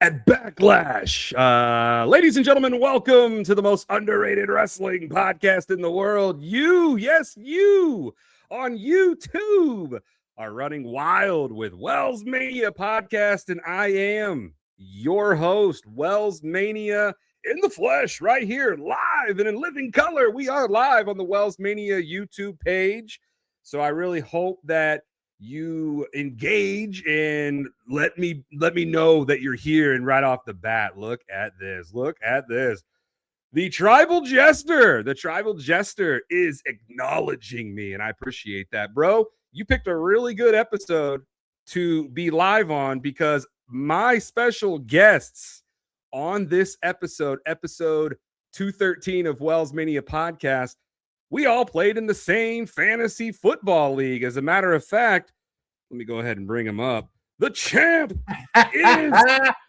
at Backlash. Ladies and gentlemen, welcome to the most underrated wrestling podcast in the world. You, yes, you on YouTube are running wild with WellsMania podcast, and I am your host, WellsMania in the flesh, right here, live and in living color. We are live on the WellsMania YouTube page, so I really hope that you engage and let me know that you're here. And right off the bat, look at this. The tribal jester is acknowledging me, and I appreciate that, bro. You picked a really good episode to be live on, because my special guests on this episode 213 of WellsMania podcast, we all played in the same fantasy football league. As a matter of fact, let me go ahead and bring him up. The champ is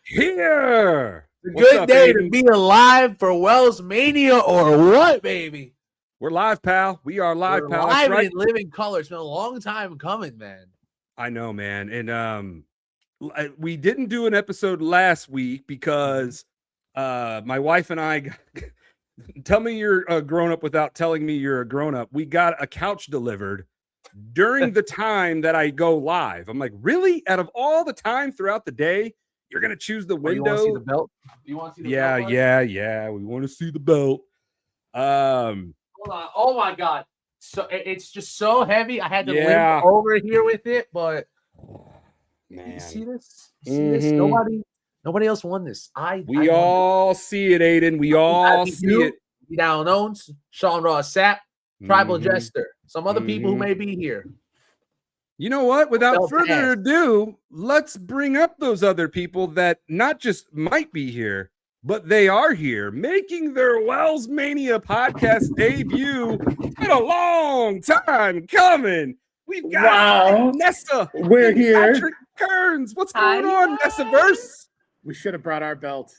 here. Good day to be alive for WellsMania, or what, baby? We're live, pal. We are live, pal. Live in living color. It's been a long time coming, man. I know, man. And we didn't do an episode last week because my wife and I tell me you're a grown-up without telling me you're a grown-up. We got a couch delivered during the time that I go live. I'm like, really? Out of all the time throughout the day, you're going to choose the window? You want to see the belt? You want to see the belt? Yeah. We want to see the belt. Hold on. Oh, my God. So it's just so heavy. I had to limp over here with it, but man. You see this? This? Nobody else won this. We all see it, Aiden. We all see it. Down Owens, Sean Ross Sapp, Tribal Jester, some other people who may be here. You know what? Without further ado, let's bring up those other people that not just might be here, but they are here, making their WellsMania podcast debut. It's been a long time coming. We've got Nessa. We're here. Patrick Kearns. What's going on, Nessaverse? We should have brought our belt.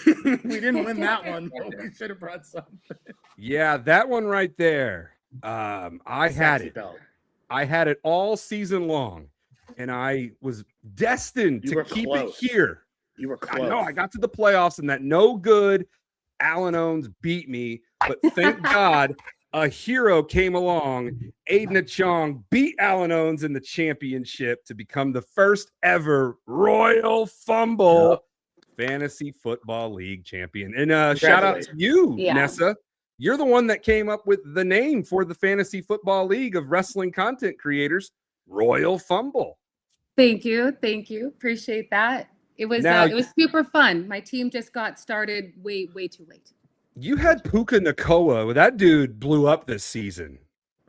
We didn't win that one, but we should have brought something. Yeah, that one right there. I had it. Belt. I had it all season long, and I was destined to keep it here. You were close. I know. I got to the playoffs, and that no good Alan Owens beat me. But thank God a hero came along. Aiden Chong beat Alan Owens in the championship to become the first ever Royal Fumble Fantasy Football League champion. And shout out to you, Nessa. You're the one that came up with the name for the Fantasy Football League of wrestling content creators, Royal Fumble. Thank you. Appreciate that. It was super fun. My team just got started way too late. You had Puka Nacua. That dude blew up this season,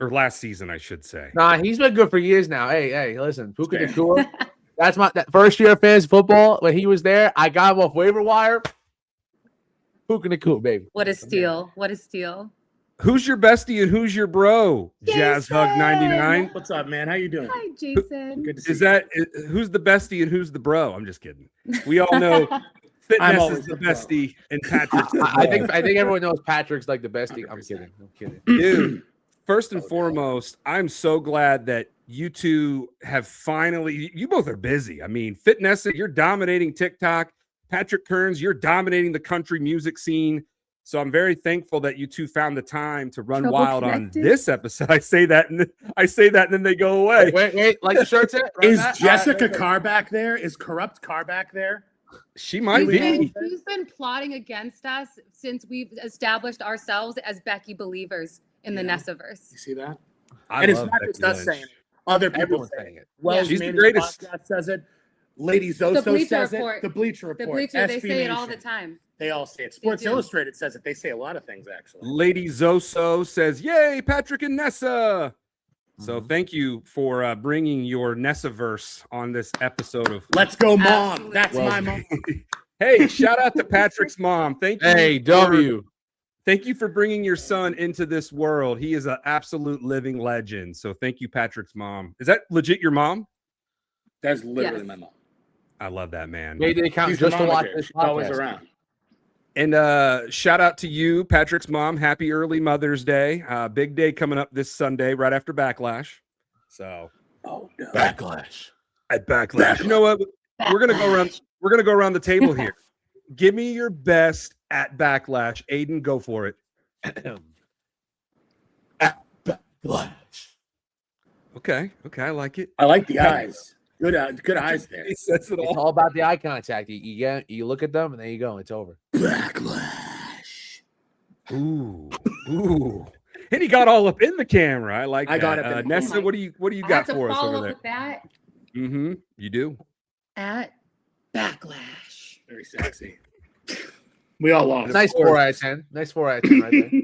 or last season, I should say. Nah, he's been good for years now. Hey, listen, Puka Nacua. That's that first year of fantasy football when he was there. I got him off waiver wire. Puka Nacua, baby. What a steal! Who's your bestie and who's your bro? Jazz Hug 99. What's up, man? How you doing? Hi, Jason. Good to see you. Who's the bestie and who's the bro? I'm just kidding. We all know Fitness is the bestie and Patrick's the bro. I think everyone knows Patrick's like the bestie. I'm kidding. Dude, first and foremost, I'm so glad that you two have finally, you both are busy. I mean, Fitness, you're dominating TikTok. Patrick Kearns, you're dominating the country music scene. So I'm very thankful that you two found the time to run wild on this episode. I say that and then they go away. Wait, like the shirt set? Is Jessica Carr back there? Is Corrupt Carr back there? She might be. She's been plotting against us since we've established ourselves as Becky believers in the Nessaverse. You see that? And it's not just us saying it. Other people saying it. Well, she's the greatest. Podcast says it. Lady Zoso says it. The Bleacher Report. They say it all the time. They all say it. Sports Illustrated says it. They say a lot of things, actually. Lady Zoso says, yay, Patrick and Nessa. So thank you for bringing your Nessaverse on this episode of Let's Go Mom. That's my mom. Hey, shout out to Patrick's mom. Thank you. Hey, W. Thank you for bringing your son into this world. He is an absolute living legend. So thank you, Patrick's mom. Is that legit your mom? That's literally my mom. I love that, man. Maybe they count just to watch this. She's always around. And shout out to you, Patrick's mom. Happy early Mother's Day. Big day coming up this Sunday, right after Backlash. So, oh no, Backlash. At Backlash. You know what? We're gonna we're gonna go around the table here. Give me your best at Backlash. Aiden, go for it. At Backlash. Okay, I like it. I like the eyes. Good eyes there. He says it It's all. all about the eye contact. You look at them and there you go. It's over. Backlash. Ooh. And he got all up in the camera. I like I that. got up in the Nessa, camera. what do you I got have to for us follow over up there? with that Mm-hmm. You do. at Backlash. Very sexy. We all lost. Nice 4 out of 10. Nice 4 out of 10 right there.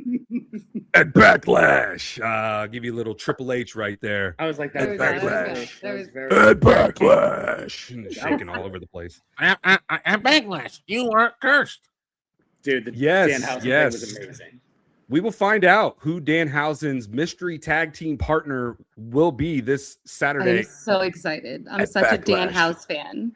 At Backlash. Give you a little Triple H right there. I was like, There that's we go, very there we go. good. There That was was- very At Backlash. And shaking all over the place. At Backlash. You are cursed. Dude, the Yes, Danhausen thing yes. was amazing. We will find out who Danhausen's mystery tag team partner will be this Saturday. I'm so excited. I'm At such a Backlash. Dan House fan.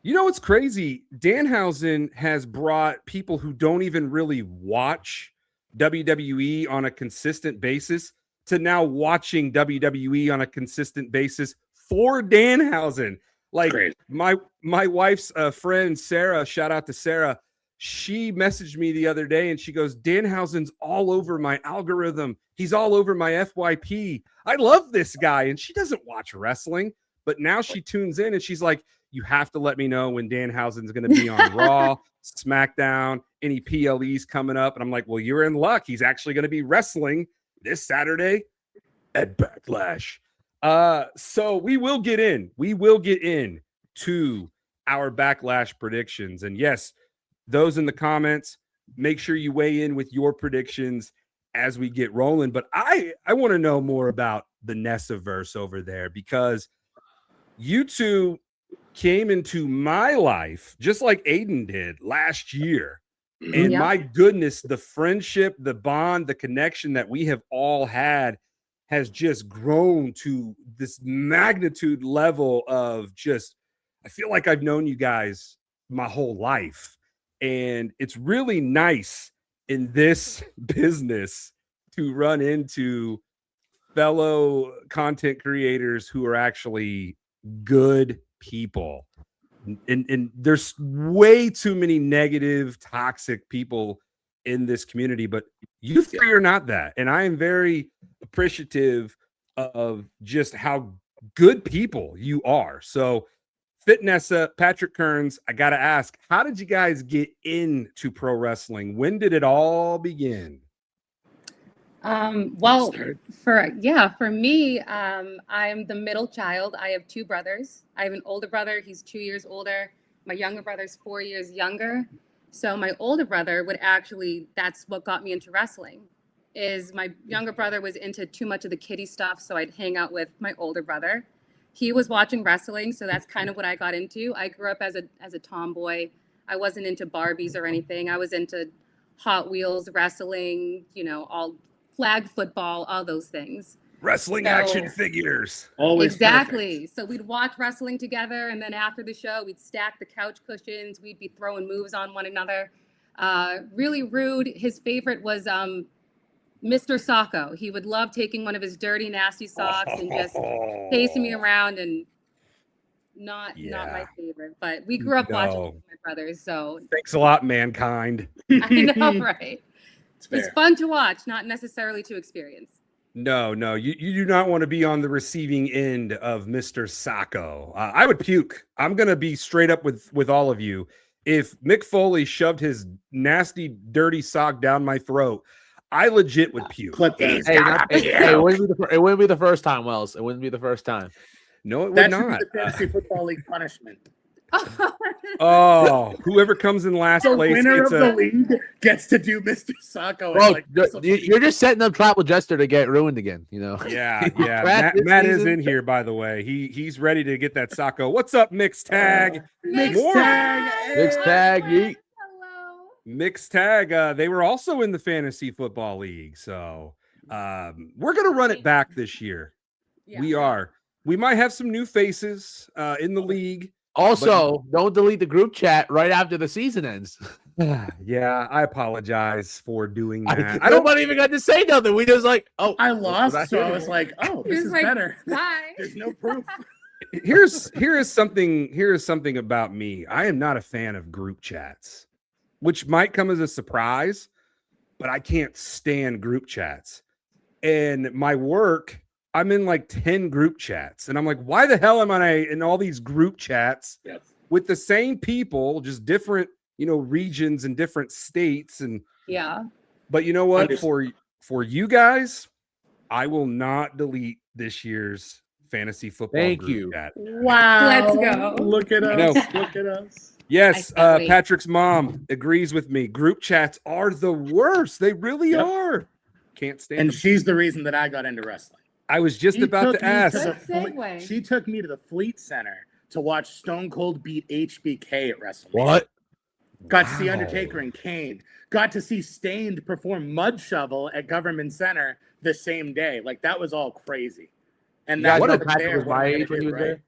You know what's crazy? Danhausen has brought people who don't even really watch WWE on a consistent basis to now watching WWE on a consistent basis for Danhausen. Like Great. my wife's friend Sarah, shout out to Sarah. She messaged me the other day and she goes, Danhausen's all over my algorithm. He's all over my FYP. I love this guy. And she doesn't watch wrestling, but now she tunes in and she's like, you have to let me know when Danhausen's going to be on Raw, SmackDown, any PLEs coming up. And I'm like, well, you're in luck. He's actually going to be wrestling this Saturday at Backlash. So we will get in. We will get in to our Backlash predictions. And yes, those in the comments, make sure you weigh in with your predictions as we get rolling. But I want to know more about the Nessaverse over there, because you two came into my life just like Aiden did last year. And Yeah. my goodness, the friendship, the bond, the connection that we have all had has just grown to this magnitude level of just, I feel like I've known you guys my whole life. And it's really nice in this business to run into fellow content creators who are actually good people. And there's way too many negative, toxic people in this community, but you three are not that. And I am very appreciative of just how good people you are. So Fitnessa, Patrick Kearns, I got to ask, how did you guys get into pro wrestling? When did it all begin? Well, for me, I'm the middle child. I have two brothers. I have an older brother. He's 2 years older. My younger brother's 4 years younger. So my older brother that's what got me into wrestling. Is my younger brother was into too much of the kiddie stuff, so I'd hang out with my older brother. He was watching wrestling, so that's kind of what I got into. I grew up as a tomboy. I wasn't into Barbies or anything. I was into Hot Wheels, wrestling, all flag football, all those things. Wrestling So- action figures. Always Exactly. So we'd watch wrestling together, and then after the show, we'd stack the couch cushions. We'd be throwing moves on one another. Really rude. His favorite was Mr. Sacco. He would love taking one of his dirty, nasty socks and just pacing me around, and not my Yeah. favorite. But we grew up watching No. with my brothers, so Thanks a lot, mankind. I know, right? It's fair. It's fun to watch, not necessarily to experience. No, you do not want to be on the receiving end of Mr. Sacco. I would puke. I'm going to be straight up with all of you. If Mick Foley shoved his nasty, dirty sock down my throat, I legit would puke. Clip that. Hey, it wouldn't be the first time, Wells. It wouldn't be the first time. No, it would That should not. be the fantasy football league punishment. Oh, whoever comes in last The place winner gets of the a. league gets to do Mr. Sacco. Bro, and, you're just setting up Tribal Jester to get ruined again. Yeah. This Matt is season- in here, by the way. He's ready to get that Sacco. What's up, Mixed Tag? Mixed More- tag. Mixed tag, yeet. Hello. Mixed Tag. They were also in the fantasy football league, so we're gonna run it back this year. Yeah. We are. We might have some new faces in the league. Also, don't delete the group chat right after the season ends. Yeah, I apologize for doing that. I don't. Nobody even got to say nothing. We just like, oh, I what lost, did so I hear? was like, oh, He this was is like, better. Bye. There's no proof. Here is something about me. I am not a fan of group chats, which might come as a surprise, but I can't stand group chats. And my work, I'm in like 10 group chats, and I'm like, why the hell am I in all these group chats with the same people, just different, regions and different states? And but you know what? For you guys, I will not delete this year's fantasy football group chat. Wow. Let's go. Look at us. Look at us. Yes, Patrick's mom agrees with me. Group chats are the worst. They really are. Can't stand And them. she's the reason that I got into wrestling. I was just about to ask. She took me to the Fleet Center to watch Stone Cold beat HBK at WrestleMania. What? Got to see Undertaker and Kane. Got to see Stained perform Mud Shovel at Government Center the same day. Like, that was all crazy. And that's what Patrick was my age when he was there.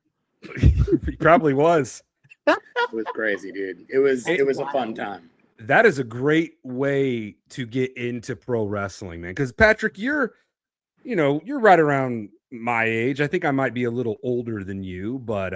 He probably was. It was crazy, dude. It was a fun time. That is a great way to get into pro wrestling, man. Because Patrick, you're right around my age. I think I might be a little older than you, but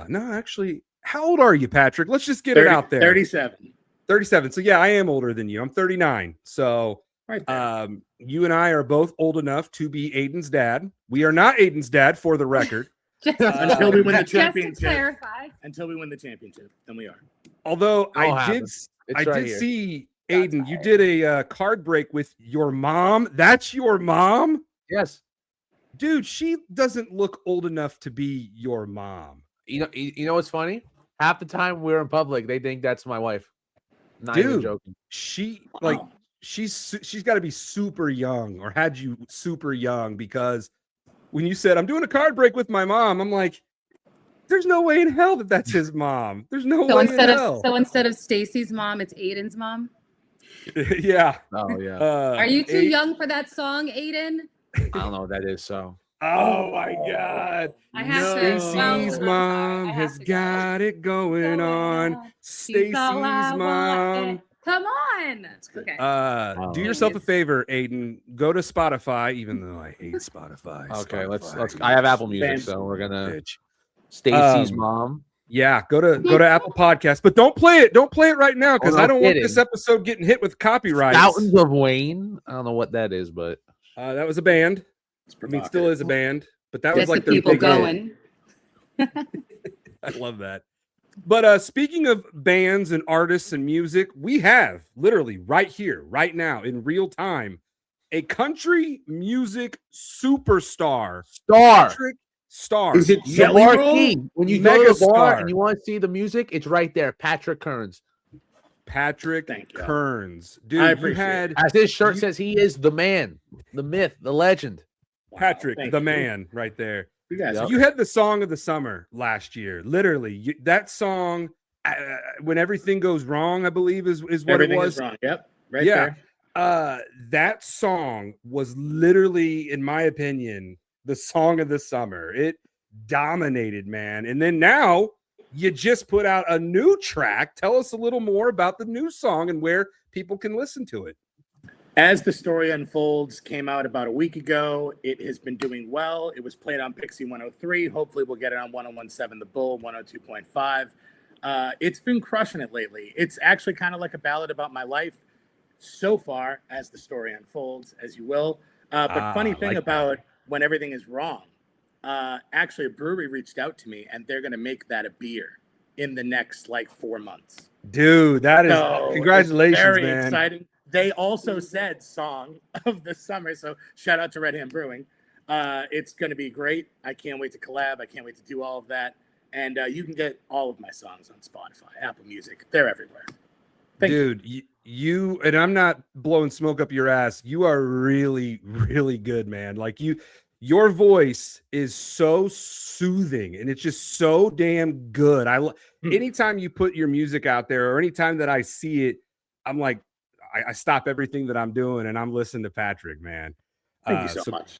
no, actually, how old are you, Patrick? Let's just get it out there. 37. 37. So yeah, I am older than you. I'm 39. So right there. You and I are both old enough to be Aiden's dad. We are not Aiden's dad, for the record. Until we win the championship. Just to clarify. Until we win the championship, then we are. Although I did see, Aiden, you did a card break with your mom. That's your mom? Yes. Dude, she doesn't look old enough to be your mom. You know what's funny? Half the time we're in public, they think that's my wife. Not even joking. She's got to be super young, or had you super young, because when you said, I'm doing a card break with my mom, I'm like, there's no way in hell that's his mom. There's no way in hell. So instead of Stacy's mom, it's Aiden's mom? Yeah. Oh, yeah. Are you too young for that song, Aiden? I don't know what that is, so. Oh, my God. Stacy's mom has got it going on. Stacy's mom. Come on. Okay. Do yourself a favor, Aiden. Go to Spotify, even though I hate Spotify. Okay, Spotify. let's. I have Apple Music, so we're gonna. Stacy's mom. Yeah, go to Apple Podcasts, but don't play it. Don't play it right now, because I don't want this episode getting hit with copyright. Fountains of Wayne. I don't know what that is, but that was a band. I mean, still is a band, but that was like the people going. I love that. But speaking of bands and artists and music, we have literally right here, right now, in real time, a country music superstar. Patrick Star. Is it Jelly Roll? When you go to the bar and you want to see the music, it's right there. Patrick Kearns. Patrick Kearns. Dude, I appreciate it. As his shirt says, he is the man, the myth, the legend. Patrick, the man, right there. You guys, you had the song of the summer last year. Literally, that song, When Everything Goes Wrong, I believe is what Everything it was. Is wrong. Yep, right there. That song was literally, in my opinion, the song of the summer. It dominated, man. And then now you just put out a new track. Tell us a little more about the new song and where people can listen to it. As the Story Unfolds came out about a week ago. It has been doing well. It was played on Pixie 103. Hopefully we'll get it on 1017 The Bull, 102.5. It's been crushing it lately. It's actually kind of like a ballad about my life so far, as the story unfolds, as you will. But funny thing about When Everything Is Wrong, actually a brewery reached out to me, and they're going to make that a beer in the next 4 months. Dude, that is congratulations, very man. Exciting. They also said song of the summer, so shout out to Red Hand Brewing. It's going to be great. I can't wait to collab. I can't wait to do all of that. And you can get all of my songs on Spotify, Apple Music. They're everywhere. Dude, you and I'm not blowing smoke up your ass. You are really, really good, man. Like your voice is so soothing, and it's just so damn good. Anytime you put your music out there, or anytime that I see it, I'm like, I stop everything that I'm doing and I'm listening to Patrick, man. Thank you so much.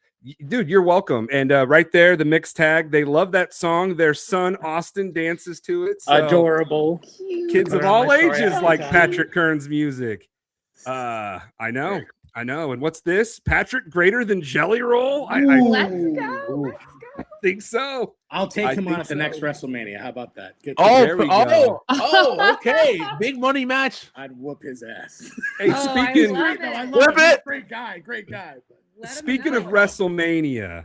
Dude, you're welcome. And right there, the mix tag, they love that song. Their son, Austin, dances to it. So adorable. Kids of all ages like Patrick Kearns' music. I know. And what's this? Patrick greater than Jelly Roll? Let's go. think so. I'll take I him on think at the next so. WrestleMania. How about that? Get There we go. Okay. Big money match. I'd whoop his ass. Hey, Oh, speaking I love No, I it. love Whip him. He's it. a great guy. Great guy. But Let 'em speaking of know. WrestleMania,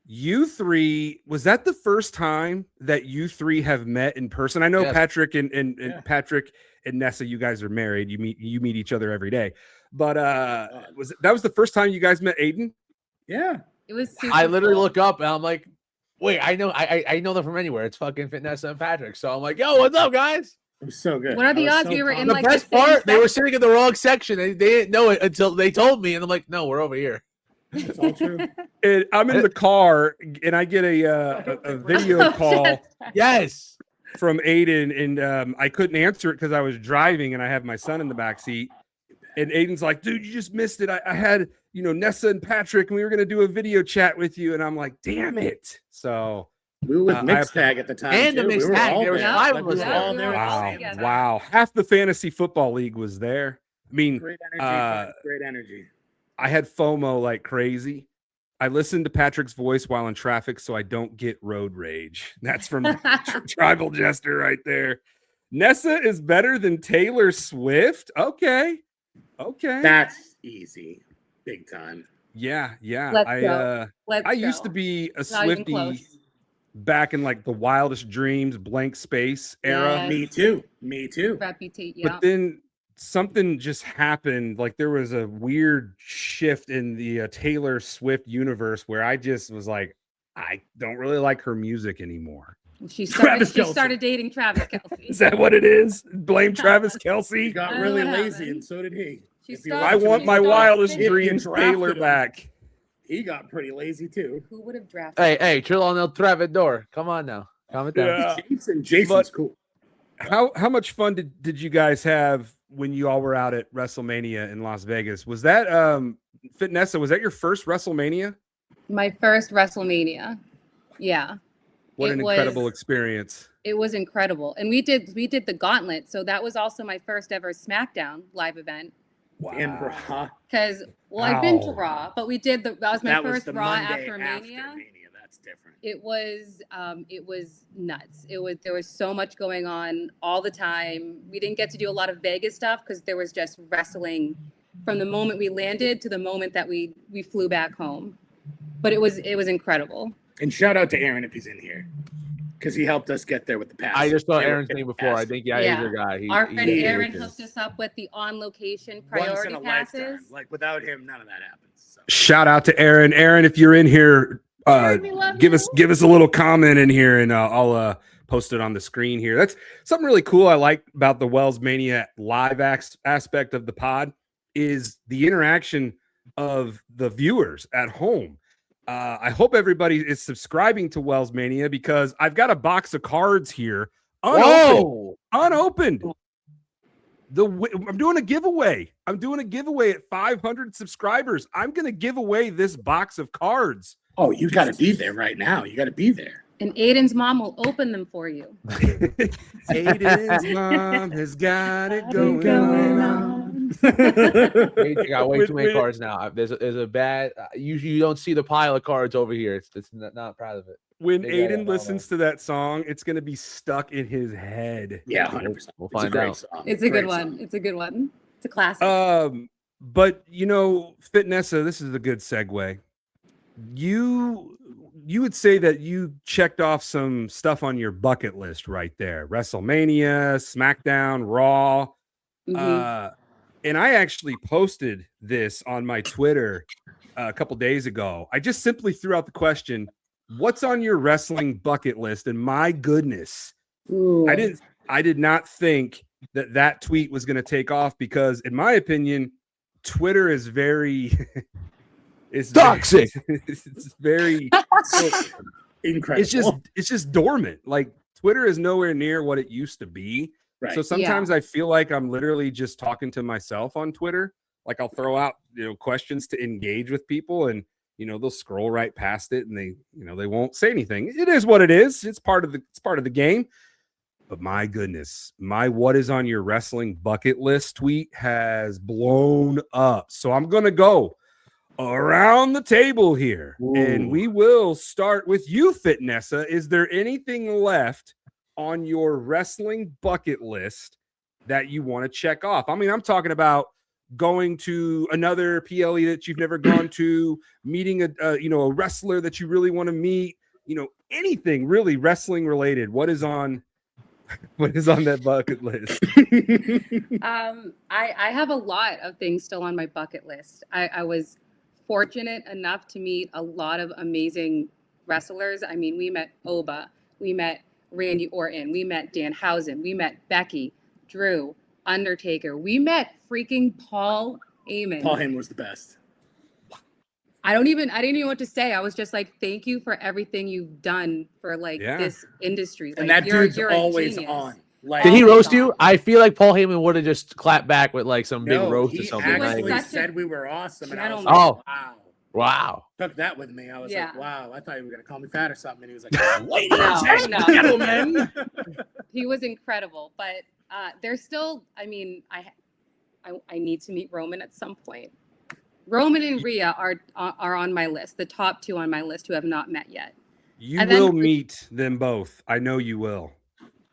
you three, was that the first time that you three have met in person? I know Yes. Patrick and Yeah. Patrick and Nessa, you guys are married. You meet each other every day. But that was the first time you guys met Aiden? yeah. It was super I literally cool. look up and I'm like, wait, I know them from anywhere. It's fucking Fitness and Patrick. So I'm like, yo, what's up, guys? It was so good. What are the I was odds so we were in, pumped. The like, best the same part, they were section? sitting in the wrong section. They didn't know it until they told me, and I'm like, no, we're over here. It's all true. And I'm in the car and I get a video call Yes. from Aiden, and I couldn't answer it because I was driving and I have my son in the back seat. And Aiden's like, dude, you just missed it. I had, Nessa and Patrick, and we were going to do a video chat with you. And I'm like, damn it. So, We were with I- Mixed Tag at the time. And the too. Mixed we were Tag, all there was there. five Like, of we us were there. all there. at the wow. same time. Wow. Half the fantasy football league was there. I mean, Great energy. friends, great energy. I had FOMO like crazy. I listened to Patrick's voice while in traffic so I don't get road rage. That's from Tribal Jester right there. Nessa is better than Taylor Swift. Okay. That's easy. Big time. Yeah. Let's go. I used to be a Not even Swiftie close. back in like the Wildest Dreams, Blank Space era. Yes. Me too. Me too. Reputation. Yeah. But then something just happened. Like there was a weird shift in the Taylor Swift universe where I just was like, I don't really like her music anymore. She Travis Kelce. started dating Travis Kelce. Is that what it is? Blame Travis He Kelce. got I don't really know what lazy, happened. and so did he. She If you started- I watch him, want She my started wildest singing. dreams drafted Taylor him. back. He got pretty lazy too. Who would have drafted? Hey, Trillon El Travidor. Come on now. Calm it down. Yeah. Jason's But- cool. How much fun did you guys have when you all were out at WrestleMania in Las Vegas? Was that Fitnessa, was that your first WrestleMania? My first WrestleMania. Yeah. What It an was- incredible experience. It was incredible. And we did the gauntlet. So that was also my first ever SmackDown live event. And Raw. Because I've been to Wow. Raw, but we did that was my That was first the Raw Monday after Mania. That's different. It was nuts. There was so much going on all the time. We didn't get to do a lot of Vegas stuff because there was just wrestling from the moment we landed to the moment that we flew back home. But it was incredible. And shout out to Aaron if he's in here, because he helped us get there with the pass. I just saw They were Aaron's name before. I think, yeah, Yeah. he's your guy. Our friend he Aaron is. hooked us up with the on-location once priority in a lifetime. passes. Like without him, none of that happens. So. Shout out to Aaron. Aaron, if you're in here, Aaron, we love give you. us a little comment in here, and I'll post it on the screen here. That's something really cool I like about the WellsMania live aspect of the pod is the interaction of the viewers at home. I hope everybody is subscribing to WellsMania because I've got a box of cards here unopened. I'm doing a giveaway. I'm doing a giveaway at 500 subscribers. I'm going to give away this box of cards. Oh, you got to be there right now. You got to be there. And Aiden's mom will open them for you. Aiden's mom has got it going on. I got way too many Wait. cards now. There's a bad. You don't see the pile of cards over here. It's not proud of it. When Yeah, Aiden no, listens to that song, it's going to be stuck in his head. Yeah, 100%. We'll It's a find great out. song. It's a Great good one. song. It's a good one. It's a classic. But Fitnessa, this is a good segue. You would say that you checked off some stuff on your bucket list right there. WrestleMania, SmackDown, Raw. Mhm. And I actually posted this on my Twitter a couple days ago. I just simply threw out the question, what's on your wrestling bucket list? And my goodness, Ooh. I did not think that tweet was going to take off because in my opinion, Twitter is very it's Toxic. It's very Incredible. it's just dormant. Like Twitter is nowhere near what it used to be. Right. So sometimes I feel like I'm literally just talking to myself on Twitter. Like I'll throw out, questions to engage with people and, they'll scroll right past it and they won't say anything. It is what it is. It's part of the game. But my goodness, my what is on your wrestling bucket list tweet has blown up. So I'm going to go around the table here, and Ooh. we will start with you, Fitnessa. Is there anything left on your wrestling bucket list that you want to check off? I mean, I'm talking about going to another PLE that you've never gone to, meeting a wrestler that you really want to meet, anything really wrestling related. What is on that bucket list? I have a lot of things still on my bucket list. I was fortunate enough to meet a lot of amazing wrestlers. I mean, we met Oba, we met Randy Orton, we met Danhausen, we met Becky, Drew, Undertaker, we met freaking Paul Heyman. Paul Heyman was the best. I didn't even know what to say. I was just like, thank you for everything you've done for this industry. And like, that dude's you're always genius. on. Like, Did he Oh my roast God. you? I feel like Paul Heyman would have just clapped back with like some big roast or he something. actually Like, such a said we were awesome, and I was gentleman. like, Oh. wow. wow. Took that with me. I was Yeah. like, wow, I thought you were gonna call me fat or something. And he was like, No. Gentlemen. He was incredible, but there's still. I mean, I need to meet Roman at some point. Roman and Rhea are on my list, the top two on my list who have not met yet. You And then- will meet them both. I know you will.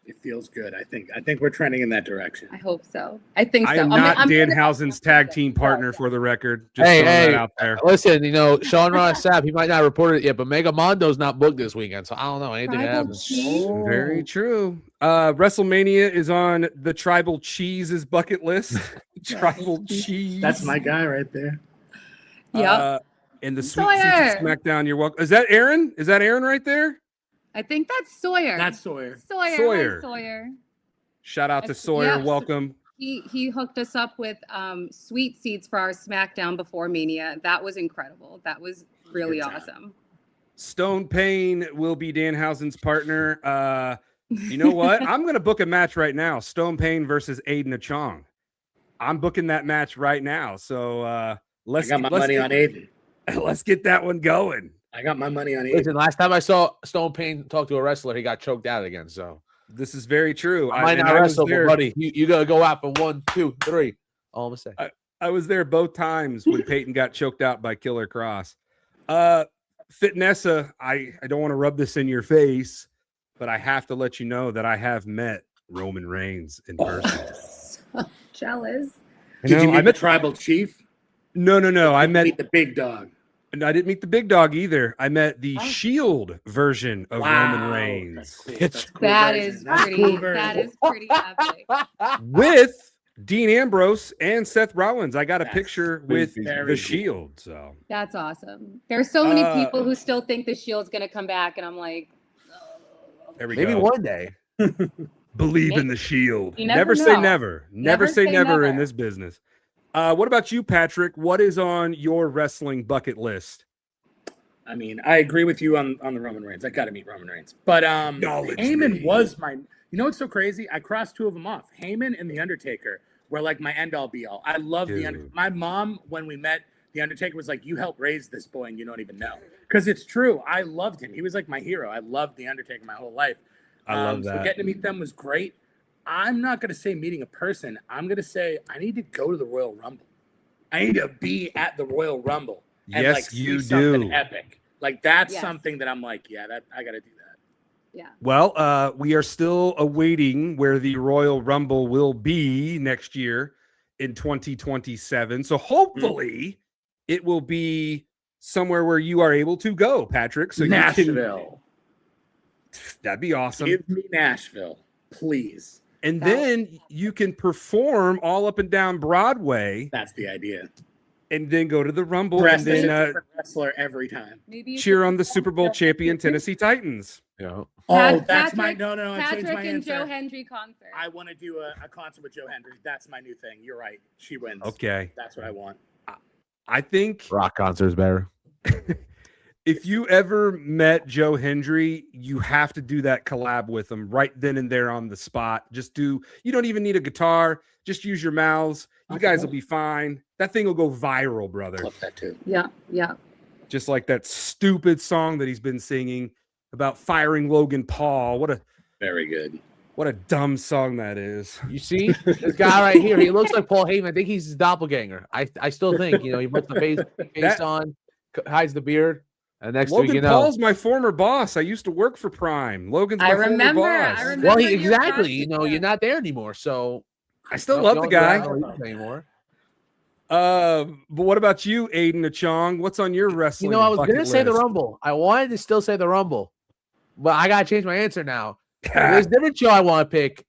it feels good. I think we're trending in that direction. I hope so. I think so. I am not I'm gonna- Danhausen's tag team partner for the record. Just Hey, throwing that hey, out there. listen, Sean Ross Sapp, he might not report it yet, but Mega Mondo's not booked this weekend, so I don't know. Anything Tribal happens. Chief? Very true. WrestleMania is on the Tribal Cheese's bucket list. Tribal Cheese. That's my guy right there. Yep. And the Sweet Sawyer. 16 SmackDown. You're welcome. Is that Aaron? Is that Aaron right there? I think that's Sawyer. That's Sawyer. Sawyer. Sawyer. Hi, Sawyer. Shout out to Yes, Sawyer. yes. Welcome. He hooked us up with sweet seats for our SmackDown before Mania. That was incredible. That was really Good time. awesome. Stone Payne will be Danhausen's partner. You know what? I'm going to book a match right now. Stone Payne versus Aiden Achong. I'm booking that match right now. So I let's got my money on Aiden. Let's get that one going. I got my money on Aiden. Listen, last time I saw Stone Payne talk to a wrestler, he got choked out again. So This is very true. I might and not I was wrestle, but there. buddy, you gotta go out for 1, 2, 3. All I'm gonna say. I was there both times when Peyton got choked out by Killer Cross. Fitnessa, I don't want to rub this in your face, but I have to let you know that I have met Roman Reigns in person. So jealous. Did you I meet the tribal chief? No. I met Meet the big dog. And I didn't meet the big dog either. I met the Oh. Shield version of Roman Reigns That's cool. That's cool That version. is That's pretty. cool version. That is pretty epic. with Dean Ambrose and Seth Rollins. I got a That's picture with very the cool. Shield. So That's awesome. There's so many Uh, people who still think the Shield's gonna come back, and I'm like, there we Maybe go. one day. Believe in the Shield. You Never never say know. never. Never Never say say never in never. this business. What about you, Patrick? What is on your wrestling bucket list? I mean, I agree with you on the Roman Reigns. I got to meet Roman Reigns. But Acknowledge Heyman me. was my. You know what's so crazy? I crossed two of them off. Heyman and the Undertaker were like my end all be all. I love Dude. my mom when we met. The Undertaker was like, "You helped raise this boy, and you don't even know." Because it's true. I loved him. He was like my hero. I loved the Undertaker my whole life. I love So that. getting to meet them was great. I'm not going to say meeting a person. I'm going to say I need to go to the Royal Rumble. I need to be at the Royal Rumble. And Yes, like see you something do. epic. Like that's Yes. something that I'm like, yeah, that I got to do that. yeah. Well, we are still awaiting where the Royal Rumble will be next year in 2027. So hopefully it will be somewhere where you are able to go, Patrick. So Nashville. That'd be awesome. Give me Nashville, please. And then you can perform all up and down Broadway That's the idea. and then go to the Rumble Dressed and as a then different wrestler every time. Maybe you cheer should on the Super Bowl champion Tennessee Titans. Yeah. Oh, Pat- that's my Patrick- no. I changed Patrick my and answer. Joe Hendry concert. I want to do a concert with Joe Hendry. That's my new thing. You're right. She wins. Okay. That's what I want. I think Rock concerts better. if you ever met Joe Hendry, you have to do that collab with him right then and there on the spot. You don't even need a guitar. Just use your mouths. You guys will be fine. That thing will go viral, brother. Love that too. Yeah. Just like that stupid song that he's been singing about firing Logan Paul. Very good. What a dumb song that is. You see this guy right here. He looks like Paul Heyman. I think he's his doppelganger. I still think he puts the face That- on, hides the beard, and next Logan thing Paul's my former boss. I used to work for Prime. Logan's my former boss. I remember well, your exactly. project. You're not there anymore, so I still love the guy. Anymore. But what about you, Aiden Achong? What's on your wrestling? I was bucket gonna say the list? Rumble. I wanted to still say the Rumble, but I gotta change my answer now. There's a different show I want to pick.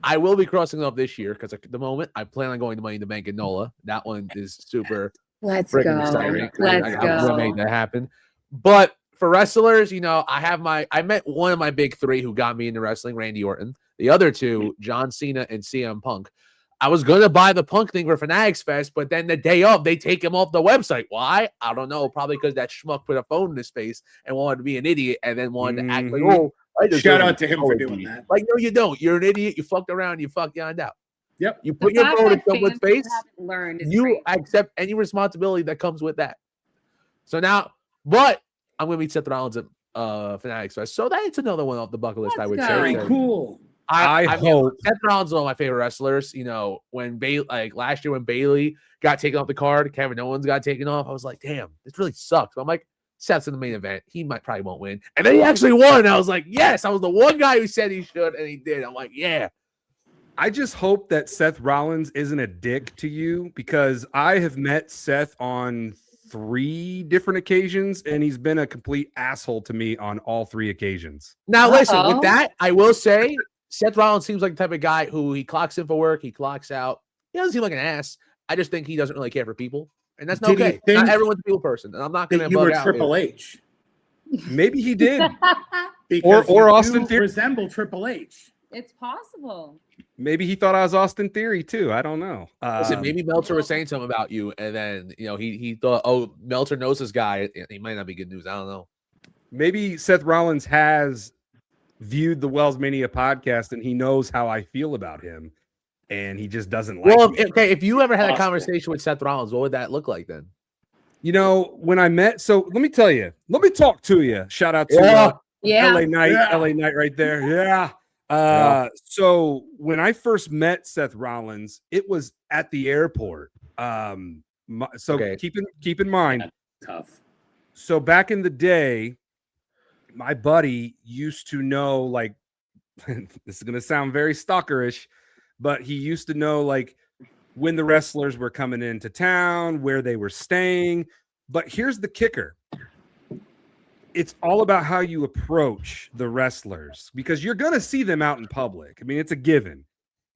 I will be crossing up this year because at the moment I plan on going to Money in the Bank in NOLA. That one is super Let's freaking go. exciting. Let's I'm gonna go. make that happen. But for wrestlers, I met one of my big three who got me into wrestling, Randy Orton. The other two, John Cena and CM Punk. I was gonna buy the Punk thing for Fanatics Fest, but then the day of, they take him off the website. Why? I don't know. Probably because that schmuck put a phone in his face and wanted to be an idiot, and then wanted to act like, oh, I deserve Shout an out to him for apology. doing that. Like, no, you don't. You're an idiot. You fucked around. You fucked on out. Yep. You The put your fact phone in that someone's fans face. haven't learned is You crazy. accept any responsibility that comes with that. So now, but I'm gonna meet Seth Rollins at Fanatics Fest. So that's another one off the bucket list. I Let's would go. say. Very So cool. I mean, hope. Seth Rollins is one of my favorite wrestlers. When last year when Bailey got taken off the card, Kevin Owens got taken off. I was like, damn, this really sucks. But I'm like, Seth's in the main event. He probably won't win. And then he actually won. And I was like, yes, I was the one guy who said he should, and he did. I'm like, yeah. I just hope that Seth Rollins isn't a dick to you, because I have met Seth on 3 different occasions and he's been a complete asshole to me on all 3 occasions. Now, listen, Uh-oh. with that, I will say Seth Rollins seems like the type of guy who he clocks in for work, he clocks out. He doesn't seem like an ass. I just think he doesn't really care for people. And that's not Did he okay. think Not everyone's a people person. And I'm not going to That you bug were out. Triple H. Maybe he did. Because Or you Austin do Theory. resemble Triple H. It's possible. Maybe he thought I was Austin Theory too. I don't know. Listen, maybe Meltzer was saying something about you, and then he thought, oh, Meltzer knows this guy. He might not be good news. I don't know. Maybe Seth Rollins has viewed the WellsMania podcast and he knows how I feel about him, and he just doesn't like Well, me. okay, if you ever had a Possible. conversation with Seth Rollins, what would that look like then? When I met, so let me tell you, let me talk to you. Shout out to Yeah. LA Knight, Yeah. LA Knight right there. Yeah. Yeah. So when I first met Seth Rollins, it was at the airport. Okay. Keep in mind, Tough. so back in the day, my buddy used to know, like, this is gonna sound very stalkerish, but he used to know, like, when the wrestlers were coming into town, where they were staying. But here's the kicker. It's all about how you approach the wrestlers, because you're going to see them out in public. I mean, it's a given.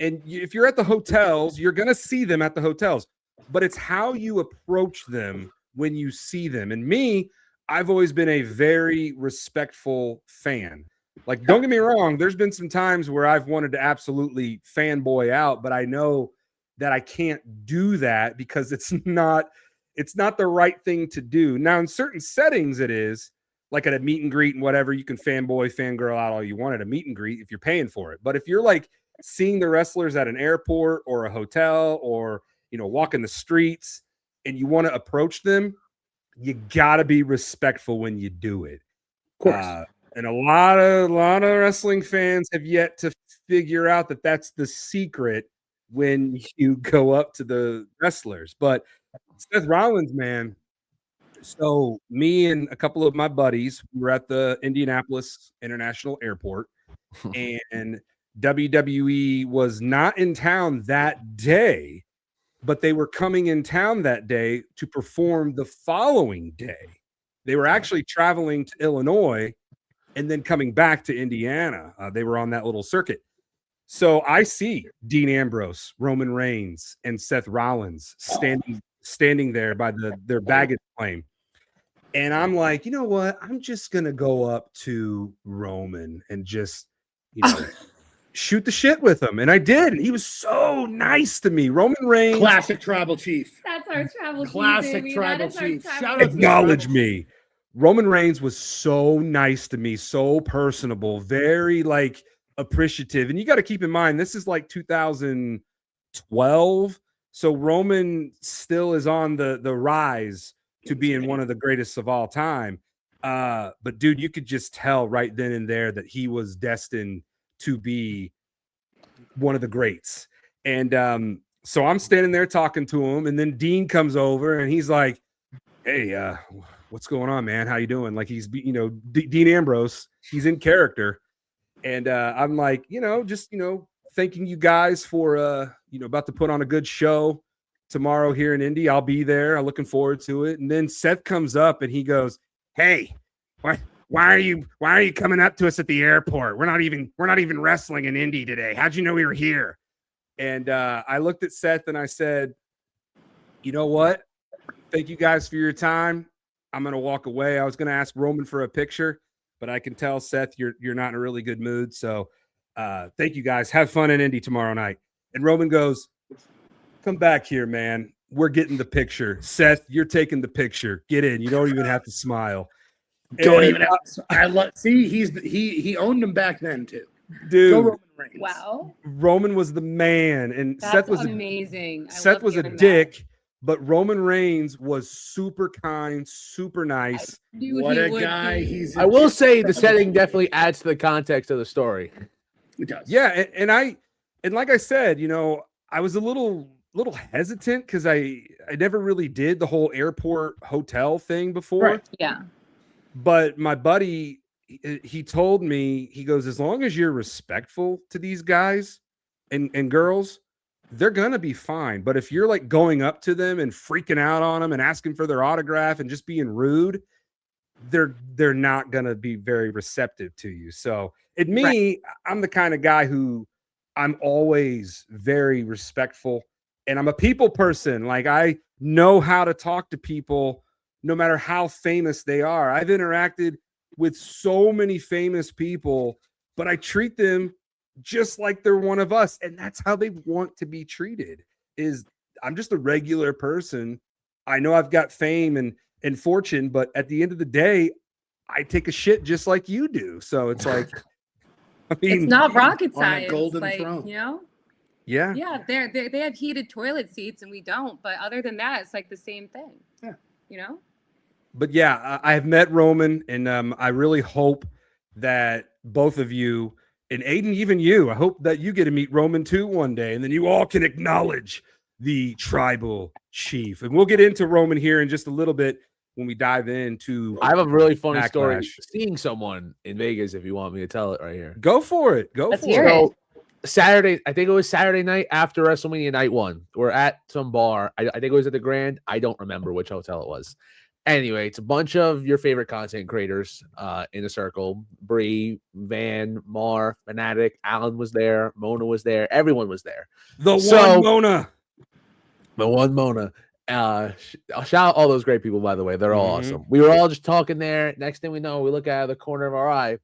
And if you're at the hotels, you're going to see them at the hotels, but it's how you approach them when you see them. And me, I've always been a very respectful fan. Like, don't get me wrong, there's been some times where I've wanted to absolutely fanboy out, but I know that I can't do that because it's not the right thing to do. Now, in certain settings, it is. Like at a meet and greet and whatever, you can fanboy, fangirl out all you want at a meet and greet if you're paying for it. But if you're like seeing the wrestlers at an airport or a hotel or, walking the streets and you want to approach them, you got to be respectful when you do it. Of course. And a lot of wrestling fans have yet to figure out that that's the secret when you go up to the wrestlers. But Seth Rollins, man. So me and a couple of my buddies were at the Indianapolis International Airport, and WWE was not in town that day, but they were coming in town that day to perform the following day. They were actually traveling to Illinois and then coming back to Indiana. They were on that little circuit. So I see Dean Ambrose, Roman Reigns, and Seth Rollins standing there by their baggage claim. And I'm like, you know what? I'm just going to go up to Roman and just, shoot the shit with him. And I did. He was so nice to me. Roman Reigns. Classic tribal chief. That's our travel chief. Classic baby. tribal That is our chief. travel Shout out to chief. Acknowledge me. Roman Reigns was so nice to me, so personable, very like appreciative. And you got to keep in mind, this is like 2012. So Roman still is on the rise to being one of the greatest of all time. But dude, you could just tell right then and there that he was destined to be one of the greats. And so I'm standing there talking to him, and then Dean comes over and he's like, "Hey, what's going on, man? How you doing?" Like he's, Dean Ambrose, he's in character. And I'm like, just, thanking you guys for, about to put on a good show tomorrow here in Indy. I'll be there. I'm looking forward to it. And then Seth comes up and he goes, "Hey, why are you coming up to us at the airport? We're not even wrestling in Indy today. How'd you know we were here?" And I looked at Seth and I said, "You know what? Thank you guys for your time. I'm going to walk away. I was going to ask Roman for a picture, but I can tell, Seth, you're not in a really good mood. So thank you guys. Have fun in Indy tomorrow night." And Roman goes, "Come back here, man. We're getting the picture. Seth, you're taking the picture. Get in. You don't even have to smile." Don't even have to, I love. See, he owned him back then too. Dude, Go Roman Reigns. Wow. Roman was the man, and That's Seth was amazing. Seth was a dick, but Roman Reigns was super kind, super nice. What a guy he's. I will say the setting definitely adds to the context of the story. It does. Yeah, and like I said, I was a little hesitant because I never really did the whole airport hotel thing before. Right. Yeah. But my buddy, he told me, he goes, as long as you're respectful to these guys and girls, they're going to be fine. But if you're like going up to them and freaking out on them and asking for their autograph and just being rude, they're not going to be very receptive to you. So I'm the kind of guy who I'm always very respectful, and I'm a people person. Like I know how to talk to people no matter how famous they are. I've interacted with so many famous people, but I treat them just like they're one of us. And that's how they want to be treated. I'm just a regular person. I know I've got fame and fortune, but at the end of the day, I take a shit just like you do. So it's like, I mean, It's not rocket on a science. golden like, throne. yeah. Yeah, they have heated toilet seats and we don't. But other than that, it's like the same thing. Yeah. But yeah, I have met Roman, and I really hope that both of you, and Aiden, even you, I hope that you get to meet Roman too one day, and then you all can acknowledge the tribal chief. And we'll get into Roman here in just a little bit when we dive into. I have a really funny story. Backlash. Seeing someone in Vegas, if you want me to tell it right here. Go for it. Let's hear it. So Saturday, I think it was Saturday night after WrestleMania Night 1. We're at some bar. I think it was at the Grand. I don't remember which hotel it was. Anyway, it's a bunch of your favorite content creators in a circle. Bree, Van, Mar, Fanatic, Alan was there, Mona was there, everyone was there. The one Mona. I'll shout out all those great people, by the way. They're all awesome. We were all just talking there. Next thing we know, we look out of the corner of our eye.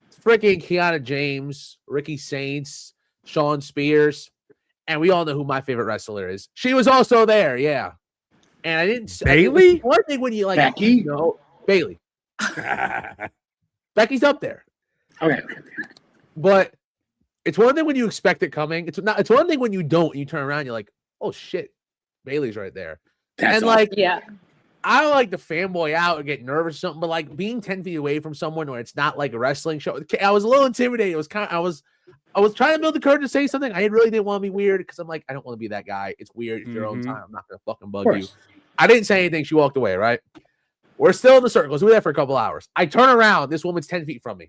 It's freaking Kiana James, Ricky Saints, Sean Spears, and we all know who my favorite wrestler is. She was also there, yeah. And I didn't. Bailey? One thing when you like Becky? No, Bailey. Becky's up there. Okay. But it's one thing when you expect it coming. It's one thing when you don't. You turn around, you're like, oh shit, Bailey's right there. That's and like, Yeah. I don't like to fanboy out and get nervous or something, but like being 10 feet away from someone where it's not like a wrestling show, I was a little intimidated. It was I was trying to build the courage to say something. I really didn't want to be weird because I'm like, I don't want to be that guy. It's weird. It's your own time. I'm not gonna fucking bug you. I didn't say anything. She walked away, right? We're still in the circles. We were there for a couple hours. I turn around. This woman's 10 feet from me.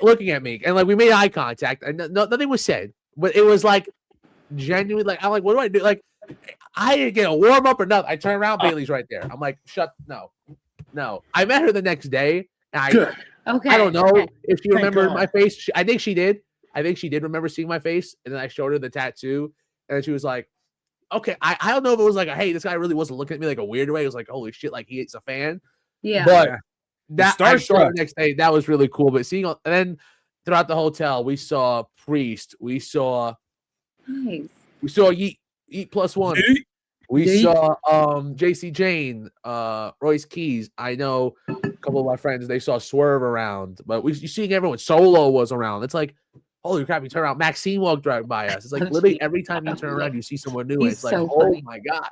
Looking at me. And like we made eye contact. And nothing was said. But it was like genuinely like, I'm like, what do I do? Like, I didn't get a warm up or nothing. I turn around, Bailey's right there. I'm like, no. I met her the next day. And I don't know if she remembered my face. I think she did. I think she did remember seeing my face. And then I showed her the tattoo. And she was like, okay, I don't know if it was like, hey, this guy really wasn't looking at me like a weird way. It was like, holy shit, like he's a fan. Yeah. But that I saw starstruck. the next day. That was really cool. But seeing, and then throughout the hotel, we saw Priest. We saw Yeet plus one. We saw JC Jane, Royce Keys. I know a couple of my friends, they saw Swerve around, but you seeing everyone. Solo was around. It's like, holy crap, you turn around. Maxine walked right by us. It's like literally every time you turn around, you see someone new. It's like, oh my God.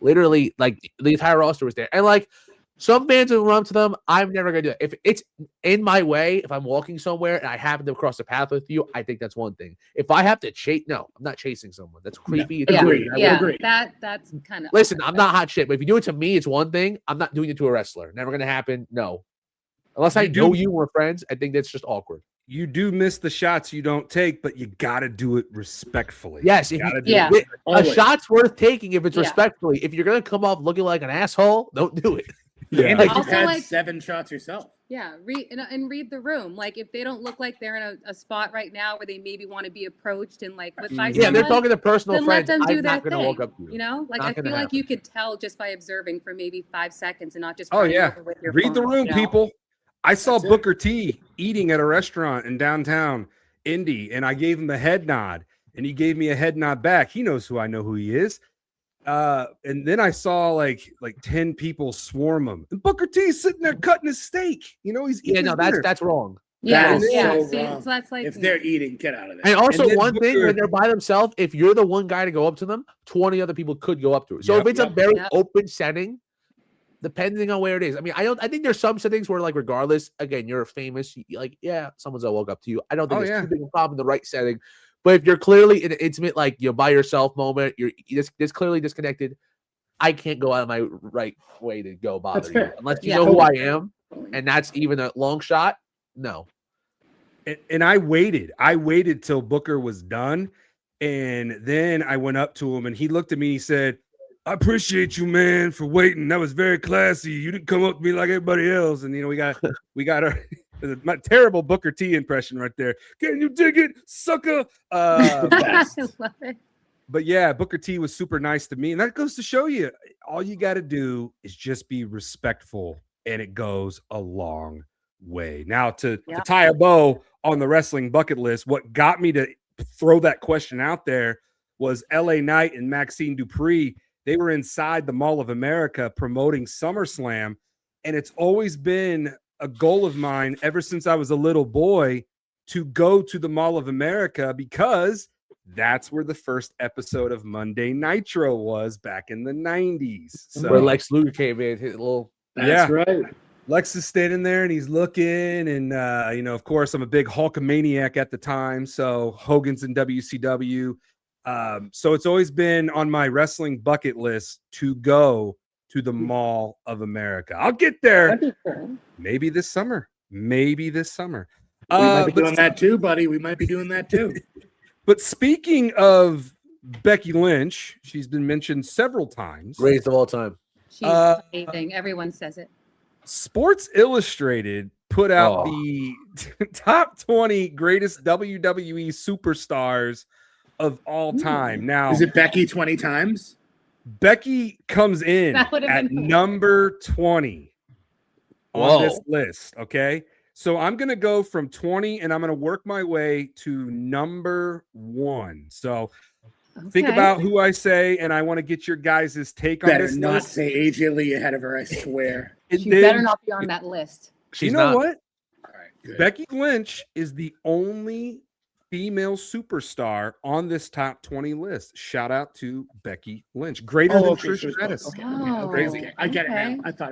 Literally, like the entire roster was there. And like Some fans will run up to them. I'm never gonna do it. If it's in my way, if I'm walking somewhere and I happen to cross the path with you, I think that's one thing. If I have to chase, no, I'm not chasing someone. That's creepy. It's Yeah, weird. Agreed. that's kind of. Listen, I'm not hot shit, but if you do it to me, it's one thing. I'm not doing it to a wrestler. Never gonna happen. No, unless I know you, we're friends. I think that's just awkward. You do miss the shots you don't take, but you got to do it respectfully. Yes, a shot's worth taking if it's respectfully. If you're gonna come off looking like an asshole, don't do it. Yeah, and like also, you've had like, 7 shots yourself. Yeah, read the room. Like if they don't look like they're in a spot right now where they maybe want to be approached and like with by someone, they're talking to personal then friends. let them do I'm their not gonna thing. walk up to you. You know, like I feel like you could tell just by observing for maybe 5 seconds and not just over with your read phone, the room, you know? people. I saw Booker T eating at a restaurant in downtown Indy, and I gave him a head nod, and he gave me a head nod back. He knows who I know who he is. And then I saw like 10 people swarm him, and Booker T's sitting there cutting his steak. You know, he's eating. That's wrong. Yeah, so so that's like if they're eating, get out of there. And also one thing, when they're by themselves, if you're the one guy to go up to them, 20 other people could go up to it. So if it's a very open setting, depending on where it is. I mean, I think there's some settings where, like, regardless, again, you're famous, like, someone's gonna walk up to you. I don't think it's too big a problem in the right setting. But if you're clearly in an intimate, like, you're by yourself moment, you're just clearly disconnected, I can't go out of my right way to go bother you. Unless you know who I am, and that's even a long shot, no. And I waited till Booker was done, and then I went up to him, and he looked at me, he said, "I appreciate you, man, for waiting. That was very classy. You didn't come up to me like everybody else." And, you know, we got my terrible Booker T impression right there. Can you dig it, sucker? I love it. But yeah, Booker T was super nice to me. And that goes to show you, all you got to do is just be respectful, and it goes a long way. Now, to tie a bow on the wrestling bucket list, what got me to throw that question out there was LA Knight and Maxine Dupree. They were inside the Mall of America promoting SummerSlam, and it's always been a goal of mine ever since I was a little boy to go to the Mall of America, because that's where the first episode of Monday Nitro was back in the 90s. So, where Lex Luger came in, hit a little. That's right. Lex is standing there and he's looking, and you know, of course, I'm a big Hulkamaniac at the time, so Hogan's in WCW. So it's always been on my wrestling bucket list to go to the Mall of America. I'll get there. Maybe this summer. We might be doing that too, buddy. We might be doing that too. But speaking of Becky Lynch, she's been mentioned several times. Greatest of all time. She's amazing. Everyone says it. Sports Illustrated put out the top 20 greatest WWE superstars of all time. Now, is it Becky 20 times? Becky comes in at number 20 on this list. Okay. So I'm going to go from 20 and I'm going to work my way to number 1. So think about who I say, and I want to get your guys' take on this. Better not say AJ Lee ahead of her, I swear. She better not be on that list. You know what? All right, good. Becky Lynch is the only female superstar on this top 20 list. Shout out to Becky Lynch. Greater than Trish Stratus. Crazy. I get it, man. I thought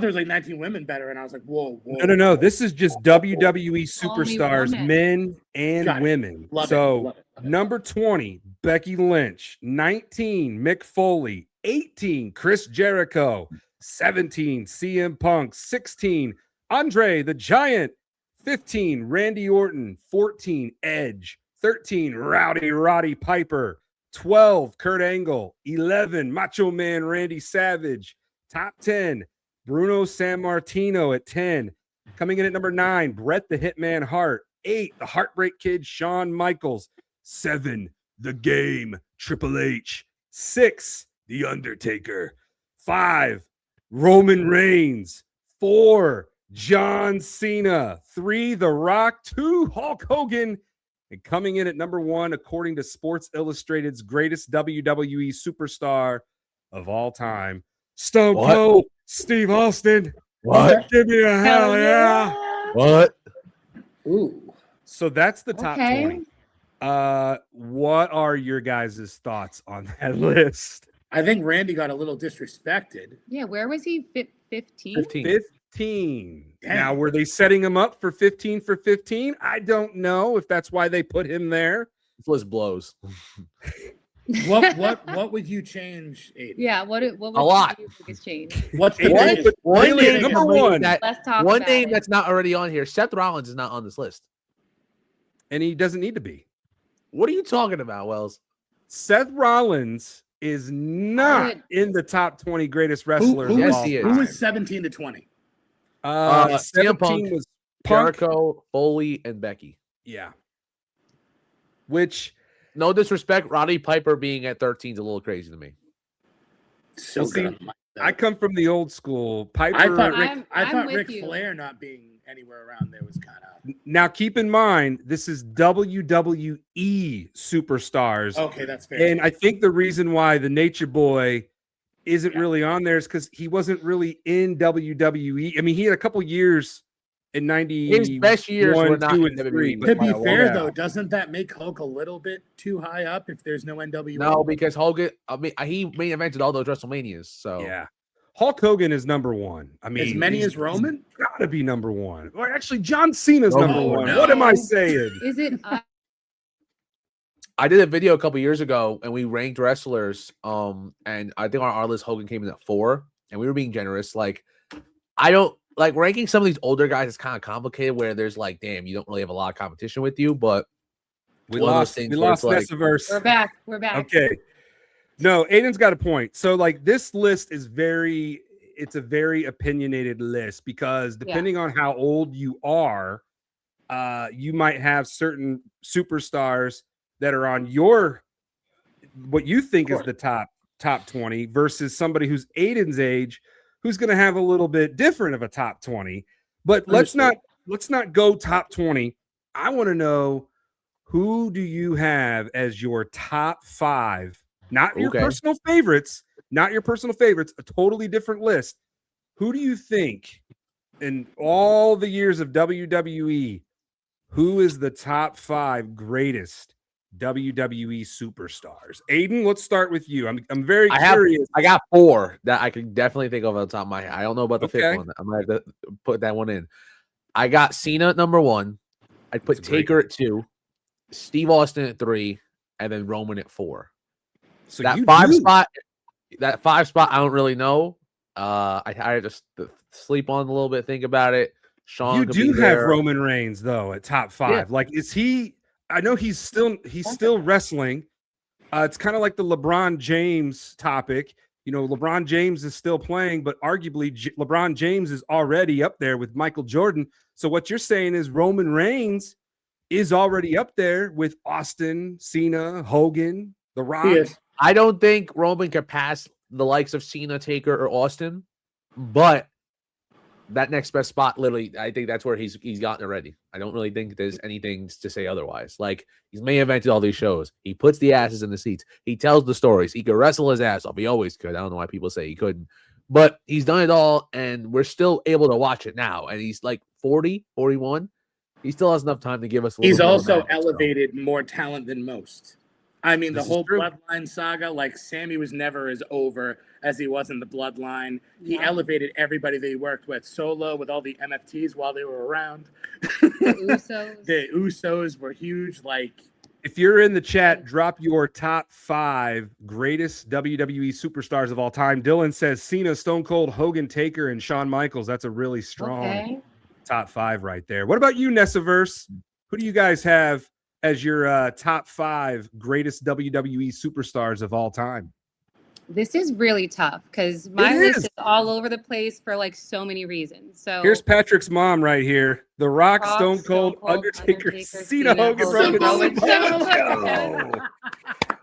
there was like 19 women better, and I was like, whoa. No. This is just WWE superstars, men and women. Love it. Number 20, Becky Lynch. 19, Mick Foley. 18, Chris Jericho. 17, CM Punk. 16, Andre the Giant. 15, Randy Orton. 14, Edge. 13, Rowdy Roddy Piper. 12, Kurt Angle. 11, Macho Man Randy Savage. Top 10, Bruno Sammartino at 10. Coming in at number 9, Bret the Hitman Hart. 8, the Heartbreak Kid, Shawn Michaels. 7, The Game, Triple H. 6, The Undertaker. 5, Roman Reigns. 4, John Cena. 3, The Rock. 2, Hulk Hogan. And coming in at number 1, according to Sports Illustrated's greatest WWE superstar of all time, Stone Cold Steve Austin. What? Give me a hell yeah. What? Ooh. So that's the top 20. What are your guys' thoughts on that list? I think Randy got a little disrespected. Yeah, where was he 15. 15. Dang. Now, were they setting him up for 15 for 15? I don't know if that's why they put him there. This list blows. What would you change, Aiden? Yeah, what would lot. be your biggest change? What's the Aiden, biggest- One Aiden, name number completely one. Let's talk One about name it. that's not already on here. Seth Rollins is not on this list. And he doesn't need to be. What are you talking about, Wells? Seth Rollins is not would- in the top 20 greatest Who, wrestlers who of Yes, was, all he is. who time. was 17 to 20? CM 17 Punk, was Punk. Jericho, Foley, and Becky. Yeah. Which, No disrespect, Roddy Piper being at 13 is a little crazy to me. So Well, see, good. on I come from the old school. Piper. I thought I'm with Ric you. Flair not being anywhere around there was kind of Now, keep in mind, this is WWE superstars. okay. That's fair. And I think the reason why the Nature Boy isn't really on there is because he wasn't really in WWE. I mean, he had a couple years in 90. His best years were not 2, in and WWE, 3. but to But be by a fair, long though, shot. doesn't that make Hulk a little bit too high up if there's no NWA? No, because Hogan, I mean, he main evented all those WrestleManias. So yeah, Hulk Hogan is number one. I mean, as many he's as Roman. got to be number one. Or actually, John Cena's No, number one. no. What am I saying? Is it? I did a video a couple years ago and we ranked wrestlers. And I think on our list, Hogan came in at 4, and we were being generous. Like, I don't like ranking some of these older guys is kind of complicated where there's like, damn, you don't really have a lot of competition with you, but We one of those lost. things We where lost it's like- Nessiverse. We're back. We're back. Okay. No, Aiden's got a point. So, like, this list is it's a very opinionated list because depending on how old you are, you might have certain superstars that are on what you think is the top 20 versus somebody who's Aiden's age who's going to have a little bit different of a top 20. But let's not go top 20. I want to know, who do you have as your top 5? Not your personal favorites, a totally different list. Who do you think in all the years of WWE, who is the top 5 greatest WWE superstars? Aiden, let's start with you. I'm very curious. I got 4 that I can definitely think of on the top of my head. I don't know about the Okay. 5th one. I'm gonna have to put that one in. I got Cena at number 1. I'd put That's a great Taker at 2, Steve Austin at 3, and then Roman at 4. So That you 5 do. spot, I don't really know. I just sleep on it a little bit, think about it. Sean, You could do be have there. Roman Reigns though at top 5. Yeah. Like, is he? I know he's still wrestling. It's kind of like the LeBron James topic. You know, LeBron James is still playing, but arguably LeBron James is already up there with Michael Jordan. So what you're saying is Roman Reigns is already up there with Austin, Cena, Hogan, The Rock. Yes. I don't think Roman could pass the likes of Cena, Taker, or Austin, but that next best spot, literally, I think that's where he's gotten already. I don't really think there's anything to say otherwise. Like, he's main evented all these shows. He puts the asses in the seats. He tells the stories. He could wrestle his ass off. He always could. I don't know why people say he couldn't, but he's done it all, and we're still able to watch it now. And he's like 40, 41. He still has enough time to give us a little He's bit more also magic, so. elevated more talent than most. I mean, the This is whole true. Bloodline saga, like Sammy was never as over as he was in the Bloodline. He Yeah. elevated everybody that he worked with. Solo with all the MFTs while they were around. Usos. The Usos were huge. Like, If you're in the chat, drop your top 5 greatest WWE superstars of all time. Dylan says Cena, Stone Cold, Hogan, Taker, and Shawn Michaels. That's a really strong Okay. top 5 right there. What about you, Nessiverse? Who do you guys have as your top 5 greatest WWE superstars of all time? This is really tough because my It list is. is all over the place for like so many reasons. So Here's Patrick's mom right here. The Rock, Rock, Stone Cold, Undertaker, Cena, Hogan, Roman, Roman, Joe.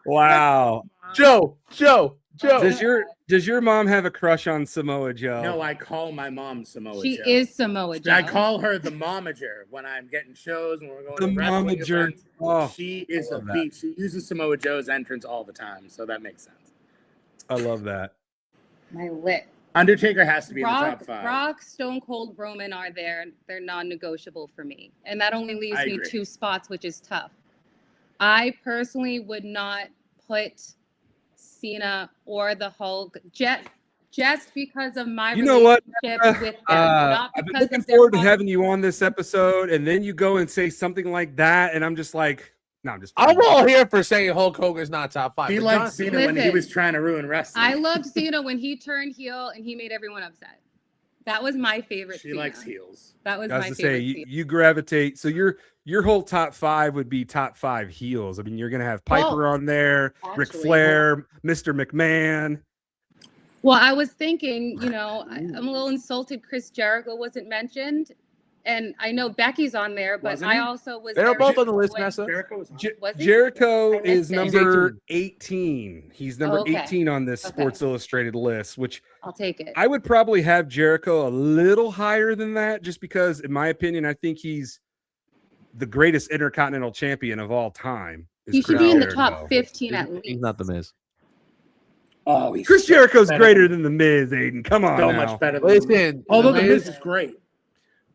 Wow. Joe. Does your mom have a crush on Samoa Joe? no, I call my mom Samoa she Joe. is Samoa Joe. I call her the momager when I'm getting shows and we're going The to wrestling momager. events. Oh, She is I a love that. beast. She uses Samoa Joe's entrance all the time, so that makes sense. I love that. My lip. Undertaker has to be in the Rock, top 5. Rock, Stone Cold, Roman are there. They're non-negotiable for me, and that only leaves I me agree. 2 spots, which is tough. I personally would not put Cena or the Hulk. just because of my You know what? relationship with them, not I've been because looking of their forward to hard- having you on this episode, and then you go and say something like that, and I'm just like, no, I'm just. I'm all here for saying Hulk Hogan's not top 5. He but liked John Cena Cena- when he was trying to ruin wrestling. I loved Cena when he turned heel and he made everyone upset. That was my favorite. She Cena. likes heels. That was I was my to favorite. say Cena. you gravitate. So your whole top 5 would be top 5 heels. I mean, you're gonna have Piper on there, Ric actually, Flair, Mr. McMahon. Well, I was thinking, you know, I'm a little insulted Chris Jericho wasn't mentioned. And I know Becky's on there, but Wasn't I he? also was. They're very both on the list, disappointed- Nessa. Jericho was Was he? Jericho I missed is it. number 18. He's number Okay. 18 on this Okay. Sports Illustrated list, which I'll take it. I would probably have Jericho a little higher than that, just because, in my opinion, I think he's the greatest Intercontinental Champion of all time. is He should Chris be in the Jericho. top 15 at least. He's not the Miz. Oh, he's Chris so Jericho's better greter than- than the Miz, Aiden. Come on so now. much better than Listen, Although the the Miz- Miz is great.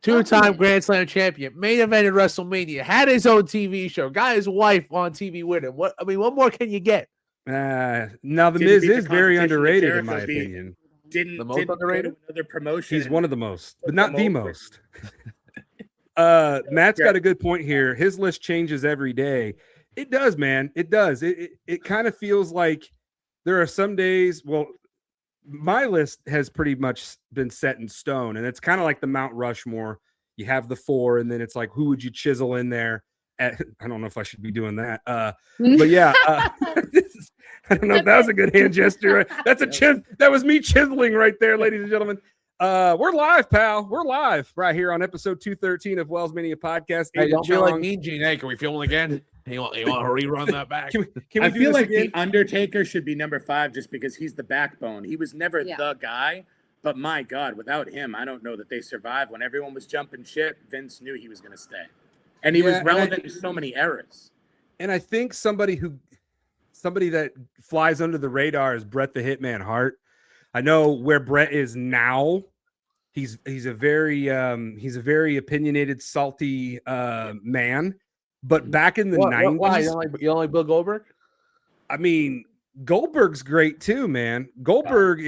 Two-time Grand Slam champion, main evented WrestleMania, had his own TV show, got his wife on TV with him. What more can you get? Now the Did he Miz beat the is very competition that underrated, in Jericho my beat? opinion. Didn't The most didn't underrated? go to another promotion. He's and- one of the most, but put not them the over. most. Matt's got a good point here. His list changes every day. It does, man. It does. It kind of feels like there are some days. Well, my list has pretty much been set in stone, and it's kind of like the Mount Rushmore. You have the 4, and then it's like, who would you chisel in there? I don't know if I should be doing that. But yeah, I don't know if that was a good hand gesture. That's that was me chiseling right there, ladies and gentlemen. We're live, pal. We're live right here on episode 213 of WellsMania podcast. Hey, Aiden don't feel like Chong. Mean Gene. Hey, can we film again? You want to rerun that back? Can we I do feel this like again? the Undertaker should be number 5 just because he's the backbone. He was never Yeah. the guy, but my God, without him, I don't know that they survived. When everyone was jumping ship, Vince knew he was going to stay, and he Yeah, was and relevant to so many eras. And I think somebody that flies under the radar is Bret the Hitman Hart. I know where Bret is now. He's a very opinionated, salty man. But back in the 90s, Why? You don't like Bill Goldberg? I mean, Goldberg's great too, man. Goldberg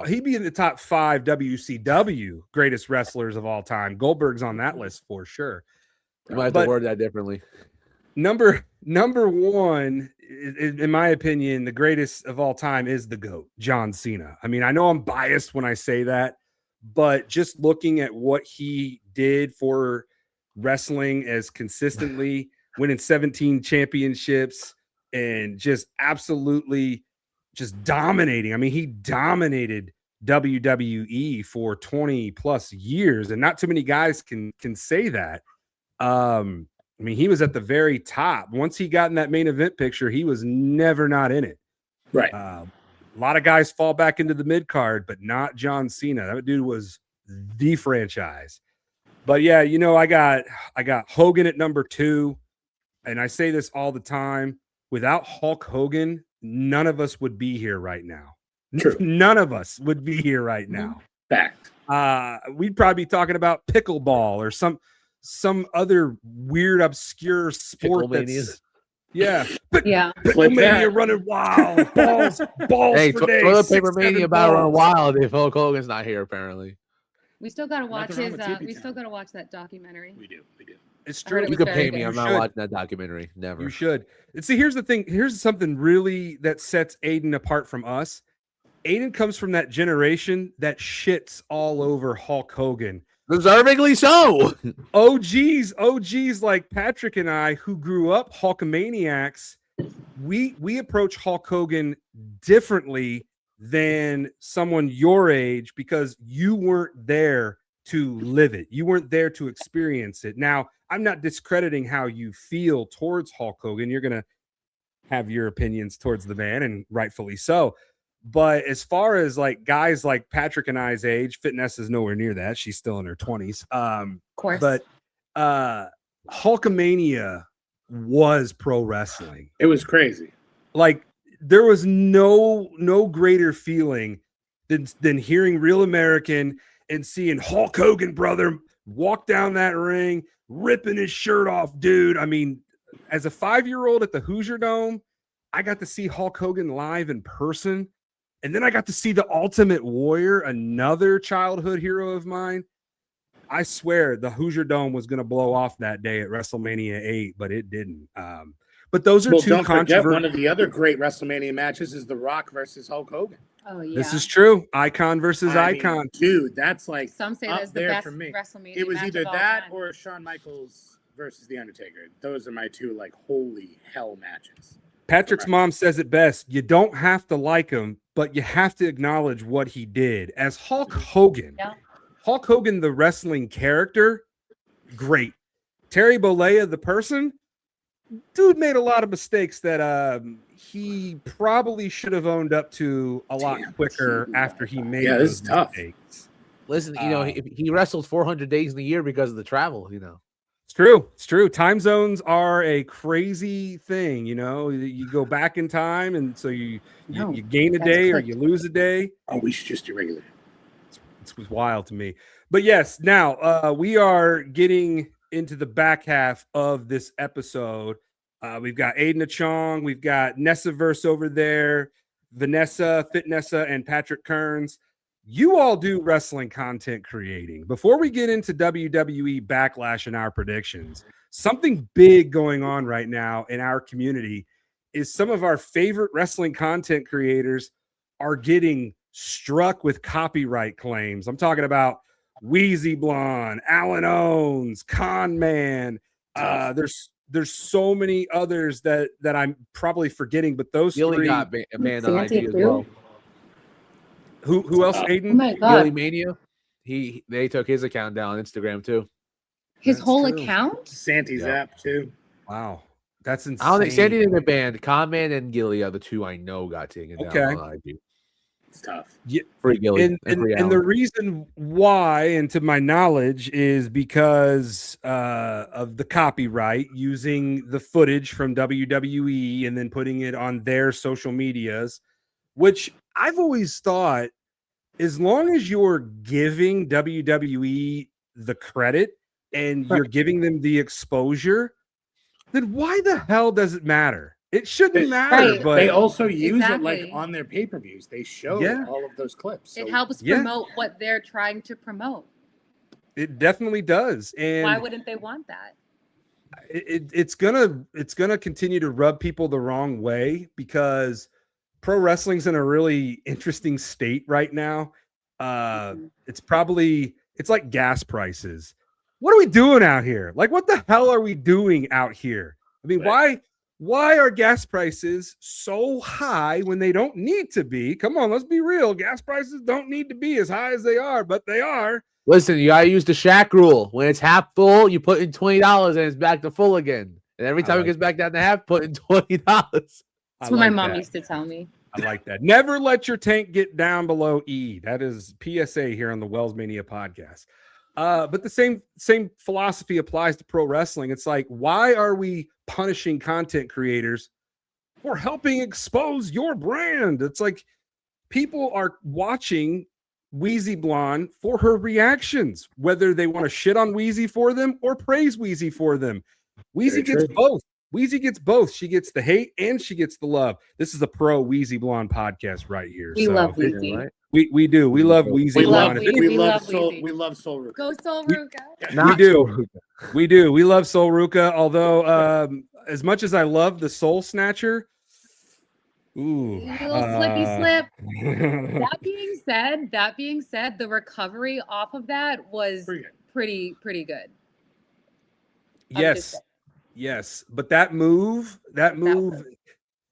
he'd be in the top 5 WCW greatest wrestlers of all time. Goldberg's on that list for sure. You might have But- to word that differently. Number 1, in my opinion, the greatest of all time is the GOAT, John Cena. I mean, I know I'm biased when I say that, but just looking at what he did for wrestling as consistently winning 17 championships and just absolutely just dominating. I mean, he dominated WWE for 20 plus years, and not too many guys can say that. I mean, he was at the very top. Once he got in that main event picture, he was never not in it. Right. A lot of guys fall back into the mid card, but not John Cena. That dude was the franchise. But yeah, you know, I got Hogan at number 2, and I say this all the time. Without Hulk Hogan, none of us would be here right now. True. None of us would be here right now. Fact. We'd probably be talking about pickleball or some other weird obscure sport Picklemanias. yeah. Yeah. Picklemania running wild. Balls Hey, for days. toilet 6, paper 7 mania about to run balls. wild if Hulk Hogan's not here. Apparently, We still gotta watch Nothing wrong his. with TV We Town. still gotta watch that documentary. We do. It's I heard true. it you was could very pay me. good. I'm You not should. watching that documentary. Never. You should. And see, here's the thing. Here's something really that sets Aiden apart from us. Aiden comes from that generation that shits all over Hulk Hogan. Deservingly so. OGs like Patrick and I, who grew up Hulkamaniacs, we approach Hulk Hogan differently than someone your age because you weren't there to live it. You weren't there to experience it. Now, I'm not discrediting how you feel towards Hulk Hogan. You're going to have your opinions towards the man, and rightfully so. But as far as like guys like Patrick and I's age, Fitness is nowhere near that. She's still in her 20s. Of course. But Hulkamania was pro wrestling. It was crazy. Like there was no greater feeling than hearing Real American and seeing Hulk Hogan, brother, walk down that ring, ripping his shirt off, dude. I mean, as a 5-year-old at the Hoosier Dome, I got to see Hulk Hogan live in person. And then I got to see the Ultimate Warrior, another childhood hero of mine. I swear the Hoosier Dome was going to blow off that day at WrestleMania 8, but it didn't. But those are two don't forget, controversial. one of the other great WrestleMania matches is The Rock versus Hulk Hogan. Oh yeah, This is true. Icon versus I mean, icon. dude, that's like some say up that's the there best for me. WrestleMania. It was match either of all that time. or Shawn Michaels versus The Undertaker. Those are my two like holy hell matches. Patrick's mom says it best. You don't have to like him, but you have to acknowledge what he did. As Hulk Hogan, Yeah. Hulk Hogan, the wrestling character, great. Terry Bollea, the person, dude made a lot of mistakes that he probably should have owned up to a lot quicker after he made Yeah, this those is tough. mistakes. Listen, he wrestled 400 days in the year because of the travel. It's true. It's true. Time zones are a crazy thing. You go back in time, and so you gain a that's day or correct. you lose a day. Oh, we should just do regular. It was wild to me. But yes, now we are getting into the back half of this episode. We've got Aiden Chong, we've got Nessaverse over there, Vanessa, Fitnessa, and Patrick Kearns. You all do wrestling content creating. Before we get into WWE Backlash and our predictions, something big going on right now in our community is some of our favorite wrestling content creators are getting struck with copyright claims. I'm talking about Wheezy Blonde, Alan Owens, Con Man. There's so many others that I'm probably forgetting, but those Gilly three. got banned on Santy IG as too? well. Who else, Oh Aiden? my god, Gilly Mania, they took his account down on Instagram too. his That's whole true. account. Santy's Yeah. app too. Wow, that's insane. I don't think Sandy didn't get banned. Conman and Gilly are the two I know got taken Okay. down on IG. It's tough. Free Gilly And free the Allen. reason why, and to my knowledge, is because of the copyright, using the footage from WWE and then putting it on their social medias, which I've always thought, as long as you're giving WWE the credit and you're giving them the exposure, then why the hell does it matter? It shouldn't matter. Right. But They also use it Exactly. like on their pay-per-views. They show Yeah. all of those clips. So It helps Yeah. promote what they're trying to promote. it definitely does. And Why wouldn't they want that? it's gonna continue to rub people the wrong way because pro wrestling's in a really interesting state right now. It's like gas prices. What are we doing out here? Like, what the hell are we doing out here? I mean, why are gas prices so high when they don't need to be? Come on, let's be real. Gas prices don't need to be as high as they are, but they are. Listen, you gotta use the Shaq rule. When it's half full, you put in $20 and it's back to full again. And every time it gets back down to half, put in $20. That's what my mom used to tell me. I like that. Never let your tank get down below E. That is PSA here on the WellsMania podcast. But the same philosophy applies to pro wrestling. It's like, why are we punishing content creators for helping expose your brand? It's like people are watching Wheezy Blonde for her reactions, whether they want to shit on Wheezy for them or praise Wheezy for them. Wheezy gets both. Wheezy gets both. She gets the hate and she gets the love. This is a pro Wheezy Blonde podcast right here. We love Wheezy. Right? We do. We love Wheezy we Blonde. love, If it- we We love love Soul. Wheezy. We love Soul Ruka. Go Soul Ruka. Not do. so- We do. We love Soul Ruka. Although, as much as I love the Soul Snatcher, ooh, Little slippy slip. That being said, the recovery off of that was Pretty good. pretty good. Yes, yes, but that move, was-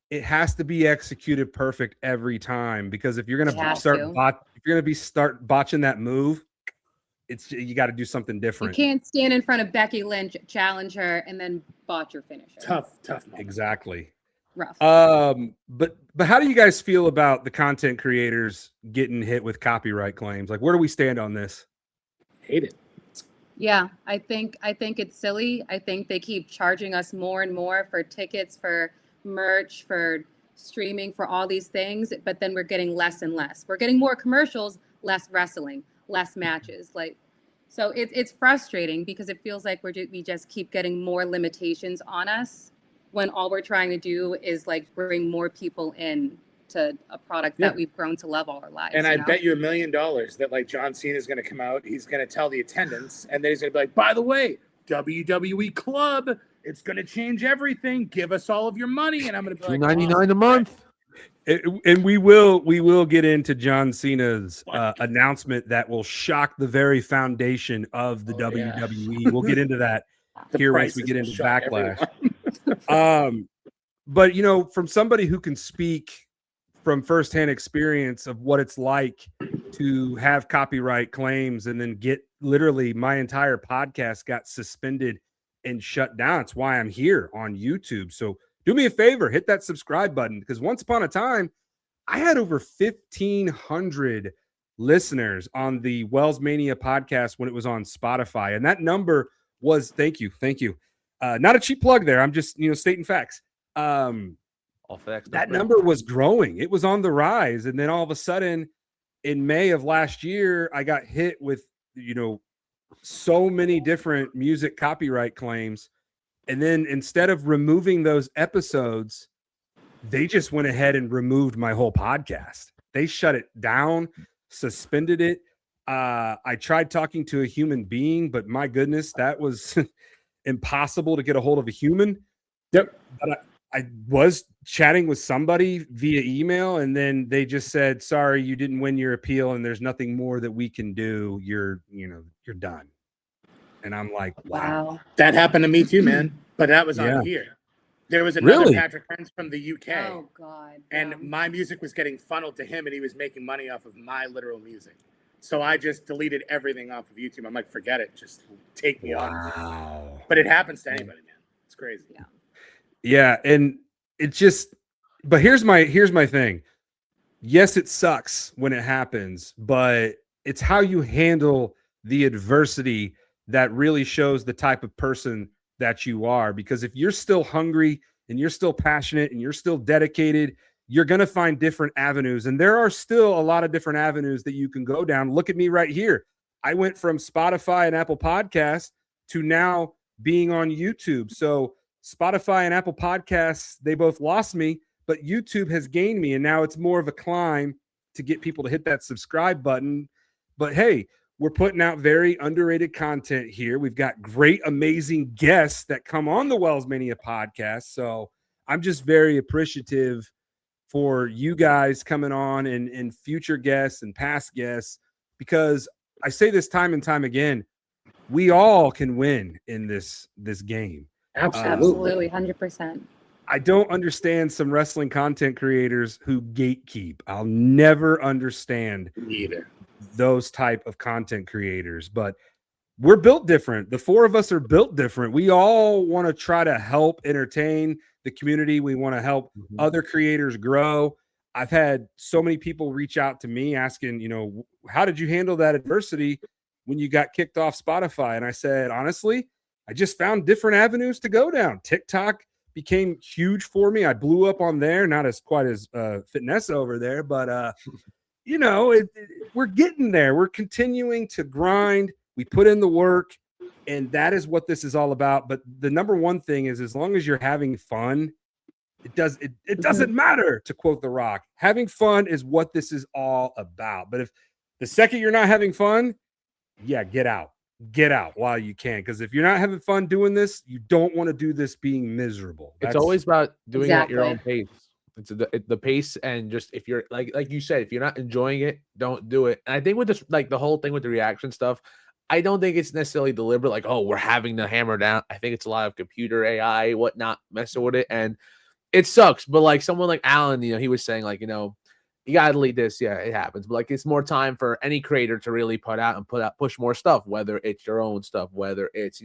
it has to be executed perfect every time, because if you're It gonna has start to. start botching that move, you got to do something You different. can't stand in front of Becky Lynch, challenge her, and then botch your finisher. Tough moment. Exactly. Rough. But how do you guys feel about the content creators getting hit with copyright claims? Like, where do we stand on this? Hate it. Yeah, I think it's silly. I think they keep charging us more and more for tickets, for merch, for streaming, for all these things, but then we're getting less and less. We're getting more commercials, less wrestling, less matches. So it's frustrating because it feels like we just keep getting more limitations on us when all we're trying to do is like bring more people in to a product that we've grown to love all our lives. And I bet you $1 million that like John Cena is going to come out. He's going to tell the attendants, and then he's going to be like, by the way, WWE Club, it's going to change everything. Give us all of your money. And I'm going to be like, $2.99 a month. And we will get into John Cena's announcement that will shock the very foundation of the WWE. We'll get into that here once we get into Backlash. But you know, from somebody who can speak from firsthand experience of what it's like to have copyright claims and then get literally my entire podcast got suspended and shut down. It's why I'm here on YouTube. So do me a favor, hit that subscribe button, because once upon a time, I had over 1,500 listeners on the WellsMania podcast when it was on Spotify. And that number was, thank you. Not a cheap plug there. I'm just, stating facts. That number was growing. It was on the rise. And then all of a sudden in May of last year, I got hit with, so many different music copyright claims. And then instead of removing those episodes, they just went ahead and removed my whole podcast. They shut it down, suspended it. I tried talking to a human being, but my goodness, that was impossible to get a hold of a human. Yep. But I was chatting with somebody via email, and then they just said, sorry, you didn't win your appeal, and there's nothing more that we can do. You're done. And I'm like, wow. That happened to me too, man. But that was on here. There was another Really? Patrick Prince from the UK. Oh God. And my music was getting funneled to him, and he was making money off of my literal music. So I just deleted everything off of YouTube. I'm like, forget it. Just take me off. Wow. But it happens to anybody, man. It's crazy. Yeah. Yeah, and it's just, but here's my thing. Yes, it sucks when it happens, but it's how you handle the adversity that really shows the type of person that you are. Because if you're still hungry and you're still passionate and you're still dedicated, you're going to find different avenues. And there are still a lot of different avenues that you can go down. Look at me right here. I went from Spotify and Apple Podcasts to now being on YouTube. So Spotify and Apple Podcasts, they both lost me, but YouTube has gained me. And now it's more of a climb to get people to hit that subscribe button. But hey, we're putting out very underrated content here. We've got great, amazing guests that come on the WellsMania podcast. So I'm just very appreciative for you guys coming on and future guests and past guests, because I say this time and time again, we all can win in this game. Absolutely. 100%. I don't understand some wrestling content creators who gatekeep. I'll never understand Either. those type of content creators, but we're built different. The four of us are built different. We all want to try to help entertain the community. We want to help other creators grow. I've had so many people reach out to me asking, how did you handle that adversity when you got kicked off Spotify? And I said, honestly, I just found different avenues to go down. TikTok became huge for me. I blew up on there, not as quite as Fitness over there, but we're getting there. We're continuing to grind. We put in the work, and that is what this is all about. But the number one thing is, as long as you're having fun, it doesn't matter, to quote The Rock. Having fun is what this is all about. But if the second you're not having fun, get out while you can. Because if you're not having fun doing this, you don't want to do this being miserable. It's always about doing it at your own pace. It's the pace, and just if you're like you said, if you're not enjoying it, don't do it. And I think with this, like the whole thing with the reaction stuff, I don't think it's necessarily deliberate. Like, oh, we're having to hammer down. I think it's a lot of computer AI, whatnot, messing with it, and it sucks. But like someone like Alan, he was saying like, you gotta delete this. Yeah, it happens. But like, it's more time for any creator to really push more stuff, whether it's your own stuff, whether it's,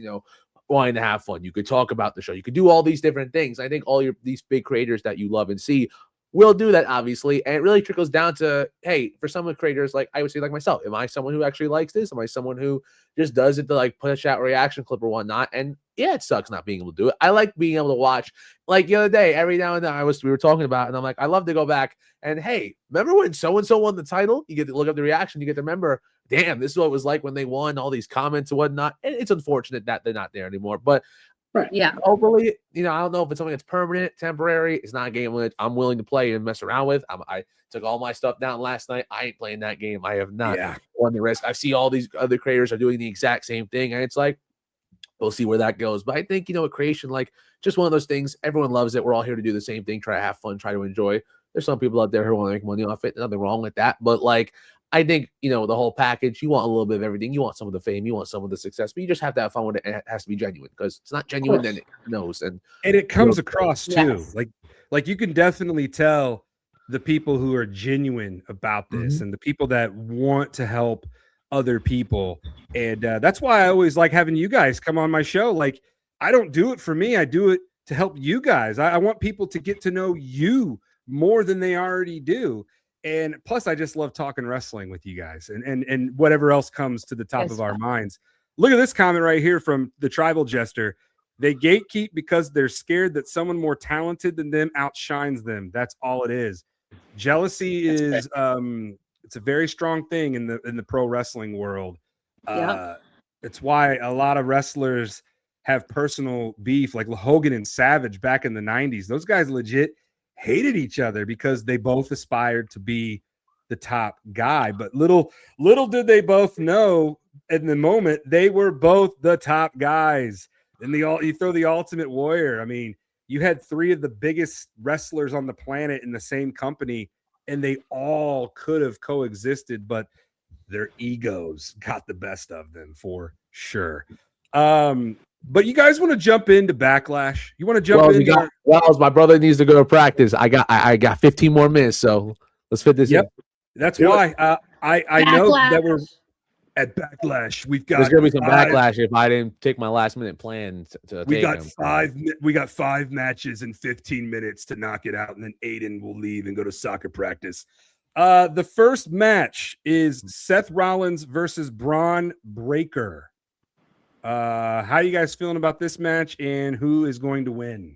wanting to have fun. You could talk about the show. You could do all these different things. I think these big creators that you love and see will do that, obviously. And it really trickles down to, hey, for some of the creators, like I would say, like myself, am I someone who actually likes this? Am I someone who just does it to like push out a reaction clip or whatnot? And yeah, it sucks not being able to do it. I like being able to watch. Like the other day, every now and then we were talking about it, and I'm like, I love to go back and, hey, remember when so-and-so won the title? You get to look up the reaction. You get to remember, damn, this is what it was like when they won, all these comments and whatnot. And it's unfortunate that they're not there anymore. But Right. Yeah. Hopefully, I don't know if it's something that's permanent, temporary. It's not a game that I'm willing to play and mess around with. I took all my stuff down last night. I ain't playing that game. I have not won the risk. I see all these other creators are doing the exact same thing, and it's like, we'll see where that goes. But I think, with creation, like, just one of those things. Everyone loves it. We're all here to do the same thing, try to have fun, try to enjoy. There's some people out there who want to make money off it. Nothing wrong with that. But, like, I think, the whole package, you want a little bit of everything. You want some of the fame. You want some of the success. But you just have to have fun with it. And it has to be genuine, because it's not genuine, then it knows. And it comes across, too. Yes. Like you can definitely tell the people who are genuine about this and the people that want to help other people. And that's why I always like having you guys come on my show. Like, I don't do it for me. I do it to help you guys. I want people to get to know you more than they already do. And plus, I just love talking wrestling with you guys and whatever else comes to the top of our minds. Look at this comment right here from the Tribal Jester. They gatekeep because they're scared that someone more talented than them outshines them. That's all it is. Jealousy is it's a very strong thing in the pro wrestling world. It's why a lot of wrestlers have personal beef, like Hogan and Savage back in the 90s. Those guys legit hated each other because they both aspired to be the top guy. But little did they both know in the moment they were both the top guys. And you throw the Ultimate Warrior. I mean, you had 3 of the biggest wrestlers on the planet in the same company, and they all could have coexisted, but their egos got the best of them for sure. But you guys want to jump into Backlash? You want to jump into Wells, my brother needs to go to practice. I got 15 more minutes, so let's fit this in. That's why I know that we're at Backlash. There's gonna be some backlash if I didn't take my last minute plan to we take got him. We got 5 matches in 15 minutes to knock it out, and then Aiden will leave and go to soccer practice. The first match is Seth Rollins versus Braun Breaker. How you guys feeling about this match, and who is going to win?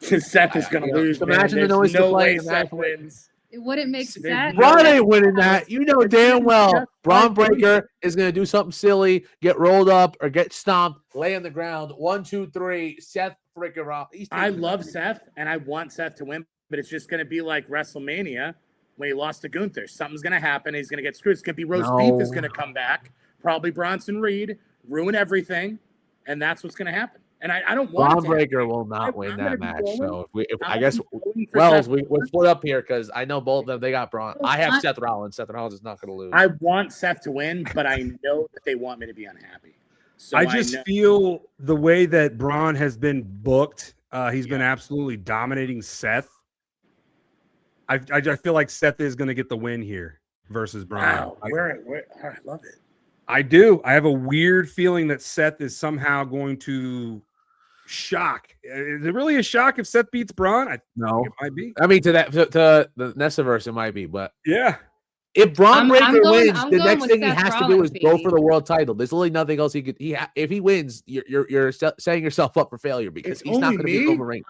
Seth is going to lose. Imagine the noise to play. Seth wins. It wouldn't make sense. Braun ain't winning that. You know damn well. Braun Breaker is going to do something silly, get rolled up or get stomped, lay on the ground. 1, 2, 3. Seth freaking Rollins. I love Seth, and I want Seth to win, but it's just going to be like WrestleMania when he lost to Gunther. Something's going to happen. He's going to get screwed. It's going to be roast beef is going to come back. Probably Bronson Reed, ruin everything, and that's what's going to happen. And I don't want Braun Breaker will not win that match. So I guess we'll split up here because I know both of them. They got Braun. I have Seth Rollins. Seth Rollins is not going to lose. I want Seth to win, but I know that they want me to be unhappy. So I just feel the way that Braun has been booked. He's been absolutely dominating Seth. I feel like Seth is going to get the win here versus Braun. Wow, I love it. I do. I have a weird feeling that Seth is somehow going to shock. Is it really a shock if Seth beats Braun? No, it might be. I mean, to the Nessaverse, it might be, but yeah. If Braun Breaker wins, the next thing he has to do is go for the world title. There's literally nothing else he could. If he wins, you're setting yourself up for failure because he's not going to be overranked.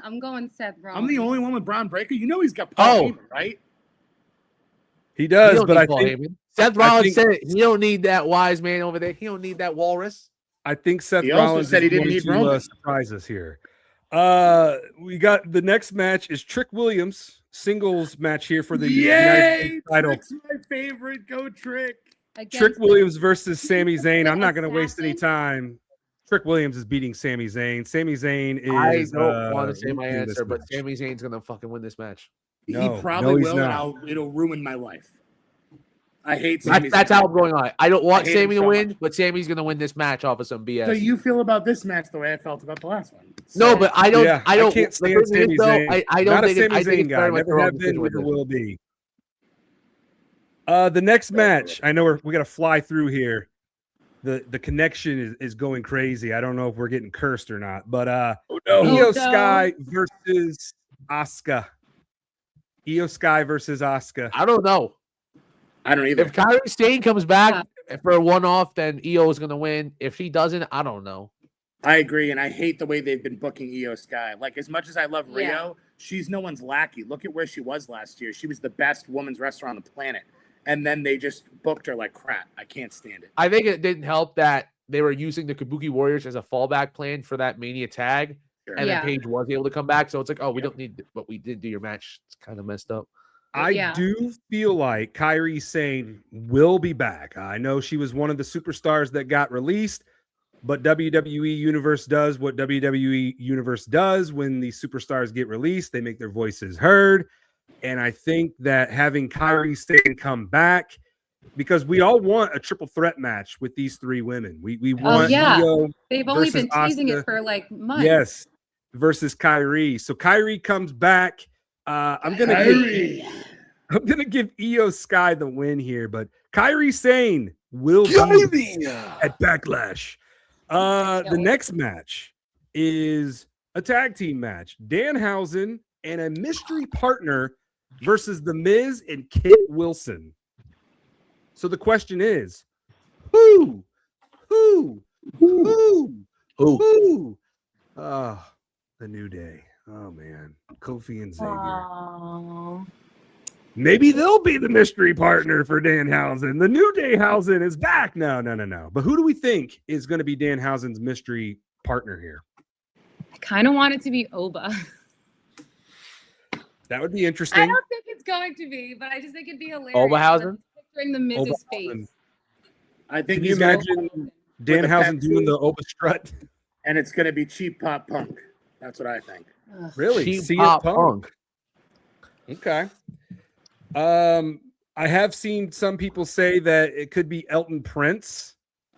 I'm going Seth Rollins. I'm the only one with Braun Breaker. You know he's got Paul Heyman, right? He does, but I think Seth Rollins said it. He don't need that wise man over there. He don't need that walrus. I think Seth He Rollins also said he didn't need Roman. Surprise us here. We got the next match is Trick Williams singles match here for the United States title. Trick's my favorite. Go Trick. Trick Williams versus Sami Zayn. I'm not going to waste any time. Trick Williams is beating Sami Zayn. Sami Zayn is. I don't want to say my answer, but Sami Zayn's going to fucking win this match. No, he probably will, and it'll ruin my life. I hate Sami. That's how I'm going on. I don't want Sami to win, but Sami's going to win this match off of some BS. So you feel about this match the way I felt about the last one? No, but I don't. Yeah, I don't. can't stand Sami Zayn. I don't Not think a Sami Zayn guy. Never have been. Never will be. The next match. I know we got to fly through here. The connection is going crazy. I don't know if we're getting cursed or not, but Io Sky versus Asuka. Io Sky versus Asuka. I don't know. I don't either. If Kairi Sane comes back for a one-off, then Io is going to win. If she doesn't, I don't know. I agree, and I hate the way they've been booking Io Sky. Like, as much as I love Rio, she's no one's lackey. Look at where she was last year. She was the best women's wrestler on the planet. And then they just booked her like crap. I can't stand it. I think it didn't help that they were using the Kabuki Warriors as a fallback plan for that Mania tag. Sure. And Yeah. then Paige was able to come back. So it's like, oh, we don't need, but we did do your match. It's kind of messed up. I Yeah. do feel like Kairi Sane will be back. I know she was one of the superstars that got released, but WWE Universe does what WWE Universe does when the superstars get released. They make their voices heard. And I think that having Kairi Sane come back, because we all want a triple threat match with these three women. We want yeah. Io They've only versus been teasing Asuka. it for like months. Yes, versus Kyrie. So Kyrie comes back. I'm gonna give Io Sky the win here, but Kyrie Sane will be at Backlash. The next match is a tag team match: Danhausen and a mystery partner versus The Miz and Kit Wilson. So the question is, who? The New Day. Oh man, Kofi and Xavier. Oh. Maybe they'll be the mystery partner for Danhausen. The New Dayhausen is back. No. But who do we think is going to be Danhausen's mystery partner here? I kind of want it to be Oba. That would be interesting. I don't think it's going to be, but I just think it'd be hilarious. Oberhausen? I'm picturing the Miz's Oberhausen. face. I think Can you he's gonna- imagine with Danhausen a doing the Pepsi. Oba strut? and it's going to be cheap pop punk. That's what I think. Ugh. Really? Cheap CM Pop Punk. Okay. I have seen some people say that it could be Elton Prince,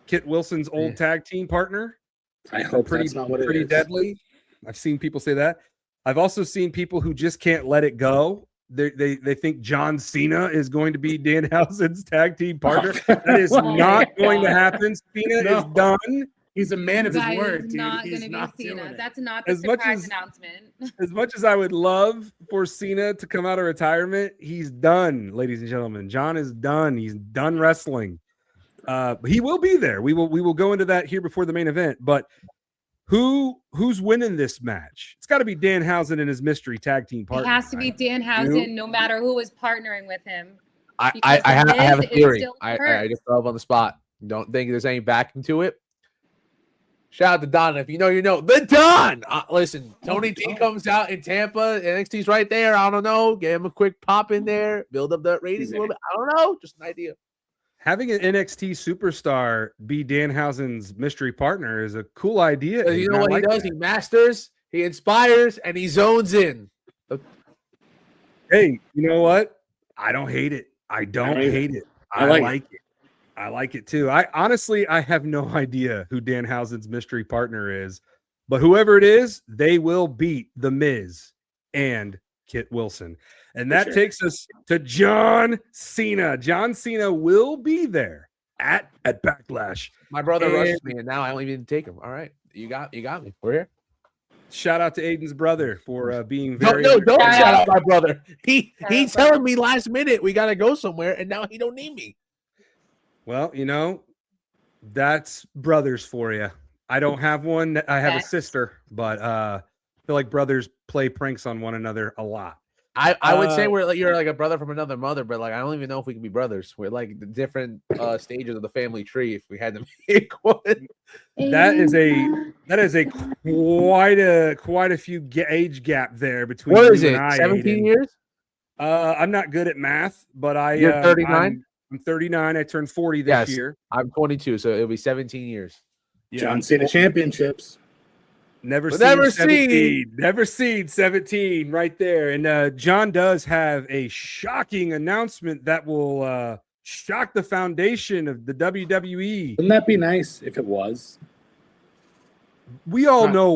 Kit Wilson's old tag team partner. I hope that's not what it Pretty is. deadly. I've seen people say that. I've also seen people who just can't let it go. They think John Cena is going to be Danhausen's tag team partner. That is Oh not my going to God. happen. Cena No. is done. He's a man of his That word, is dude. not He's going to not be doing Cena. it. That's not the As much surprise as- announcement. As much as I would love for Cena to come out of retirement, he's done, ladies and gentlemen. John is done. He's done wrestling. But he will be there. We will go into that here before the main event. But who's winning this match? It's got to be Danhausen and his mystery tag team partner. It has to be right? Danhausen, no matter who is partnering with him. I Because have a Miz is theory. still I hurt. just thought up on the spot. Don't think there's any backing to it. Shout out to Don. If you know, you know. The Don! Listen, Tony T comes out in Tampa. NXT's right there. I don't know. Give him a quick pop in there. Build up the ratings a little bit. I don't know. Just an idea. Having an NXT superstar be Danhausen's mystery partner is a cool idea. Because you know I what like he does? that. He masters, he inspires, and he zones in. Hey, you know what? I don't hate it. I don't hate it. hate it. I I like like it. I like it too. I honestly have no idea who Danhausen's mystery partner is, but whoever it is, they will beat The Miz and Kit Wilson. And For that sure. takes us to John Cena. John Cena will be there at Backlash. My brother And- rushes me, and now I don't even take him. All right. You got me. We're here. Shout out to Aiden's brother for being No, very don't Shout shout out. out my brother. He's out, telling me last minute we gotta go somewhere, and now he don't need me. Well, you know, that's brothers for you. I don't have one. I have a Facts. sister, but I feel like brothers play pranks on one another a lot. I would say Uh, we're like you're like a brother from another mother, but like I don't even know if we can be brothers. We're like the different stages of the family tree. If we had to make one, That is a quite a few age gap there between what you is and it? I. 17 Aiden. years? I'm not good at math, but You're 39? I'm 39. I turned 40 this Yes. year. I'm 22, so it'll be 17 years. Yeah, John Cena championships. Never But seen never 17. Never seen 17 right there. And John does have a shocking announcement that will shock the foundation of the WWE. Wouldn't that be nice if it was? We all Huh. know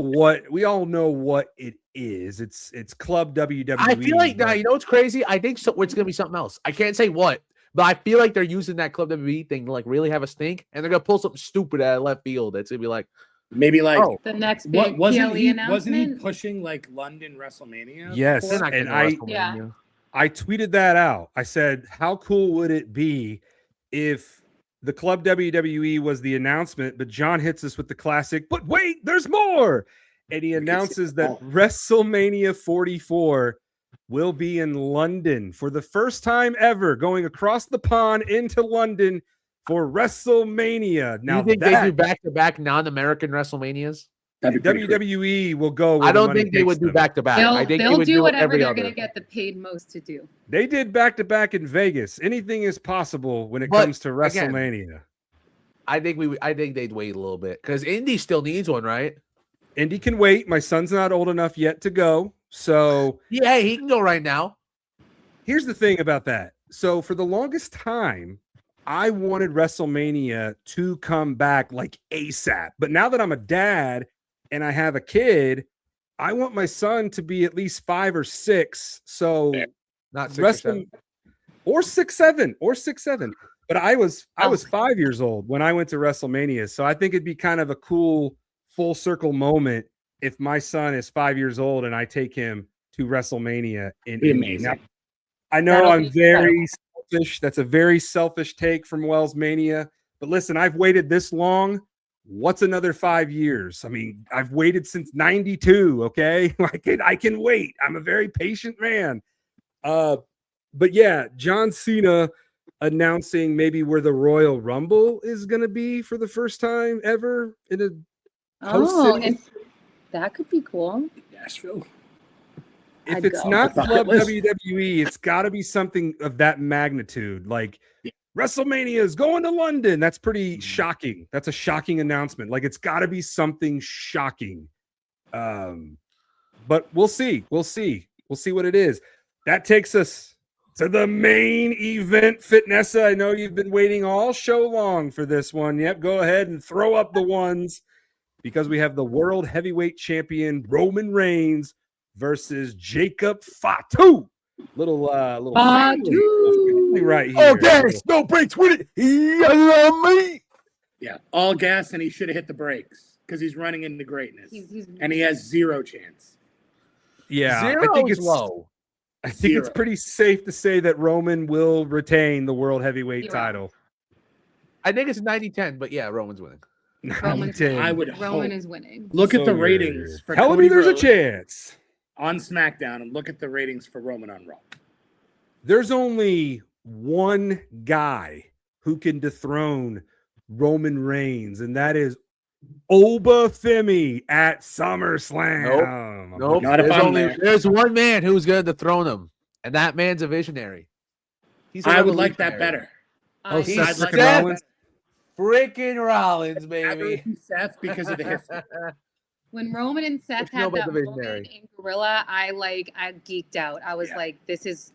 what it is. It's Club WWE. I feel like now but you know what's crazy. I think so. It's gonna be something else. I can't say what, but I feel like they're using that Club WWE thing to like really have a stink, and they're gonna pull something stupid out of left field. That's gonna be like, Maybe like oh, The next what big wasn't PLE he announcement. pushing like London WrestleMania? Yes, they're not and getting to Yeah. WrestleMania. I tweeted that out. I said, how cool would it be if the Club WWE was the announcement, but John hits us with the classic, but wait, there's more. And he can see announces it that all. WrestleMania 44 will be in London for the first time ever, going across the pond into London for WrestleMania. Now you think they that do back-to-back non-American WrestleManias? That'd be pretty cool. WWE will go. I don't think they would do back-to-back. I think they they'll would do do whatever every they're other. going to get the paid most to do. They did back-to-back in Vegas. Anything is possible when it But, comes to WrestleMania. I think they'd wait a little bit because Indy still needs one, right? Indy can wait. My son's not old enough yet to go. So Yeah, he can go right now. here's the thing about that. So for the longest time, I wanted WrestleMania to come back like ASAP. But now that I'm a dad and I have a kid, I want my son to be at least 5 or 6. So Not 6 or 7. or 6'7". But I was 5 years old when I went to WrestleMania. So I think it'd be kind of a cool full circle moment if my son is 5 years old and I take him to WrestleMania in Be Indy. amazing. Now, I know That'll I'm be very selfish. That's a very selfish take from WellsMania. But listen, I've waited this long. What's another 5 years? I mean, I've waited since '92. Okay, I can wait. I'm a very patient man. But yeah, John Cena announcing maybe where the Royal Rumble is going to be for the first time ever in a host city. And that could be cool. Nashville. If I'd it's go. not Bucket Club list. WWE, it's got to be something of that magnitude. Like Yeah. WrestleMania is going to London. That's pretty shocking. That's a shocking announcement. Like it's got to be something shocking. But we'll see. We'll see what it is. That takes us to the main event. Fitnessa, I know you've been waiting all show long for this one. Yep, go ahead and throw up the ones because we have the world heavyweight champion Roman Reigns versus Jacob Fatu. Little family right here. Oh, gas, no breaks with it. Me. Yeah, all gas, and he should have hit the brakes because he's running into greatness, He's and he has 0 chance. Yeah, Zero I think is it's low. I think it's 0. pretty safe to say that Roman will retain the world heavyweight 0. title. I think it's 90-10, but yeah, Roman's winning. Roman's 10. I would Roman hope. is winning. Look at So the good. ratings for Tell Cody me there's a Rhodes chance. on SmackDown, and look at the ratings for Roman on Raw. There's only one guy who can dethrone Roman Reigns, and that is Obafemi at SummerSlam. Nope. Not if I'm there. There's one man who's going to dethrone him, and that man's a visionary. He's a I would like that revolutionary. better. Oh, I- Seth I'd like frickin' that Rollins? Freaking Rollins, I'd baby. go to Seth because of the history. When Roman and Seth Let's know had about that the moment visionary. in Gorilla, I geeked out. I was Yeah. like, this is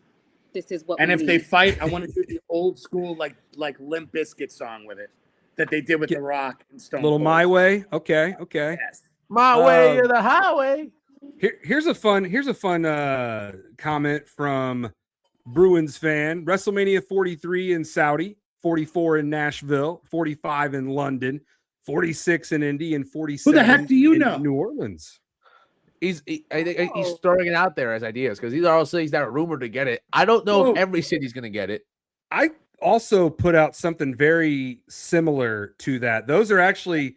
what And we if need. they fight, I want to do the old school like Limp Bizkit song with it that they did with The Rock and Stone Little Cold. My Way. Okay. Yes. My way or the highway. Here's a fun comment from Bruins fan. WrestleMania 43 in Saudi, 44 in Nashville, 45 in London, 46 in Indy, and 47 Who the heck do you in know? New Orleans. I think he's throwing it out there as ideas because these are all cities that are rumored to get it. I don't know Whoa. if every city's going to get it. I also put out something very similar to that. Those are actually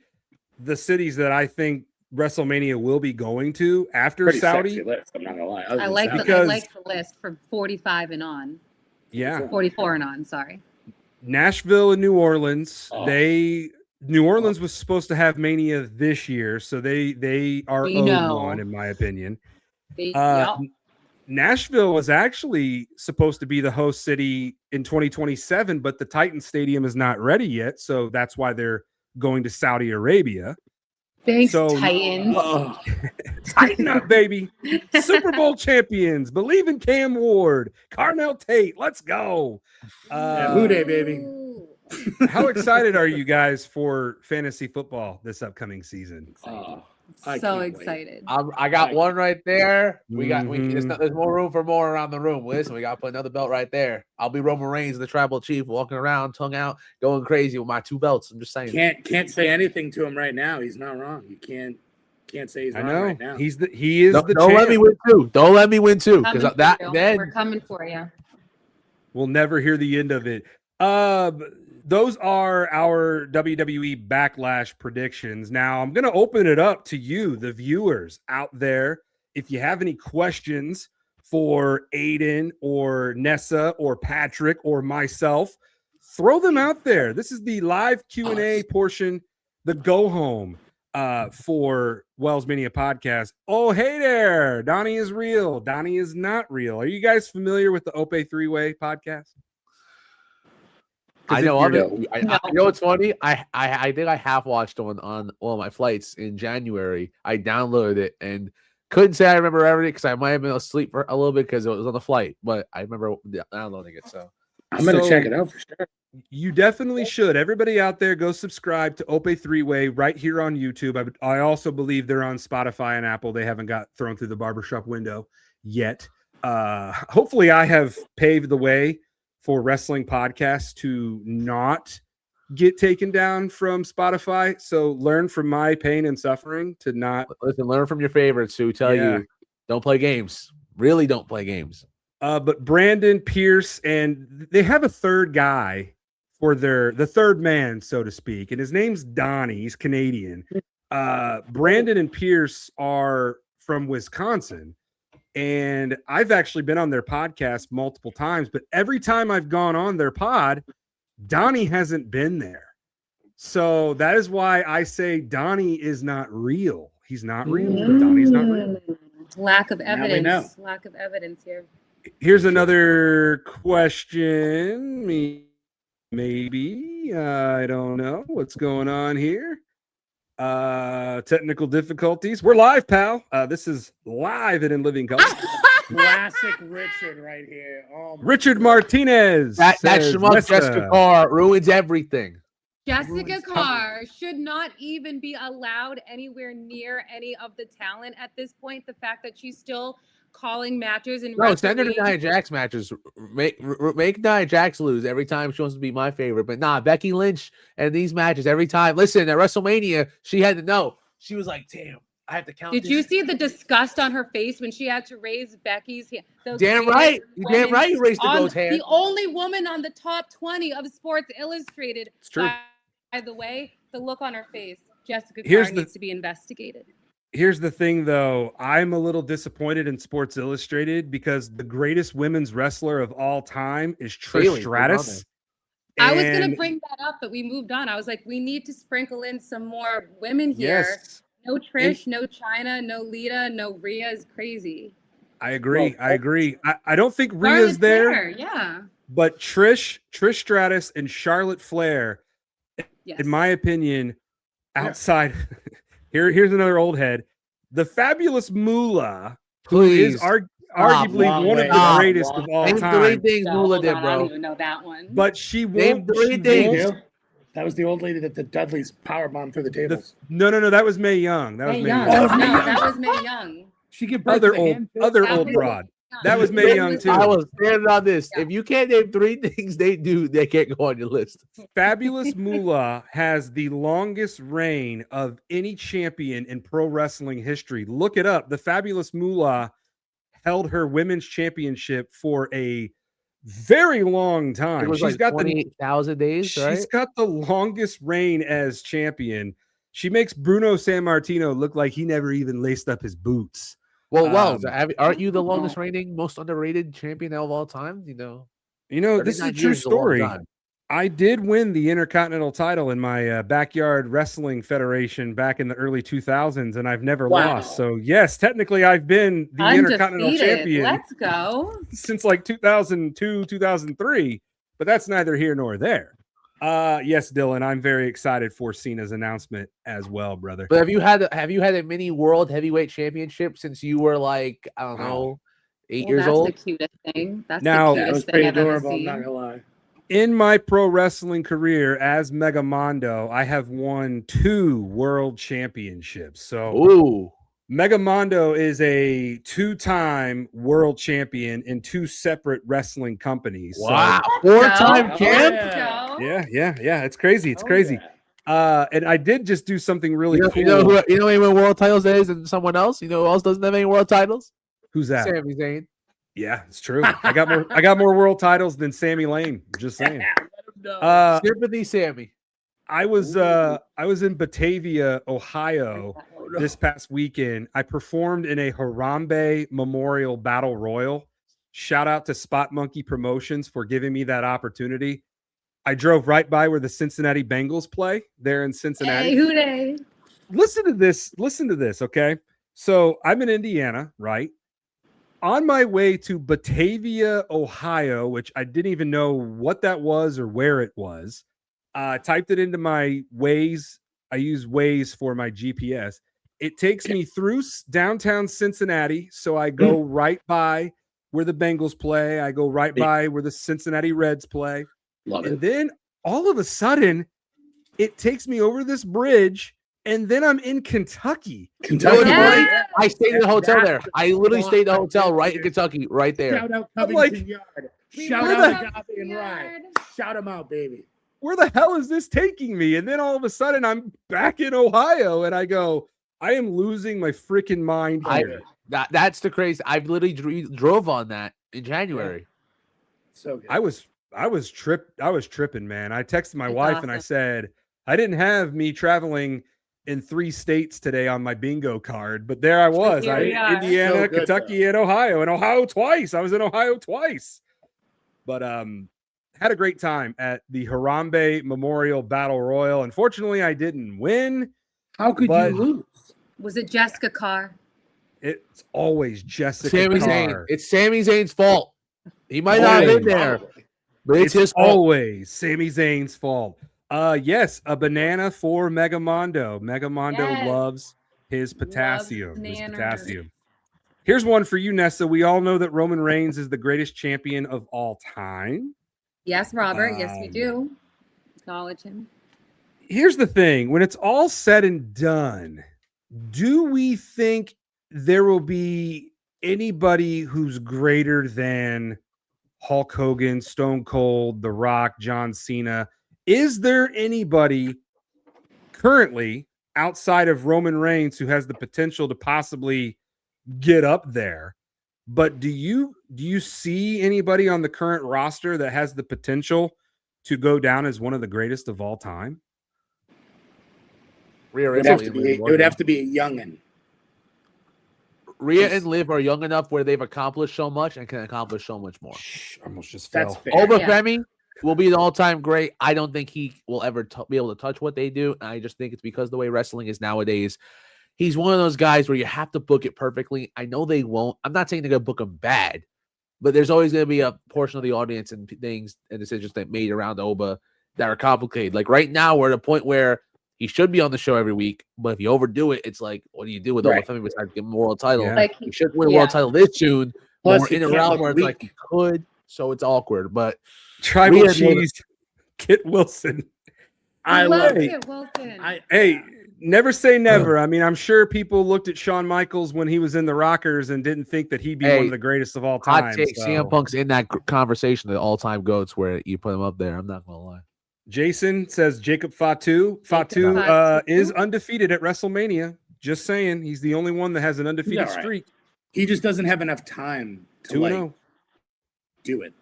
the cities that I think WrestleMania will be going to after Pretty Saudi. sexy list, I'm not gonna lie. I like Because- the list for 45 and on. Yeah. 44 and on, sorry. Nashville and New Orleans. Oh. New Orleans was supposed to have Mania this year, so they are We owed know. one, in my opinion. They, Uh, Nashville was actually supposed to be the host city in 2027, but the Titan Stadium is not ready yet, so that's why they're going to Saudi Arabia. Thanks, so- Titans. Oh, Tighten up, baby! Super Bowl champions, believe in Cam Ward, Carnell Tate. Let's go! Who Dey, baby. Ooh. How excited are you guys for fantasy football this upcoming season? oh, I So can't wait. excited. I got one right there. Mhm. There's more room for more around the room. Listen, we got to put another belt right there. I'll be Roman Reigns, the tribal chief, walking around, tongue out, going crazy with my 2 belts. I'm just saying. Can't say anything to him right now. He's not wrong. You can't say he's I wrong know right now. he is the Don't let me champ. win too. Don't let me win too, Coming because for that you. then We're coming for you. We'll never hear the end of it. Those are our WWE Backlash predictions. Now, I'm going to open it up to you, the viewers out there. If you have any questions for Aiden or Nessa or Patrick or myself, throw them out there. This is the live Q&A portion, the go home for WellsMania podcast. Oh, hey there. Donnie is real. Donnie is not real. Are you guys familiar with the Ope 3-Way podcast? I know of it. No. I you know what's funny? I think I half watched on one of my flights in January. I downloaded it and couldn't say I remember everything because I might have been asleep for a little bit because it was on the flight, but I remember downloading it. So I'm going to check it out for sure. You definitely should. Everybody out there, go subscribe to Ope 3-Way right here on YouTube. I also believe they're on Spotify and Apple. They haven't got thrown through the barbershop window yet. Hopefully I have paved the way for wrestling podcasts to not get taken down from Spotify. So learn from my pain and suffering to not learn from your favorites who tell you don't play games. Really don't play games. But Brandon Pierce, and they have a third guy for the third man, so to speak, and his name's Donnie. He's Canadian. Brandon and Pierce are from Wisconsin. And I've actually been on their podcast multiple times, but every time I've gone on their pod, Donnie hasn't been there. So that is why I say Donnie is not real. He's not real. Donnie's not real. Lack of evidence. Lack of evidence here. Here's another question. Maybe. I don't know what's going on here. Technical difficulties. We're live, pal. This is live and in living color. Classic Richard right here. Oh, Richard Martinez. That says, schmuck yes, Jessica Carr ruins everything. Jessica Carr should not even be allowed anywhere near any of the talent at this point. The fact that she's still calling matches and send her to Nia Jax matches. Make Nia Jax lose every time she wants to be my favorite. But nah, Becky Lynch and these matches every time. Listen, at WrestleMania, she had to know. She was like, damn, I have to count. Did you see the disgust on her face when she had to raise Becky's hand? Damn right. You damn right you raised the goat's hand. The only woman on the top 20 of Sports Illustrated. It's true. By the way, the look on her face, Jessica Carr needs to be investigated. Here's the thing, though. I'm a little disappointed in Sports Illustrated because the greatest women's wrestler of all time is Trish Stratus. I was going to bring that up, but we moved on. I was like, we need to sprinkle in some more women here. Yes. No Trish, no Chyna, no Lita, no Rhea is crazy. I agree. I don't think Rhea's there. Yeah. But Trish Stratus, and Charlotte Flair, in my opinion, outside... Here's another old head. The Fabulous Moolah, who is arguably one of the greatest of all time. Three things Moolah did, bro. I don't even know that one. But she won't. That was the old lady that the Dudleys powerbombed through the tables. No. That was Mae Young. That was Mae Young. That was Mae Young. She could other old broad. That was Mae Young too. I was standing on this. Yeah. If you can't name three things they do, they can't go on your list. Fabulous Moolah has the longest reign of any champion in pro wrestling history. Look it up. The Fabulous Moolah held her women's championship for a very long time. It was She's got 28,000 days, right? She's got the longest reign as champion. She makes Bruno Sammartino look like he never even laced up his boots. Well, aren't you the longest reigning, most underrated champion of all time? You know, this is a true story. I did win the Intercontinental title in my backyard wrestling federation back in the early 2000s, and I've never lost. So, yes, technically, I've been the Intercontinental champion. Let's go. Since like 2002, 2003, but that's neither here nor there. Yes, Dylan, I'm very excited for Cena's announcement as well, brother. But have you had a mini world heavyweight championship since you were like, I don't know, 8 years old? That's the cutest thing. That's now, the cutest pretty thing I've ever adorable, seen. I'm not gonna lie. In my pro wrestling career as Mega Mondo, I have won 2 world championships. So ooh. Mega Mondo is a 2-time world champion in 2 separate wrestling companies. Wow. So, 4-time champ? Yeah. It's crazy. It's crazy. Yeah. And I did just do something really cool. You know any world titles there is and someone else? You know who else doesn't have any world titles? Who's that? Sami Zayn. Yeah, it's true. I got more world titles than Sami Lane. Just saying. Sympathy, Sammy. I was in Batavia, Ohio this past weekend. I performed in a Harambe Memorial Battle Royal. Shout out to Spot Monkey Promotions for giving me that opportunity. I drove right by where the Cincinnati Bengals play. There in Cincinnati. Hey, who they? Listen to this. Listen to this. Okay. So I'm in Indiana, right? On my way to Batavia, Ohio, which I didn't even know what that was or where it was. Typed it into my Waze. I use Waze for my GPS. It takes me through downtown Cincinnati. So I go right by where the Bengals play. I go right by where the Cincinnati Reds play. Love And it. then all of a sudden, it takes me over this bridge, and then I'm in Kentucky. Kentucky. Yeah. I stayed in the hotel there. I literally stayed in the hotel right in Kentucky, right there. Shout out I'm Covington like, Yard. We Shout love out Covington Agape and Rye. Yard. Shout them out, baby. Where the hell is this taking me? And then all of a sudden, I'm back in Ohio, and I go, I am losing my freaking mind here. That's the crazy. I've literally drove on that in January. So good. I was tripping, man. I texted my That's wife and I awesome. said, I didn't have me traveling in 3 states today on my bingo card, but there I was. Here we are. Indiana, So good, Kentucky, and Ohio twice. I was in Ohio twice. But had a great time at the Harambe Memorial Battle Royal. Unfortunately, I didn't win. How could but- you lose? Was it Jessica Carr? It's always Jessica Sami Carr. Zayn. It's Sami Zayn's fault. He might not have been there, but it's his fault. Always Sami Zayn's fault. Yes, a banana for Megamondo. Megamondo Yes. loves his potassium. Loves His bananas. potassium. Here's one for you, Nessa. We all know that Roman Reigns is the greatest champion of all time. Yes, Robert. Yes, we Um, do. Acknowledge him. Here's the thing. When it's all said and done, do we think there will be anybody who's greater than Hulk Hogan, Stone Cold, The Rock, John Cena? Is there anybody currently outside of Roman Reigns who has the potential to possibly get up there? But do you see anybody on the current roster that has the potential to go down as one of the greatest of all time? Rhea It would have to be a youngin. Rhea and Liv are young enough where they've accomplished so much and can accomplish so much more. Almost just That's fell. fair. Oba Yeah. Femi will be an all-time great. I don't think he will ever be able to touch what they do. And I just think it's because the way wrestling is nowadays. He's one of those guys where you have to book it perfectly. I know they won't. I'm not saying they're going to book him bad, but there's always going to be a portion of the audience and things and decisions that made around Oba that are complicated. Like right now, we're at a point where he should be on the show every week, but if you overdo it, it's like, what do you do with Right. Oba Femi besides give him a world title? Yeah. Like He should win a yeah. world title this June. Plus, We're he in a can't realm look where it's like he weak. could, so it's awkward. But Tribal Rhea cheese, Kit Wilson. I love it. it, Wilson. Hey, never say never. I mean, I'm sure people looked at Shawn Michaels when he was in the Rockers and didn't think that he'd be one Hey, of the greatest of all time. hot take, so. CM Punk's in that conversation, the all-time GOATs, where you put him up there. I'm not going to lie. Jason says Jacob Fatu. Fatu Fatu. is undefeated at WrestleMania. Just saying, he's the only one that has an undefeated all right. streak. He just doesn't have enough time to 2-0. do it.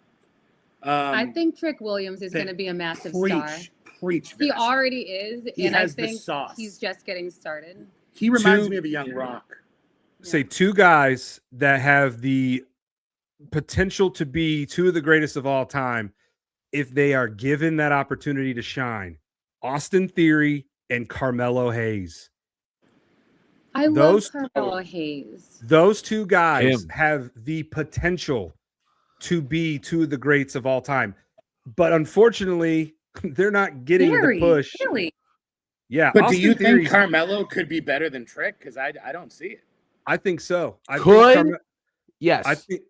I think Trick Williams is the- going to be a massive star. Preach. He Vince. already is, He and has I the think sauce. he's just getting started. He reminds Two- me of a young Rock. Say 2 guys that have the potential to be 2 of the greatest of all time if they are given that opportunity to shine. Austin Theory and Carmelo Hayes. I Those- love Carmelo Hayes. Those 2 guys Him. have the potential to be 2 of the greats of all time. But unfortunately, they're not getting Very, the push. really. Yeah. But Austin do you Theory's- think Carmelo could be better than Trick? Because I don't see it. I think so. Could? Yes.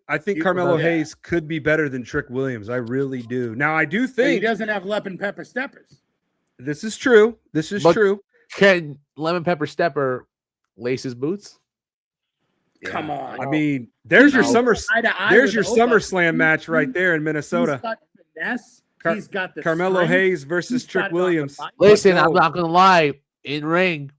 I think You- Carmelo yeah. Hayes could be better than Trick Williams. I really do. Now I do But he think doesn't have Lep and Pepper Steppers. this is true. This is But- true. Can Lemon Pepper Stepper lace his boots? Come on. I mean, there's your No. summer. Eye to eye There's with your Oba. SummerSlam match right there in Minnesota. He's got finesse. Car- He's got the Carmelo strength. Hayes versus He's got Trick it on the Williams. body. Listen, Let's I'm go. not going to lie. In ring,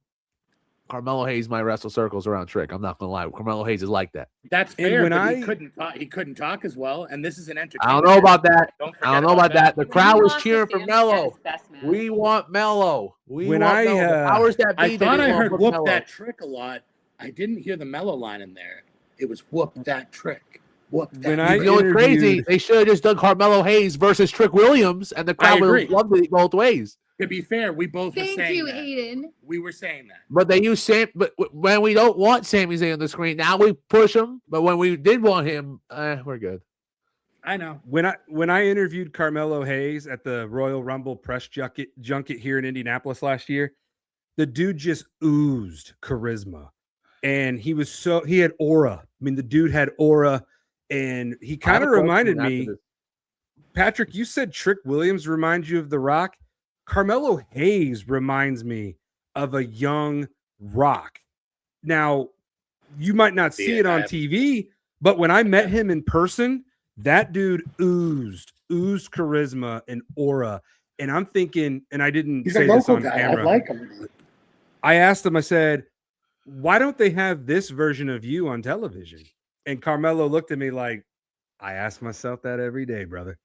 Carmelo Hayes might wrestle circles around Trick. I'm not going to lie. Carmelo Hayes is like that. That's And fair, when but he I- couldn't talk. He couldn't talk as well, and this is an entertainment. I don't know about that. Don't I don't forget know about that. The He crowd was lost to cheering for Sami at Mello. his best match. We want Mello. We When want I, Mello. The powers that be I that thought didn't I want heard Book "whoop Mello. that trick" a lot. I didn't hear the Mellow line in there. It was "whoop that trick." Whoop When that. I You know what's crazy? interviewed- They should have just done Carmelo Hayes versus Trick Williams, and the crowd would agree. have loved it both ways. To be fair, we both were Thank saying you, that. Aiden. We were saying that. But they use Sam. But when we don't want Sami Zayn on the screen, now we push him. But when we did want him, we're good. I know. When I interviewed Carmelo Hayes at the Royal Rumble press junket here in Indianapolis last year, the dude just oozed charisma, and he had aura. I mean, the dude had aura, and he kind of reminded me. Patrick, you said Trick Williams reminds you of The Rock. Carmelo Hayes reminds me of a young Rock. Now, you might not see it on TV, but when I met him in person, that dude oozed charisma and aura. And I'm thinking, and I didn't He's say a this local on guy. camera. I like him. I asked him, I said, why don't they have this version of you on television? And Carmelo looked at me like, I ask myself that every day, brother.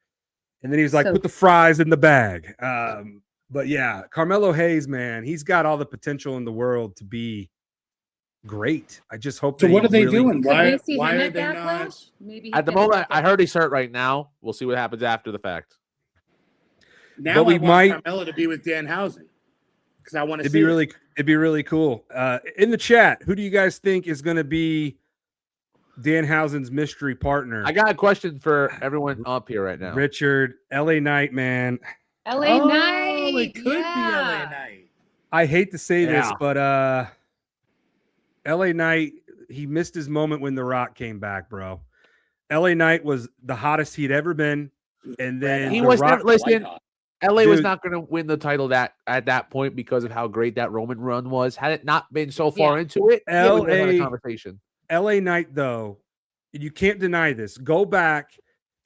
And then he was like, put the fries in the bag. But yeah, Carmelo Hayes, man, he's got all the potential in the world to be great. I just hope. So what are they doing? Could we see why him are at they Backlash? not? Maybe At the moment, I heard he's hurt right now. We'll see what happens after the fact. Now we I want might- Carmelo to be with Danhausen because I want to It'd see. be really cool. In the chat, who do you guys think is going to be Danhausen's mystery partner? I got a question for everyone up here right now. Richard, LA Knight, man. LA Knight. It could be LA Knight. I hate to say this, Yeah. but LA Knight, he missed his moment when The Rock came back, bro. LA Knight was the hottest he'd ever been, and then He The was Rock, never, listen. LA was Dude. not going to win the title at that point because of how great that Roman run was. Had it not been so far into it, yeah, we would have had a conversation. LA Knight, though, you can't deny this. Go back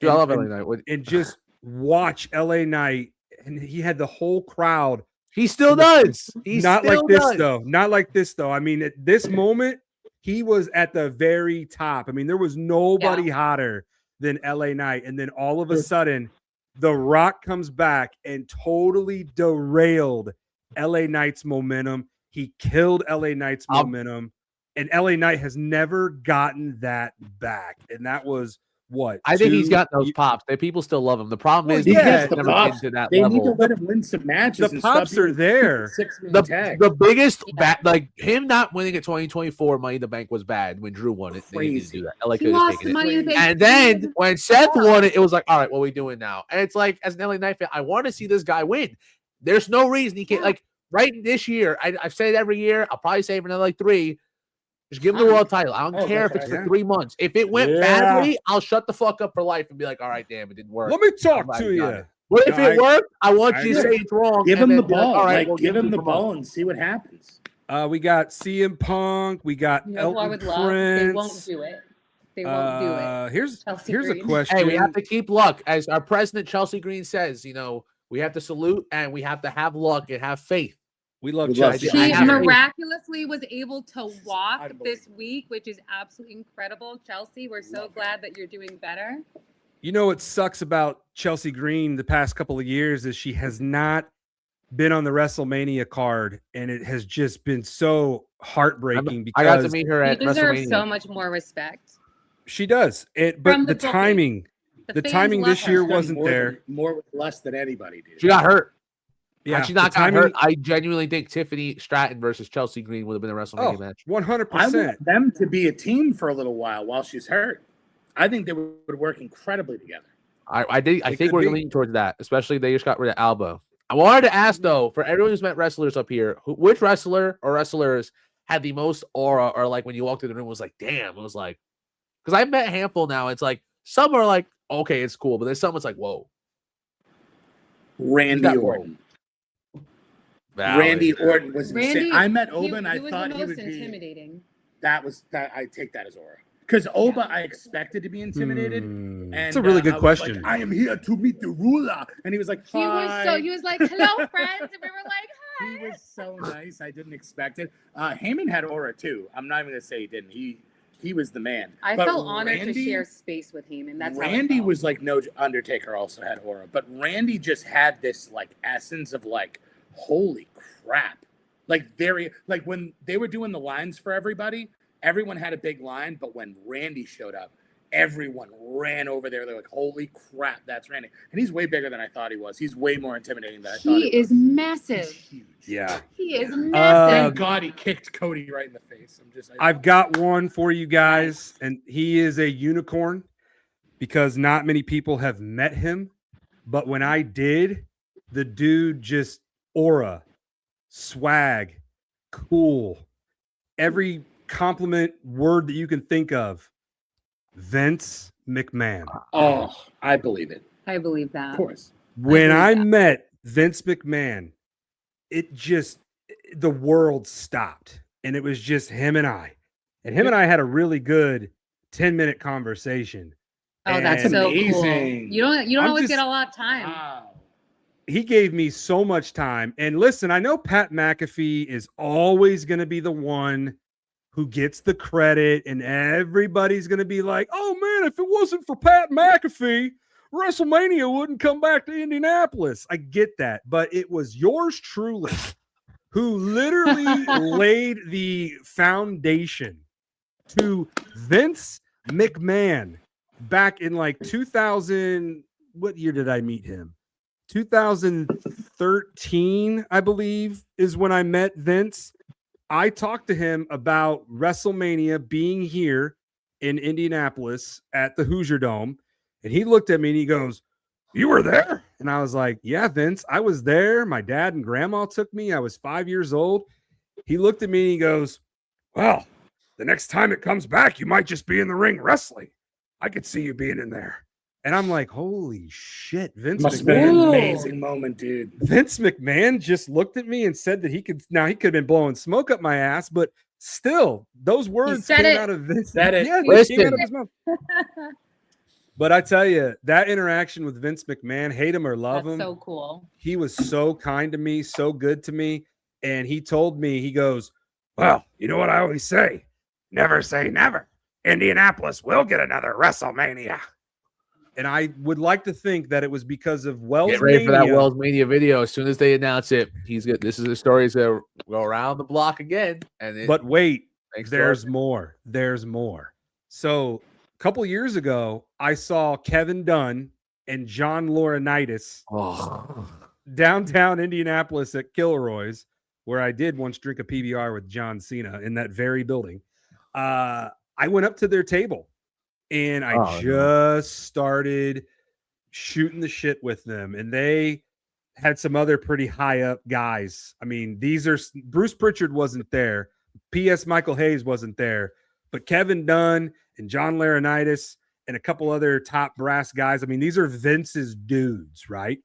Dude, I love LA Knight. and just watch LA Knight, and he had the whole crowd. He still does. He's Not still like this does. though. Not like this though. I mean, at this moment, he was at the very top. I mean, there was nobody hotter than LA Knight, and then all of a sudden, The Rock comes back and totally derailed LA Knight's momentum. He killed LA Knight's momentum, and LA Knight has never gotten that back. And that was what? I think he's got those pops. People still love him. The problem is he he's gets the never pops. been to that They level. need to let him win some matches. The and pops stop are being there. Six-man tag. The biggest like him not winning at 2024 Money in the Bank was bad when Drew won it. They needed to Crazy. do that. LA He could have lost taken it. Money in the Bank. And then when Seth won it, it was like, all right, what are we doing now? And it's like, as an LA Knight fan, I want to see this guy win. There's no reason he can't. Like right this year, I've said it every year. I'll probably say it for another like 3. Just give him the world title. I don't care if it's for 3 months. If it went badly, I'll shut the fuck up for life and be like, all right, damn, it didn't work. Let me talk I'm glad to he got you. it. What if it worked? I want you to say it's wrong. Give and him then the be like, ball. all right, Like, we'll give him the promote. ball and see what happens. We got CM Punk. We got You know who I would Elton love? They Prince. won't do it. They won't do it. Here's Chelsea a Green. question. Hey, we have to keep luck. As our president, Chelsea Green, says, we have to salute and we have to have luck and have faith. We love We love Chelsea. Chelsea. She I have faith. miraculously was able to walk Unbelievable. this week, which is absolutely incredible. Chelsea, we're so glad that you're doing better. You know what sucks about Chelsea Green the past couple of years is she has not been on the WrestleMania card, and it has just been so heartbreaking I got to because meet her You at deserve WrestleMania. so much more respect. she does. But From the the booking. timing, the fans timing love this her. year She's done wasn't more there. more with less than anybody did. She got hurt. Yeah, Had she not the got timing- hurt, I genuinely think Tiffany Stratton versus Chelsea Green would have been a WrestleMania match. 100%. I want them to be a team for a little while she's hurt. I think they would work incredibly together. I think could we're be. leaning towards that, especially they just got rid of Alba. I wanted to ask though, for everyone who's met wrestlers up here, which wrestler or wrestlers had the most aura, or like when you walked in the room was like, damn, it was like, because I've met a handful now. It's like some are like, okay, it's cool, but there's some it's like, whoa. Randy That Orton. Valid. Randy Orton was Randy, insane. I met Oba and I was thought the he most would be. intimidating. That I take that as aura. Because Oba, I expected to be intimidated. Hmm. And It's a really good I was question. like, I am here to meet the ruler, and he was like, "Hi." He was like, hello, friends. And we were like, hi. He was so nice. I didn't expect it. Heyman had aura too. I'm not even gonna say he didn't. He was the man. I But felt honored to Randy- share space with Heyman. That's how I Randy felt. was like no Undertaker also had aura, but Randy just had this like essence of like, holy crap. Like when they were doing the lines for everybody, everyone had a big line, but when Randy showed up, everyone ran over there. They're like, holy crap, that's Randy. And he's way bigger than I thought he was. He's way more intimidating than I thought he He is was. massive. He's huge. Yeah. He is Thank massive. God he kicked Cody right in the face. I've got one for you guys, and he is a unicorn because not many people have met him. But when I did, the dude just aura, swag, cool, every compliment word that you can think of. Vince McMahon. Oh, I believe it. I believe that. Of course. When believe I that. met Vince McMahon, the world stopped, and it was just him and I. And him and I had a really good 10-minute conversation. Oh, that's And so amazing. cool. You don't I'm always just- get a lot of time. Wow. he gave me so much time. And listen, I know Pat McAfee is always going to be the one who gets the credit, and everybody's going to be like, oh man, if it wasn't for Pat McAfee, WrestleMania wouldn't come back to Indianapolis. I get that, but it was yours truly who literally laid the foundation to Vince McMahon back in like 2000. What year did I meet him? 2013, I believe, is when I met Vince. I talked to him about WrestleMania being here in Indianapolis at the Hoosier Dome, and he looked at me and he goes, "You were there?" And I was like, "Yeah, Vince, I was there. My dad and grandma took me. I was 5 years old." He looked at me and he goes, "Well, the next time it comes back, you might just be in the ring wrestling. I could see you being in there." And I'm like, holy shit, Vince Must have been an McMahon. amazing moment, dude. Vince McMahon just looked at me and said that he could have been blowing smoke up my ass, but still, those words said came it. out of Vince. Said it. Yeah, they Listen. came out of his mouth. But I tell you, that interaction with Vince McMahon, hate him or love That's him, so cool. he was so kind to me, so good to me. And he told me, he goes, "Well, you know what I always say? Never say never. Indianapolis will get another WrestleMania." And I would like to think that it was because of Get ready for that WellsMania. WellsMania video. As soon as they announce it, he's good. This is the story to go around the block again. And it, But wait, thanks to there's our- more. There's more. So a couple years ago, I saw Kevin Dunn and John Laurinaitis Oh. downtown Indianapolis at Kilroy's, where I did once drink a PBR with John Cena in that very building. I went up to their table and I Oh, no. just started shooting the shit with them. And they had some other pretty high up guys. I mean, Bruce Pritchard wasn't there. P.S. Michael Hayes wasn't there, but Kevin Dunn and John Laurinaitis and a couple other top brass guys. I mean, these are Vince's dudes, right?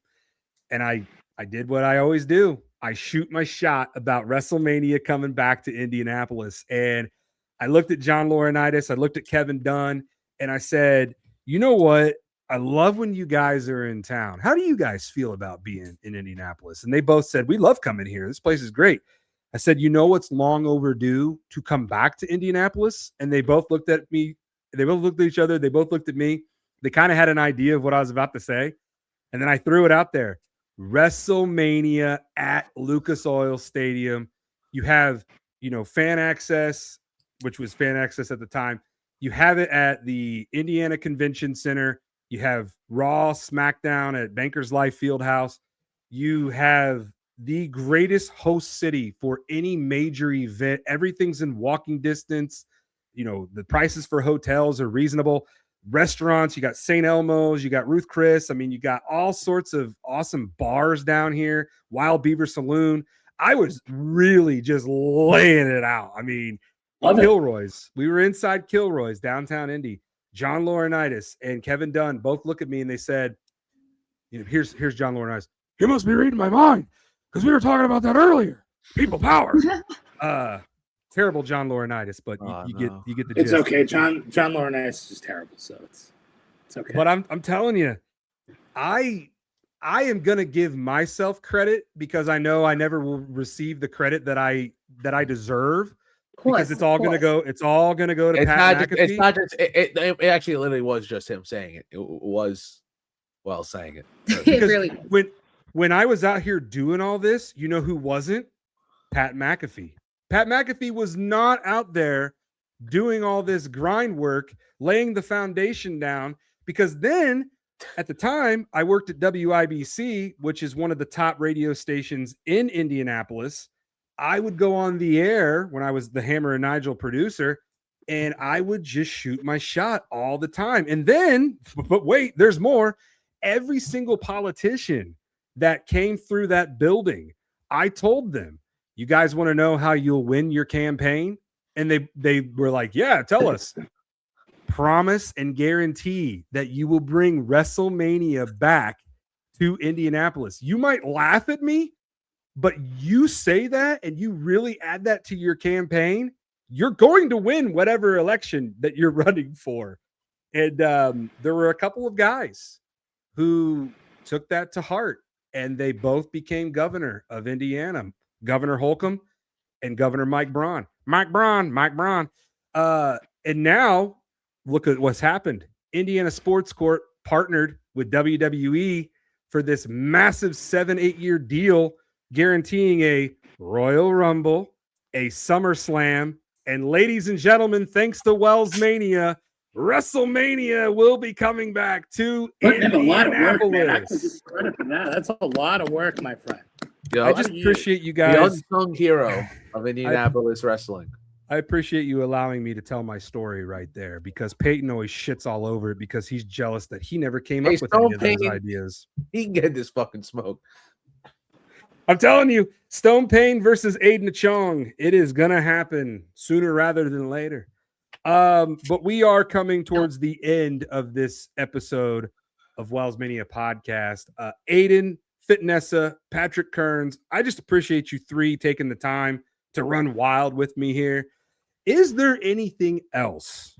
And I did what I always do. I shoot my shot about WrestleMania coming back to Indianapolis. And I looked at John Laurinaitis, I looked at Kevin Dunn, and I said, you know what? I love when you guys are in town. How do you guys feel about being in Indianapolis? And they both said, we love coming here. This place is great. I said, you know what's long overdue to come back to Indianapolis? And they both looked at me. They both looked at each other. They both looked at me. They kind of had an idea of what I was about to say. And then I threw it out there. WrestleMania at Lucas Oil Stadium. You have, fan access, which was fan access at the time. You have it at the Indiana Convention Center. You have Raw, SmackDown at Bankers Life Fieldhouse. You have the greatest host city for any major event. Everything's in walking distance. The prices for hotels are reasonable. Restaurants, you got St. Elmo's, you got Ruth Chris. I mean, you got all sorts of awesome bars down here. Wild Beaver Saloon. I was really just laying it out. I mean, Kilroy's. We were inside Kilroy's, downtown Indy. John Laurinaitis and Kevin Dunn both look at me and they said, here's John Laurinaitis. You must be reading my mind because we were talking about that earlier. People power. Terrible John Laurinaitis, but you get the gist. It's okay. John Laurinaitis is just terrible, so it's okay. But I'm telling you, I am gonna give myself credit because I know I never will receive the credit that I deserve. Because it's all gonna go. It's all gonna go to Pat McAfee. It's not just. It actually literally was just him saying it. It was saying it. It really is. When I was out here doing all this, you know who wasn't? Pat McAfee. Pat McAfee was not out there doing all this grind work, laying the foundation down. Because then at the time, I worked at WIBC, which is one of the top radio stations in Indianapolis. I would go on the air when I was the Hammer and Nigel producer, and I would just shoot my shot all the time. And then, but wait, there's more. Every single politician that came through that building, I told them, you guys want to know how you'll win your campaign? And they were like, yeah, tell us. Promise and guarantee that you will bring WrestleMania back to Indianapolis. You might laugh at me, but you say that and you really add that to your campaign, you're going to win whatever election that you're running for. And there were a couple of guys who took that to heart, and they both became governor of Indiana, Governor Holcomb and Governor Mike Braun. Mike Braun. And now look at what's happened. Indiana Sports Court partnered with WWE for this massive 7-8 year deal, guaranteeing a Royal Rumble, a SummerSlam, and ladies and gentlemen, thanks to WellsMania, WrestleMania will be coming back to Indianapolis. That's a lot of work, my friend. Yo, I just appreciate you guys. The unsung hero of Indianapolis wrestling. I appreciate you allowing me to tell my story right there, because Peyton always shits all over it because he's jealous that he never came up with any of those ideas. He can get this fucking smoke. I'm telling you, Stone Payne versus Aiden Chong. It is going to happen sooner rather than later. But we are coming towards the end of this episode of WellsMania podcast. Aiden, Fitnessa, Patrick Kearns, I just appreciate you three taking the time to run wild with me here. Is there anything else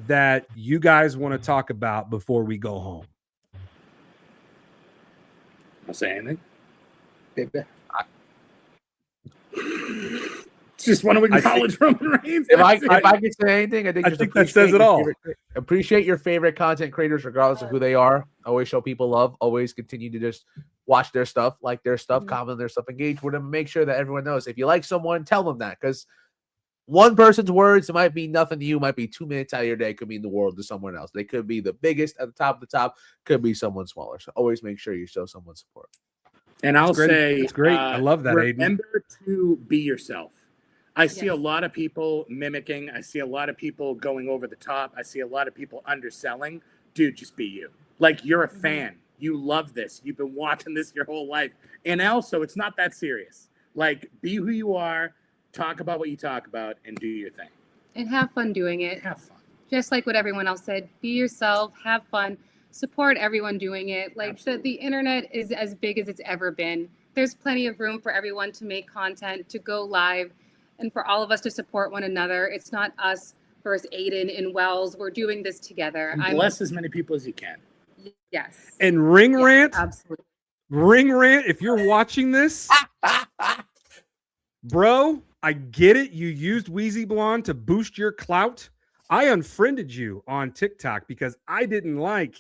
that you guys want to talk about before we go home? I'll say anything. Just want to acknowledge Roman Reigns. If I could say anything, I think that says it all. Appreciate your favorite content creators, regardless of who they are. Always show people love. Always continue to just watch their stuff, like their stuff, comment their stuff, engage with them. Make sure that everyone knows. If you like someone, tell them that, because one person's words, it might be nothing to you, might be 2 minutes out of your day, could mean the world to someone else. They could be the biggest at the top of the top, could be someone smaller. So always make sure you show someone support. And I'll say, it's great. I love that. Remember to be yourself. I see a lot of people mimicking. I see a lot of people going over the top. I see a lot of people underselling. Dude, just be you. Like, you're a fan. You love this. You've been watching this your whole life. And also, it's not that serious. Like, be who you are. Talk about what you talk about and do your thing. And have fun doing it. Have fun. Just like what everyone else said. Be yourself. Have fun. Support everyone doing it. Like, the internet is as big as it's ever been. There's plenty of room for everyone to make content, to go live, and for all of us to support one another. It's not us versus Aiden and Wells. We're doing this together. And bless as many people as you can. Yes. And Ring Rant. Absolutely. Ring Rant, if you're watching this, bro, I get it. You used Wheezy Blonde to boost your clout. I unfriended you on TikTok because I didn't like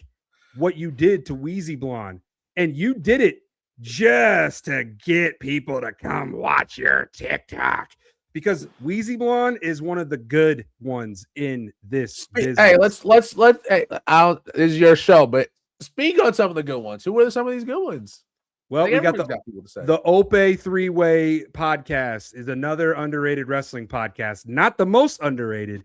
what you did to Wheezy Blonde. And you did it just to get people to come watch your TikTok. Because Wheezy Blonde is one of the good ones in this business. Hey, let's hey, this is your show, but speak on some of the good ones. Who are some of these good ones? Well, we got the Ope 3-Way podcast is another underrated wrestling podcast. Not the most underrated,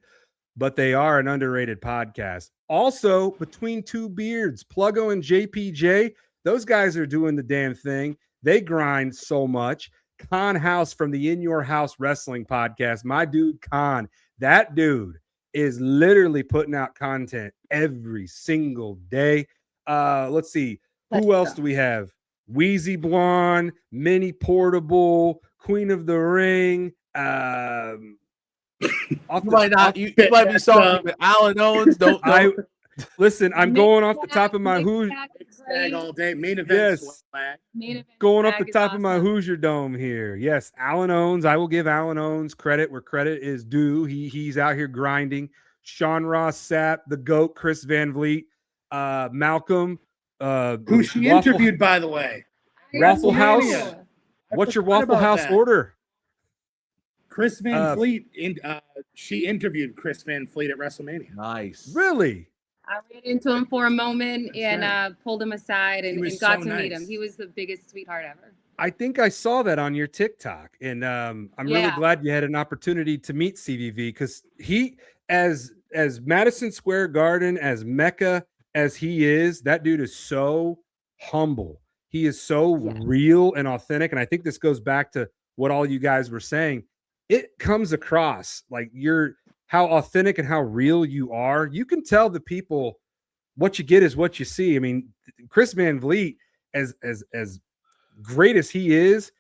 but they are an underrated podcast. Also, Between Two Beards, Pluggo and JPJ, those guys are doing the damn thing. They grind so much. Khan House from the In Your House Wrestling podcast. My dude, Khan, that dude is literally putting out content every single day. Let's see. Who else do we have? Wheezy Blonde, Mini Portable, Queen of the Ring. You might be sorry, but Alan Owens. Listen, I'm going off the top of my Hoosier all day. Main event. Yes. Going off the top of my Hoosier Dome here. Yes, Alan Owens. I will give Alan Owens credit where credit is due. He's out here grinding. Sean Ross Sapp, the GOAT, Chris Van Vliet, Malcolm. Who she interviewed, by the way. Waffle House. What's your Waffle House order? Chris Van Fleet, she interviewed Chris Van Fleet at WrestleMania. Nice. Really? I ran into him for a moment That's and right. pulled him aside and got to meet him. He was the biggest sweetheart ever. I think I saw that on your TikTok, and I'm really glad you had an opportunity to meet CVV, because he, as Madison Square Garden, as Mecca as he is, that dude is so humble. He is so real and authentic, and I think this goes back to what all you guys were saying. It comes across like how authentic and how real you are. You can tell the people what you get is what you see. I mean, Chris Van Vliet, as great as he is,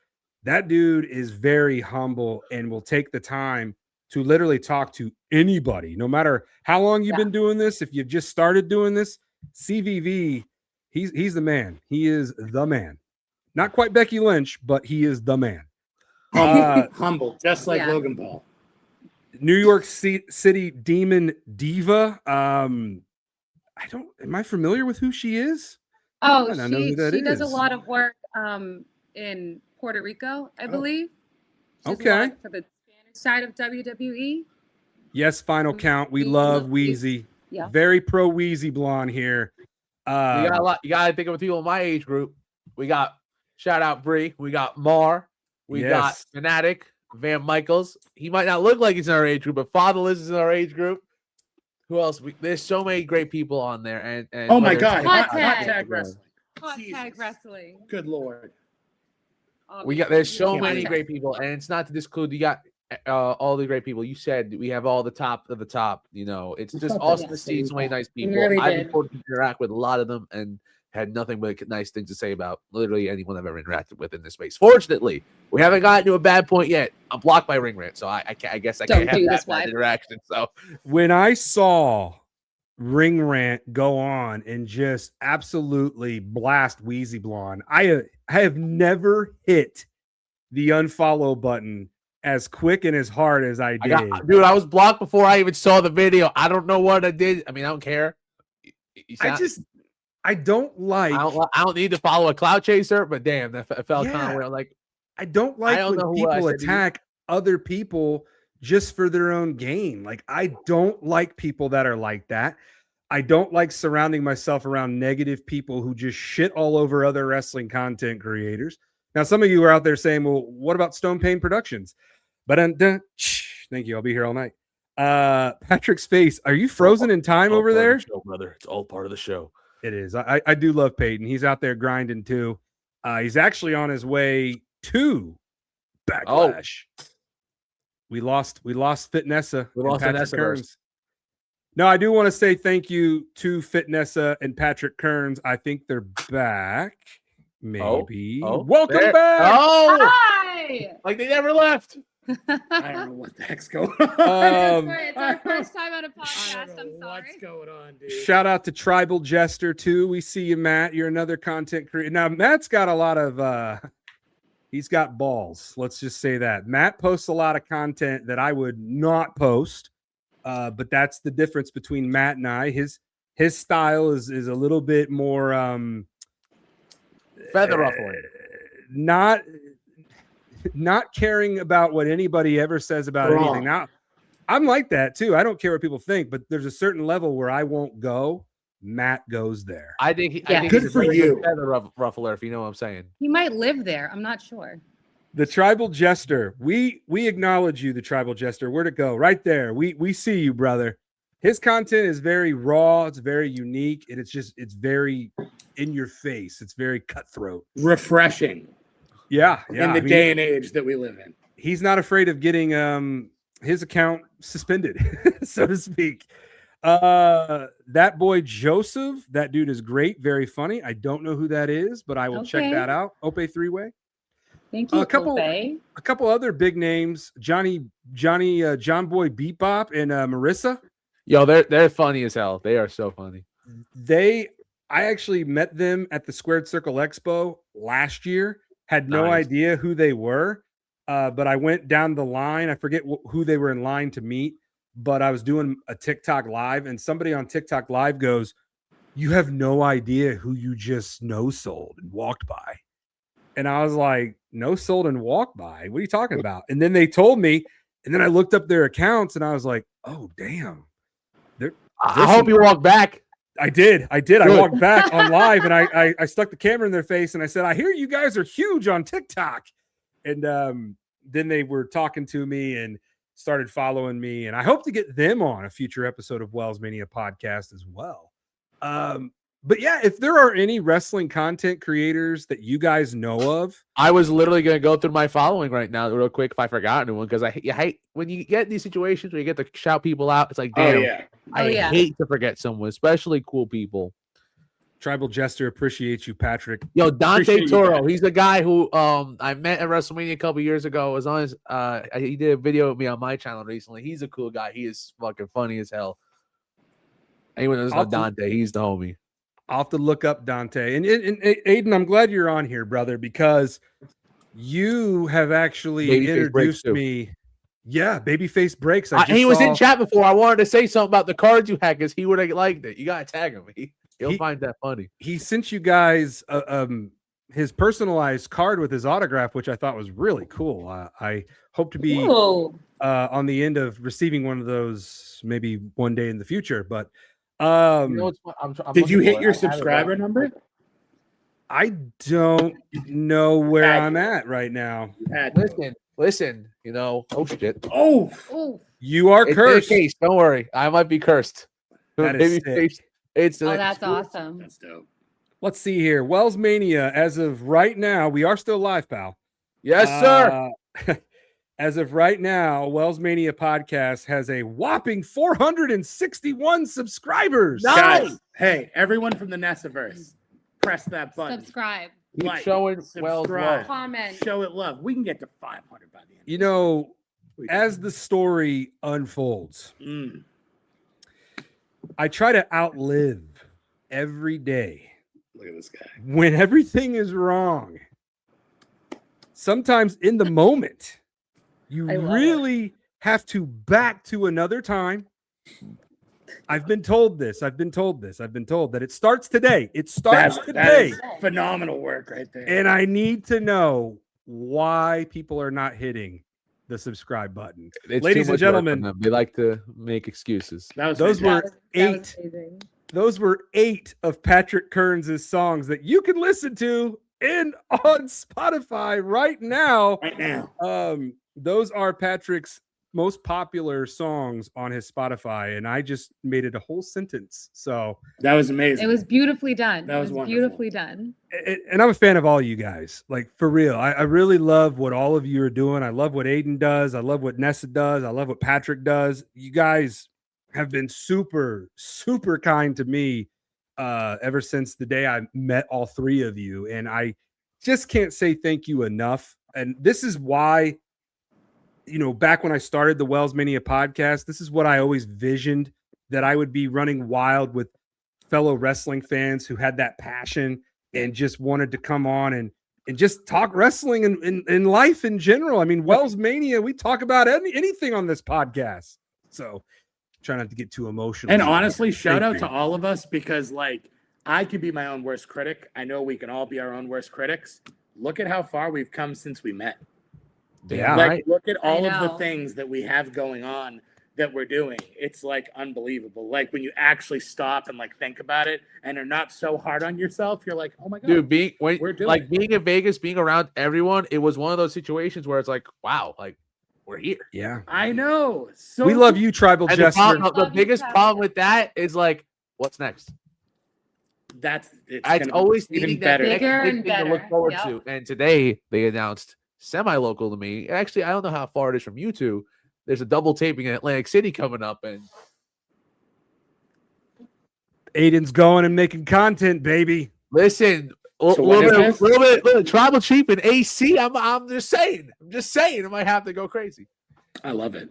that dude is very humble and will take the time to literally talk to anybody, no matter how long you've been doing this. If you've just started doing this, CVV, he's the man. He is the man. Not quite Becky Lynch, but he is the man. Humble, just like Logan Paul. New York City Demon Diva. Am I familiar with who she is? Oh, she does a lot of work in Puerto Rico, I believe. She's okay. For the Spanish side of WWE. Yes, Final Count. We love Wheezy. Yeah. Very pro Wheezy blonde here. You got a lot. You got to think of people in my age group. We got shout out Bree. We got Mar. We got Fanatic. Van Michaels. He might not look like he's in our age group, but Fatherless is in our age group. There's so many great people on there. And oh my God, hot tag wrestling. Hot tag wrestling. Good Lord. There's so many great people, and it's not to disclude. You got all the great people. You said we have all the top of the top. You know, it's just awesome to see so many nice people. Really I've been fortunate to interact with a lot of them and had nothing but nice things to say about literally anyone I've ever interacted with in this space. Fortunately, we haven't gotten to a bad point yet. I'm blocked by Ring Rant, so I guess I can't have that bad interaction. So when I saw Ring Rant go on and just absolutely blast Wheezy Blonde, I have never hit the unfollow button as quick and as hard as I did. Dude, I was blocked before I even saw the video. I don't know what I did. I mean, I don't care. I don't like. I don't need to follow a cloud chaser, but damn, that felt kind of weird. Like, I don't like when people attack other people just for their own gain. Like, I don't like people that are like that. I don't like surrounding myself around negative people who just shit all over other wrestling content creators. Now, some of you are out there saying, well, what about Stone Pain Productions? But thank you. I'll be here all night. Patrick's face. Are you frozen in time over there? Show, brother. It's all part of the show. It is. I do love Peyton. He's out there grinding too. He's actually on his way to Backlash. We lost Fitnessa. We lost Fitnessa Kearns. No, I do want to say thank you to Fitnessa and Patrick Kearns. I think they're back. Maybe. Welcome back. Hi. Like they never left. I don't know what the heck's going on. It's our first time on a podcast. I'm sorry. What's going on, dude? Shout out to Tribal Jester too. We see you, Matt. You're another content creator. Now, Matt's got a lot of he's got balls. Let's just say that. Matt posts a lot of content that I would not post. But that's the difference between Matt and I. His style is a little bit more feather ruffling. Not caring about what anybody ever says about anything. Now, I'm like that too. I don't care what people think, but there's a certain level where I won't go. Matt goes there. I think he's good for you. Feather ruffler, if you know what I'm saying. He might live there. I'm not sure. The Tribal Jester. We acknowledge you, the Tribal Jester. Where'd it go? Right there. We see you, brother. His content is very raw. It's very unique, and it's very in your face. It's very cutthroat. Refreshing. Yeah. In the day and age that we live in. He's not afraid of getting his account suspended, so to speak. That boy Joseph, that dude is great, very funny. I don't know who that is, but I will check that out. Ope Three-Way. Thank you. A couple other big names: John Boy Bebop and Marissa. Yo, they're funny as hell. They are so funny. I actually met them at the Squared Circle Expo last year. Had no idea who they were, but I went down the line. I forget who they were in line to meet, but I was doing a TikTok live, and somebody on TikTok live goes, "You have no idea who you just no-sold and walked by." And I was like, "No sold and walked by? What are you talking about?" And then they told me And then I looked up their accounts and I was like, oh, damn. I hope you walk back. I did. Good. I walked back on live and I stuck the camera in their face and I said, I hear you guys are huge on TikTok. And then they were talking to me and started following me. And I hope to get them on a future episode of WellsMania podcast as well. But yeah, if there are any wrestling content creators that you guys know of, I was literally going to go through my following right now real quick if I forgot anyone, because I hate when you get in these situations where you get to shout people out. It's like, damn, I hate to forget someone, especially cool people. Tribal Jester appreciates you, Patrick. Yo, Dante Appreciate Toro, you, he's the guy who I met at WrestleMania a couple years ago. Was on his he did a video with me on my channel recently. He's a cool guy. He is fucking funny as hell. Anyone that doesn't know Dante, he's the homie. I'll have to look up Dante. And Aiden, I'm glad you're on here, brother, because you have actually introduced me. Yeah, Babyface Breaks. He was in chat before. I wanted to say something about the cards you had because he would have liked it. You got to tag him. He'll find that funny. He sent you guys his personalized card with his autograph, which I thought was really cool. I hope to be on the end of receiving one of those maybe one day in the future. But did you hit your subscriber number? I don't know where I'm at right now. Listen, you know, oh shit. Oh, you are cursed. Case. Don't worry. I might be cursed. That is that's awesome. That's dope. Let's see here. WellsMania, as of right now, we are still live, pal. Yes, sir. As of right now, WellsMania podcast has a whopping 461 subscribers. Nice. Hey, everyone from the Nessaverse, press that button. Subscribe. Keep showing Wells love. Comment. Show it love. We can get to 500 by the end. You know, as the story unfolds, I try to outlive every day. Look at this guy. When everything is wrong, sometimes in the moment, you really have to back to another time. I've been told this. I've been told that it starts today. It starts today. That is phenomenal work right there. And I need to know why people are not hitting the subscribe button. Ladies and gentlemen, they like to make excuses. Those were 8 of Patrick Kearns' songs that you can listen to on Spotify right now. Those are Patrick's most popular songs on his Spotify, and I just made it a whole sentence. So that was amazing. It was beautifully done. That was beautifully done. And I'm a fan of all you guys. Like, for real, I really love what all of you are doing. I love what Aiden does. I love what Nessa does. I love what Patrick does. You guys have been super, super kind to me ever since the day I met all three of you. And I just can't say thank you enough. And this is why, you know, back when I started the WellsMania podcast, this is what I always visioned, that I would be running wild with fellow wrestling fans who had that passion and just wanted to come on and just talk wrestling and in life in general. I mean, WellsMania, we talk about anything on this podcast. So try not to get too emotional. And honestly, shout out to all of us, because like, I could be my own worst critic. I know we can all be our own worst critics. Look at how far we've come since we met. Yeah, like, look at all of the things that we have going on that we're doing. It's like unbelievable. Like, when you actually stop and like think about it and are not so hard on yourself, you're like, oh my god, dude. Being in Vegas, being around everyone, it was one of those situations where it's like, wow, like, we're here. Yeah, I know. So we love you, Tribal Jester. The biggest problem with that is like, what's next? It's always even better. Bigger and better. To look forward to. And today they announced, semi-local to me. Actually, I don't know how far it is from you two. There's a double taping in Atlantic City coming up, and Aiden's going and making content, baby. Listen, a little bit tribal chief and AC. I'm just saying. I might have to go crazy. I love it.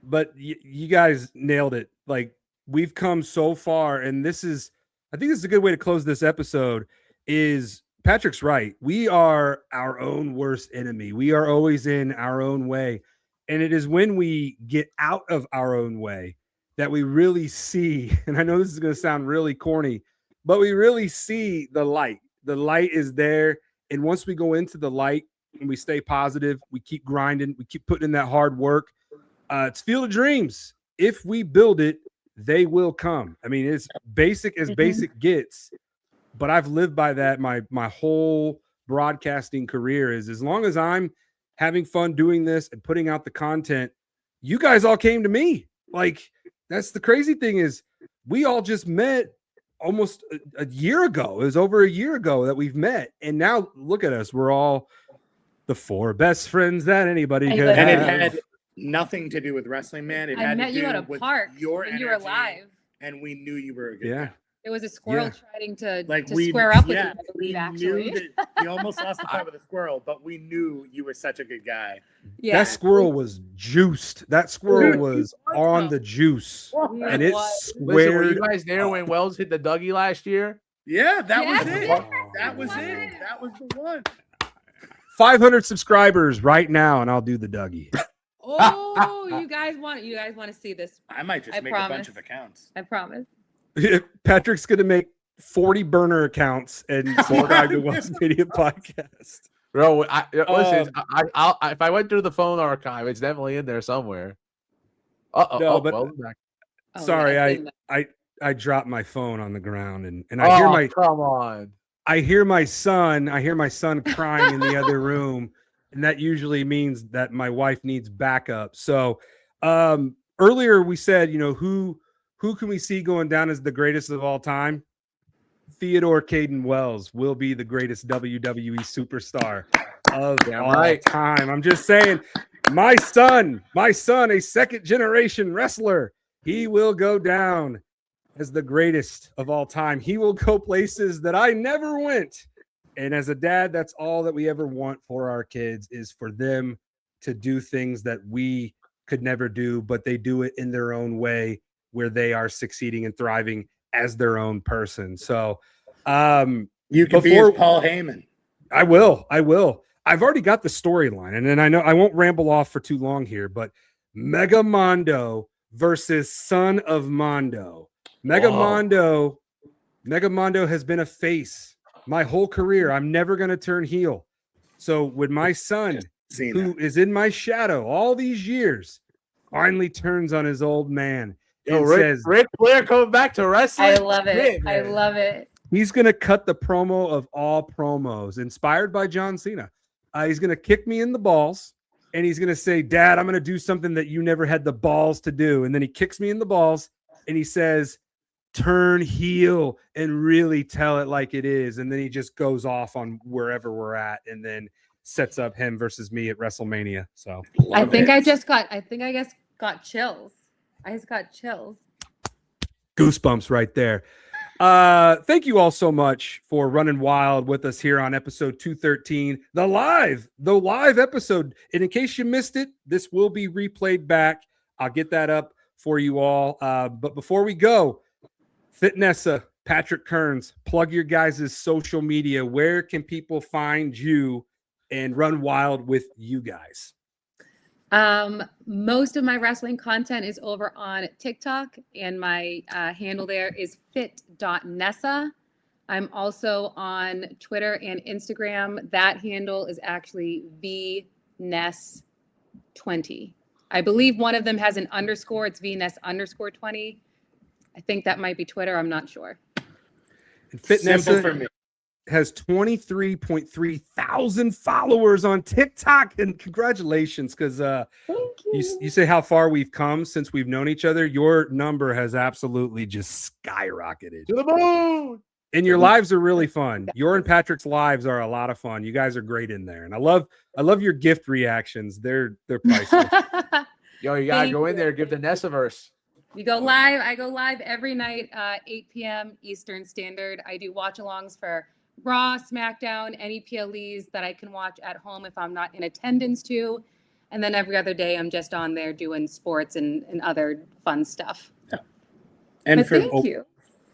But you guys nailed it. Like, we've come so far, and I think this is a good way to close this episode. Is Patrick's right. We are our own worst enemy. We are always in our own way. And it is when we get out of our own way that we really see, and I know this is going to sound really corny, but we really see the light. The light is there. And once we go into the light, and we stay positive. We keep grinding. We keep putting in that hard work. It's Field of Dreams. If we build it, they will come. I mean, it's basic as basic gets, but I've lived by that my whole broadcasting career. Is as long as I'm having fun doing this and putting out the content, you guys all came to me. Like, that's the crazy thing is we all just met almost a year ago. It was over a year ago that we've met. And now look at us. We're all the 4 best friends that anybody could have. And it had nothing to do with wrestling, man. It I had met to do you at a with park your when energy, you were live. and we knew you were a good guy. There was a squirrel trying to we square up with you, yeah, I we believe, actually. knew that you almost lost the fight with a squirrel, but we knew you were such a good guy. Yeah. That squirrel was juiced. That squirrel was on the juice, and it Listen, were squared. you guys there when Wells hit the Dougie last year? Yeah, that was Yes. it. Oh, That was it. That was the one. 500 subscribers right now, and I'll do the Dougie. Oh, you guys want to see this? I might just I make a bunch promise. of accounts. I promise. Patrick's gonna make 40 burner accounts and subscribe to WellsMania podcast. Bro, listen, I'll if I went through the phone archive, it's definitely in there somewhere. No, but Wells is back. Oh, sorry, yeah, I dropped my phone on the ground and Oh, I hear my come on. I hear my son crying in the other room, and that usually means that my wife needs backup. So earlier we said, who can we see going down as the greatest of all time? Theodore Caden Wells will be the greatest WWE superstar of all time. I'm just saying, my son, a second generation wrestler, he will go down as the greatest of all time. He will go places that I never went. And as a dad, that's all that we ever want for our kids, is for them to do things that we could never do, but they do it in their own way where they are succeeding and thriving as their own person. So You can be as Paul Heyman. I will. I've already got the storyline, and then I know I won't ramble off for too long here, but Mega Mondo versus Son of Mondo. Mega Mondo has been a face my whole career. I'm never going to turn heel. So when my son, who is in my shadow all these years, finally turns on his old man and says, Ric Flair coming back to wrestling. I love it. I love it. He's going to cut the promo of all promos, inspired by John Cena. He's going to kick me in the balls, and he's going to say, Dad, I'm going to do something that you never had the balls to do. And then he kicks me in the balls, and he says, turn heel and really tell it like it is. And then he just goes off on wherever we're at and then sets up him versus me at WrestleMania. So I just got chills. I just got chills. Goosebumps right there. Thank you all so much for running wild with us here on episode 213, the live episode. And in case you missed it, this will be replayed back. I'll get that up for you all. But before we go, Fitnessa, Patrick Kearns, plug your guys' social media. Where can people find you and run wild with you guys? Most of my wrestling content is over on TikTok, and my handle there is fit.nessa. I'm also on Twitter and Instagram. That handle is actually vness20. I believe one of them has an underscore. It's vness_20. I think that might be Twitter. I'm not sure. And Fitnessa has 23.3 thousand followers on TikTok, and congratulations, because you say how far we've come since we've known each other. Your number has absolutely just skyrocketed To the moon. and your lives are really fun. Your and Patrick's lives are a lot of fun. You guys are great in there, and I love your gift reactions. They're priceless. Yo, you gotta go in there, give the Nessaverse. We go live. I go live every night, 8 p.m. Eastern Standard. I do watch-alongs for Raw, SmackDown, any PLEs that I can watch at home if I'm not in attendance to. And then every other day, I'm just on there doing sports and other fun stuff. Yeah. And thank you.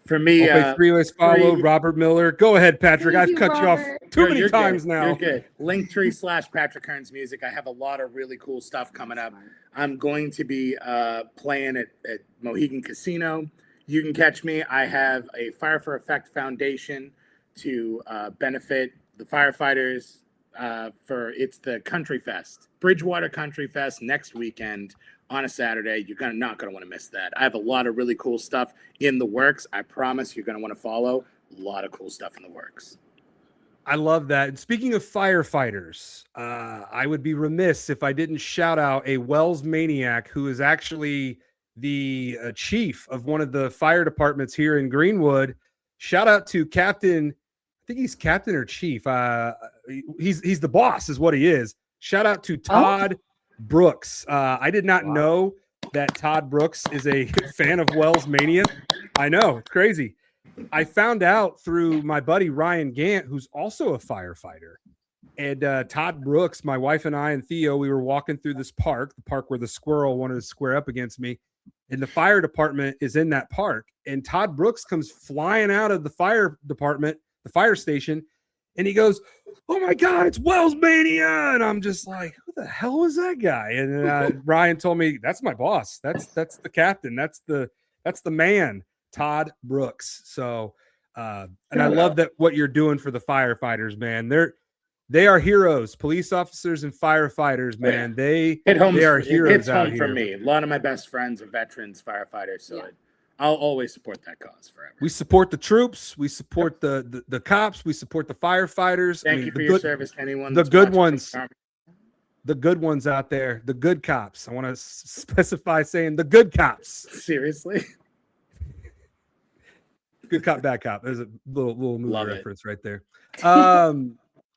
For me, Freeless followed Robert Miller. Go ahead, Patrick. Thank I've you, cut you off Robert. too many times now. You're good. Linktree/Patrick Kearns Music. I have a lot of really cool stuff coming up. I'm going to be playing at Mohegan Casino. You can catch me. I have a Fire for Effect Foundation to benefit the firefighters it's the Country Fest, Bridgewater Country Fest next weekend on a Saturday. You're not gonna want to miss that. I have a lot of really cool stuff in the works. I promise you're gonna want to follow. A lot of cool stuff in the works. I love that. And speaking of firefighters, I would be remiss if I didn't shout out a WellsManiac who is actually the chief of one of the fire departments here in Greenwood. Shout out to Captain. I think he's captain or chief. He's the boss, is what he is. Shout out to Todd Brooks. I did not know that Todd Brooks is a fan of WellsMania. I know, it's crazy. I found out through my buddy Ryan Gant, who's also a firefighter. And Todd Brooks, my wife and I and Theo, we were walking through this park, the park where the squirrel wanted to square up against me. And the fire department is in that park. And Todd Brooks comes flying out of the fire department, the fire station, and he goes, "Oh my God, it's WellsMania!" And I'm just like, "Who the hell was that guy?" And Ryan told me, "That's my boss. That's the captain. That's the man, Todd Brooks." So, and I love that what you're doing for the firefighters, man. They are heroes, police officers and firefighters, man. They are heroes. It's out home for here. me. A lot of my best friends are veterans, firefighters. So I'll always support that cause forever. We support the troops. We support the cops. We support the firefighters. Thank you for your service, anyone. The good ones. The good ones out there. The good cops. I want to specify saying the good cops. Seriously. Good cop, bad cop. There's a little movie Love reference right there.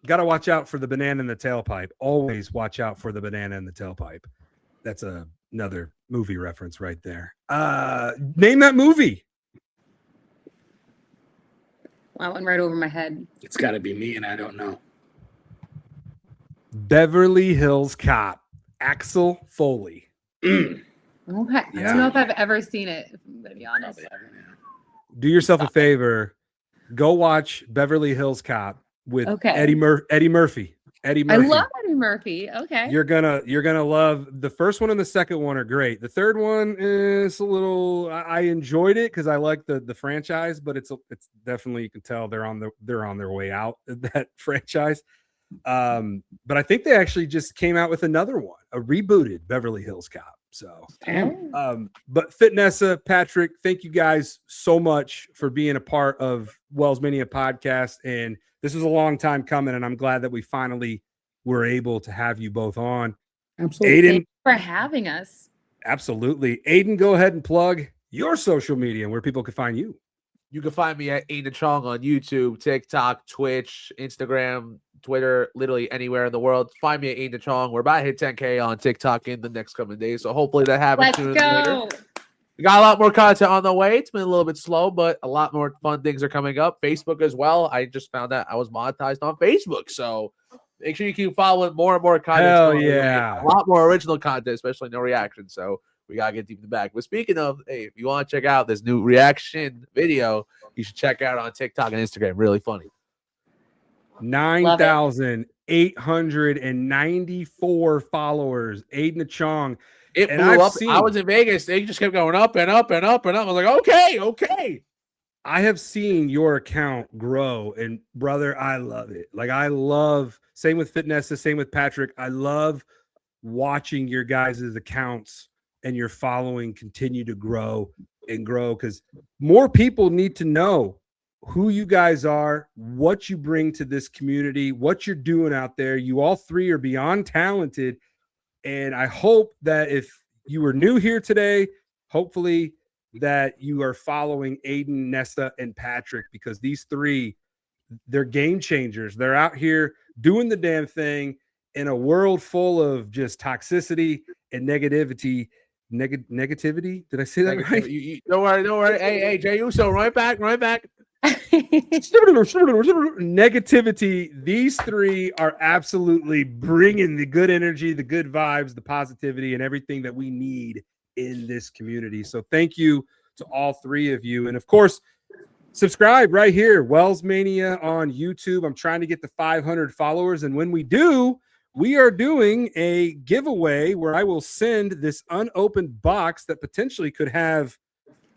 Got to watch out for the banana in the tailpipe. Always watch out for the banana in the tailpipe. That's another movie reference right there. Name that movie. That went right over my head. It's got to be me, and I don't know. Beverly Hills Cop. Axel Foley. Okay. I don't know if I've ever seen it, if I'm going to be honest. Do yourself a favor. Go watch Beverly Hills Cop with Eddie Murphy. I love Eddie Murphy. Okay. You're gonna love the first one and the second one are great. The third one is a little. I enjoyed it because I like the franchise, but it's definitely, you can tell they're on their way out of that franchise. But I think they actually just came out with another one, a rebooted Beverly Hills Cop. So, but Fitnessa, Patrick, thank you guys so much for being a part of WellsMania podcast. And this was a long time coming, and I'm glad that we finally were able to have you both on. Absolutely. Aiden, Thanks for having us. Absolutely. Aiden, go ahead and plug your social media and where people can find you. You can find me at Aiden Chong on YouTube, TikTok, Twitch, Instagram, Twitter, literally anywhere in the world. Find me at Aiden Chong. We're about to hit 10K on TikTok in the next coming days, so hopefully that happens Let's sooner go. than later. We got a lot more content on the way. It's been a little bit slow, but a lot more fun things are coming up. Facebook as well. I just found out I was monetized on Facebook, so make sure you keep following more and more content. Hell yeah. A lot more original content, especially no reaction. So we got to get deep in the back. But speaking of, hey, if you want to check out this new reaction video, you should check out on TikTok and Instagram. Really funny. 9,894 followers. Aiden Chong. It blew up. I was in Vegas. They just kept going up and up and up and up. I was like, okay. I have seen your account grow, and brother, I love it. Like, I love, same with Fitnessa, same with Patrick. I love watching your guys' accounts and your following continue to grow and grow, because more people need to know who you guys are, what you bring to this community, what you're doing out there. You all three are beyond talented. And I hope that if you were new here today, hopefully that you are following Aiden, Nessa, and Patrick, because these three, they're game changers. They're out here doing the damn thing in a world full of just toxicity and negativity. Negativity? Did I say that right? Don't worry. Hey, Jay Uso, right back. Negativity. These three are absolutely bringing the good energy, the good vibes, the positivity, and everything that we need in this community. So thank you to all three of you. And of course, subscribe right here, WellsMania on YouTube. I'm trying to get to 500 followers. And when we do, we are doing a giveaway where I will send this unopened box that potentially could have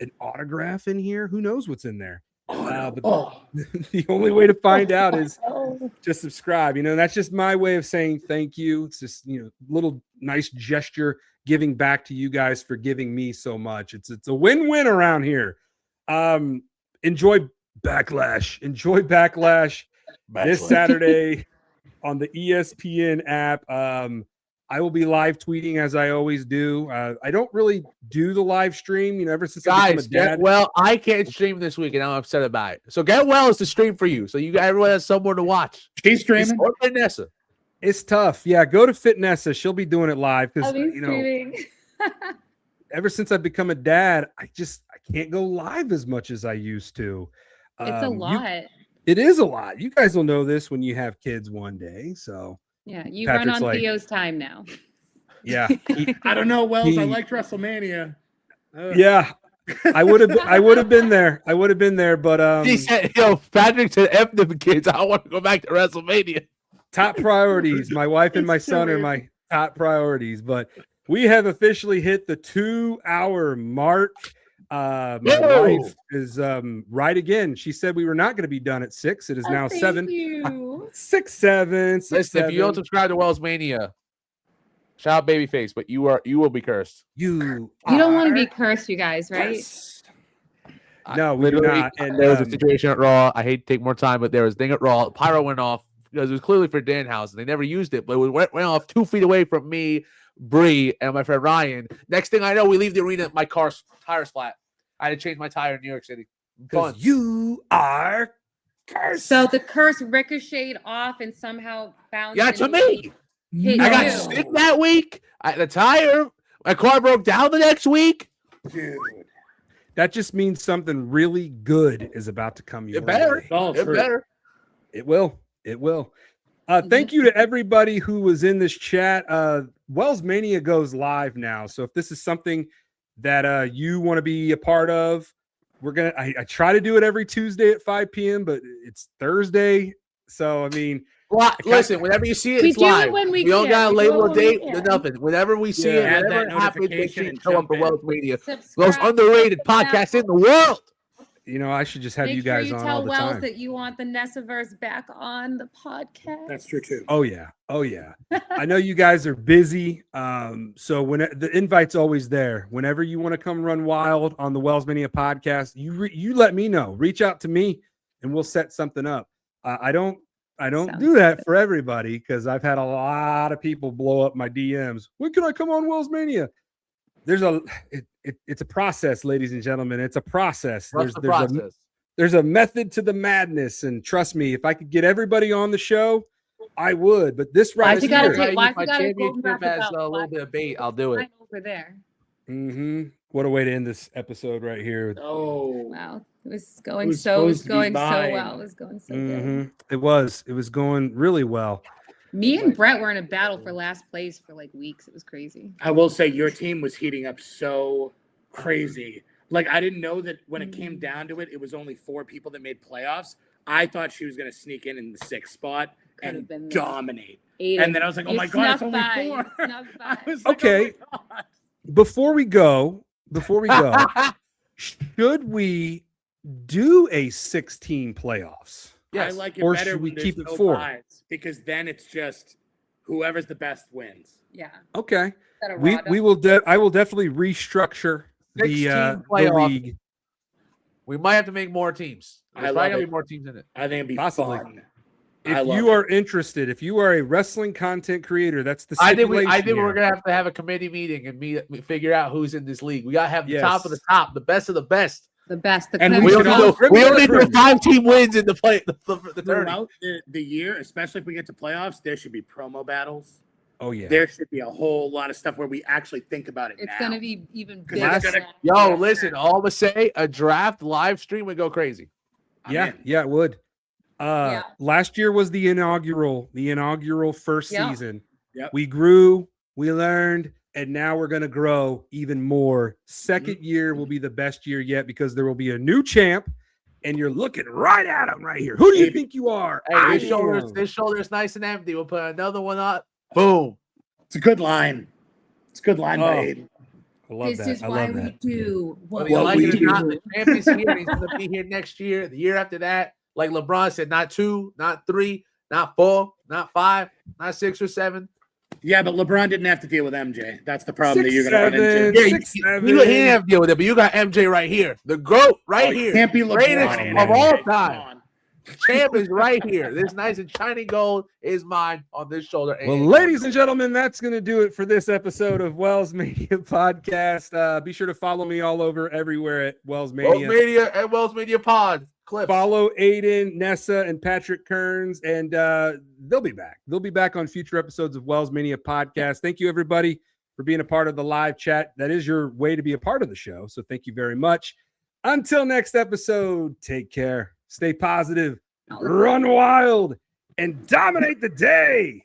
an autograph in here. Who knows what's in there? But the only way to find out is to subscribe. That's just my way of saying thank you. It's just, little nice gesture giving back to you guys for giving me so much. It's a win-win around here. Enjoy Backlash. Enjoy Backlash this Saturday on the ESPN app. I will be live tweeting as I always do. I don't really do the live stream, ever since I became a dad. I can't stream this week, and I'm upset about it. So Get Well is the stream for you. So everyone has someone to watch. She's streaming. Or Vanessa. It's tough. Yeah, go to Fitnessa. She'll be doing it live because streaming. Ever since I've become a dad, I can't go live as much as I used to. It's a lot. It is a lot. You guys will know this when you have kids one day. So yeah, you Patrick's run on Theo's time now. Yeah, I don't know, Wells. I liked WrestleMania. Yeah, I would have been there. I would have been there, but he said, Patrick said, "F them kids. I want to go back to WrestleMania." Top priorities. My wife and my son are my top priorities, but we have officially hit the 2-hour mark. My wife is right again. She said we were not going to be done at 6. It is now 7. 6, 7. Listen, 7. if you don't subscribe to WellsMania, shout out Babyface, but you will be cursed. You don't want to be cursed, you guys, right? Yes. No, we do not. And there was a situation at Raw. I hate to take more time, but there was a thing at Raw. Pyro went off because it was clearly for Danhausen. They never used it, but it went off 2 feet away from me, Bree, and my friend Ryan. Next thing I know, we leave the arena. My car's tire's flat. I had to change my tire in New York City. Because you are cursed. So the curse ricocheted off and somehow bounced. Yeah, to me. I got sick that week. The tire. My car broke down the next week. Dude. That just means something really good is about to come your way. It better. It will. It will. Thank you to everybody who was in this chat. WellsMania goes live now. So if this is something that you want to be a part of, I try to do it every Tuesday at 5 p.m., but it's Thursday. So, I mean, listen, whenever you see it, it's live. We don't got a label date, nothing. Whenever we see it, whenever it happens, make sure you show up for WellsMania. Most underrated podcast in the world. I should just have you guys on all the time. Tell Wells that you want the Nessaverse back on the podcast. That's true too. Oh yeah. I know you guys are busy. So when the invite's always there. Whenever you want to come run wild on the WellsMania podcast, you let me know. Reach out to me, and we'll set something up. I don't do that for everybody because I've had a lot of people blow up my DMs. When can I come on WellsMania? It's a process, ladies and gentlemen. It's a process. There's a method to the madness, and trust me, if I could get everybody on the show, I would. But this right here, my championship has a little bit of bait. I'll do it over there. What a way to end this episode right here. Oh wow, it was going so well. It was going so good. It was going really well. Me and Brett were in a battle for last place for like weeks. It was crazy. I will say your team was heating up so crazy. Like, I didn't know that when it came down to it, it was only 4 people that made playoffs. I thought she was going to sneak in the 6th spot and dominate. And then I was like, oh my God, it's only 4. I was like, okay. Oh my God. Before we go, should we do a 16 playoffs? Yes. I like it or better should we when keep it no 4? Buys, because then it's just whoever's the best wins. Yeah. Okay. I will definitely restructure the league. We might have to make more teams. There's probably gonna be more teams in it. I think it'd be possibly fun. If you are interested, if you are a wrestling content creator, that's the stipulation. I think we're gonna have a committee meeting and figure out who's in this league. We gotta have the top of the top, the best of the best. The best. And we only do 5 team wins in the play. Throughout the year, especially if we get to playoffs, there should be promo battles. Oh yeah, there should be a whole lot of stuff where we actually think about it. It's gonna be even bigger. Listen, all I'm gonna say, a draft live stream would go crazy. Yeah, it would. Last year was the inaugural first season. Yep. We grew, we learned, and now we're going to grow even more. Second year will be the best year yet because there will be a new champ, and you're looking right at him right here. Who do you think you are? Hey, this shoulder's nice and empty. We'll put another one up. Boom. It's a good line. It's a good line by Aiden. I love this is why we do what we do. The champion's here. He's going to be here next year. The year after that, like LeBron said, not 2, not 3, not 4, not 5, not 6 or 7. Yeah, but LeBron didn't have to deal with MJ. That's the problem that 6, you're going to run 7. into. Yeah, he 6, 7. didn't have to deal with it, but you got MJ right here. The GOAT right here. Can't be LeBron Greatest and of MJ. all Come time. on. Champ is right here. This nice and shiny gold is mine on this shoulder. Well, ladies and gentlemen, that's going to do it for this episode of WellsMania Podcast. Be sure to follow me all over everywhere at WellsMania. WellsMania and WellsMania Pod. Clips. Follow Aiden, Nessa, and Patrick Kearns, and they'll be back. They'll be back on future episodes of WellsMania Podcast. Thank you, everybody, for being a part of the live chat. That is your way to be a part of the show, so thank you very much. Until next episode, take care. Stay positive, run wild, and dominate the day.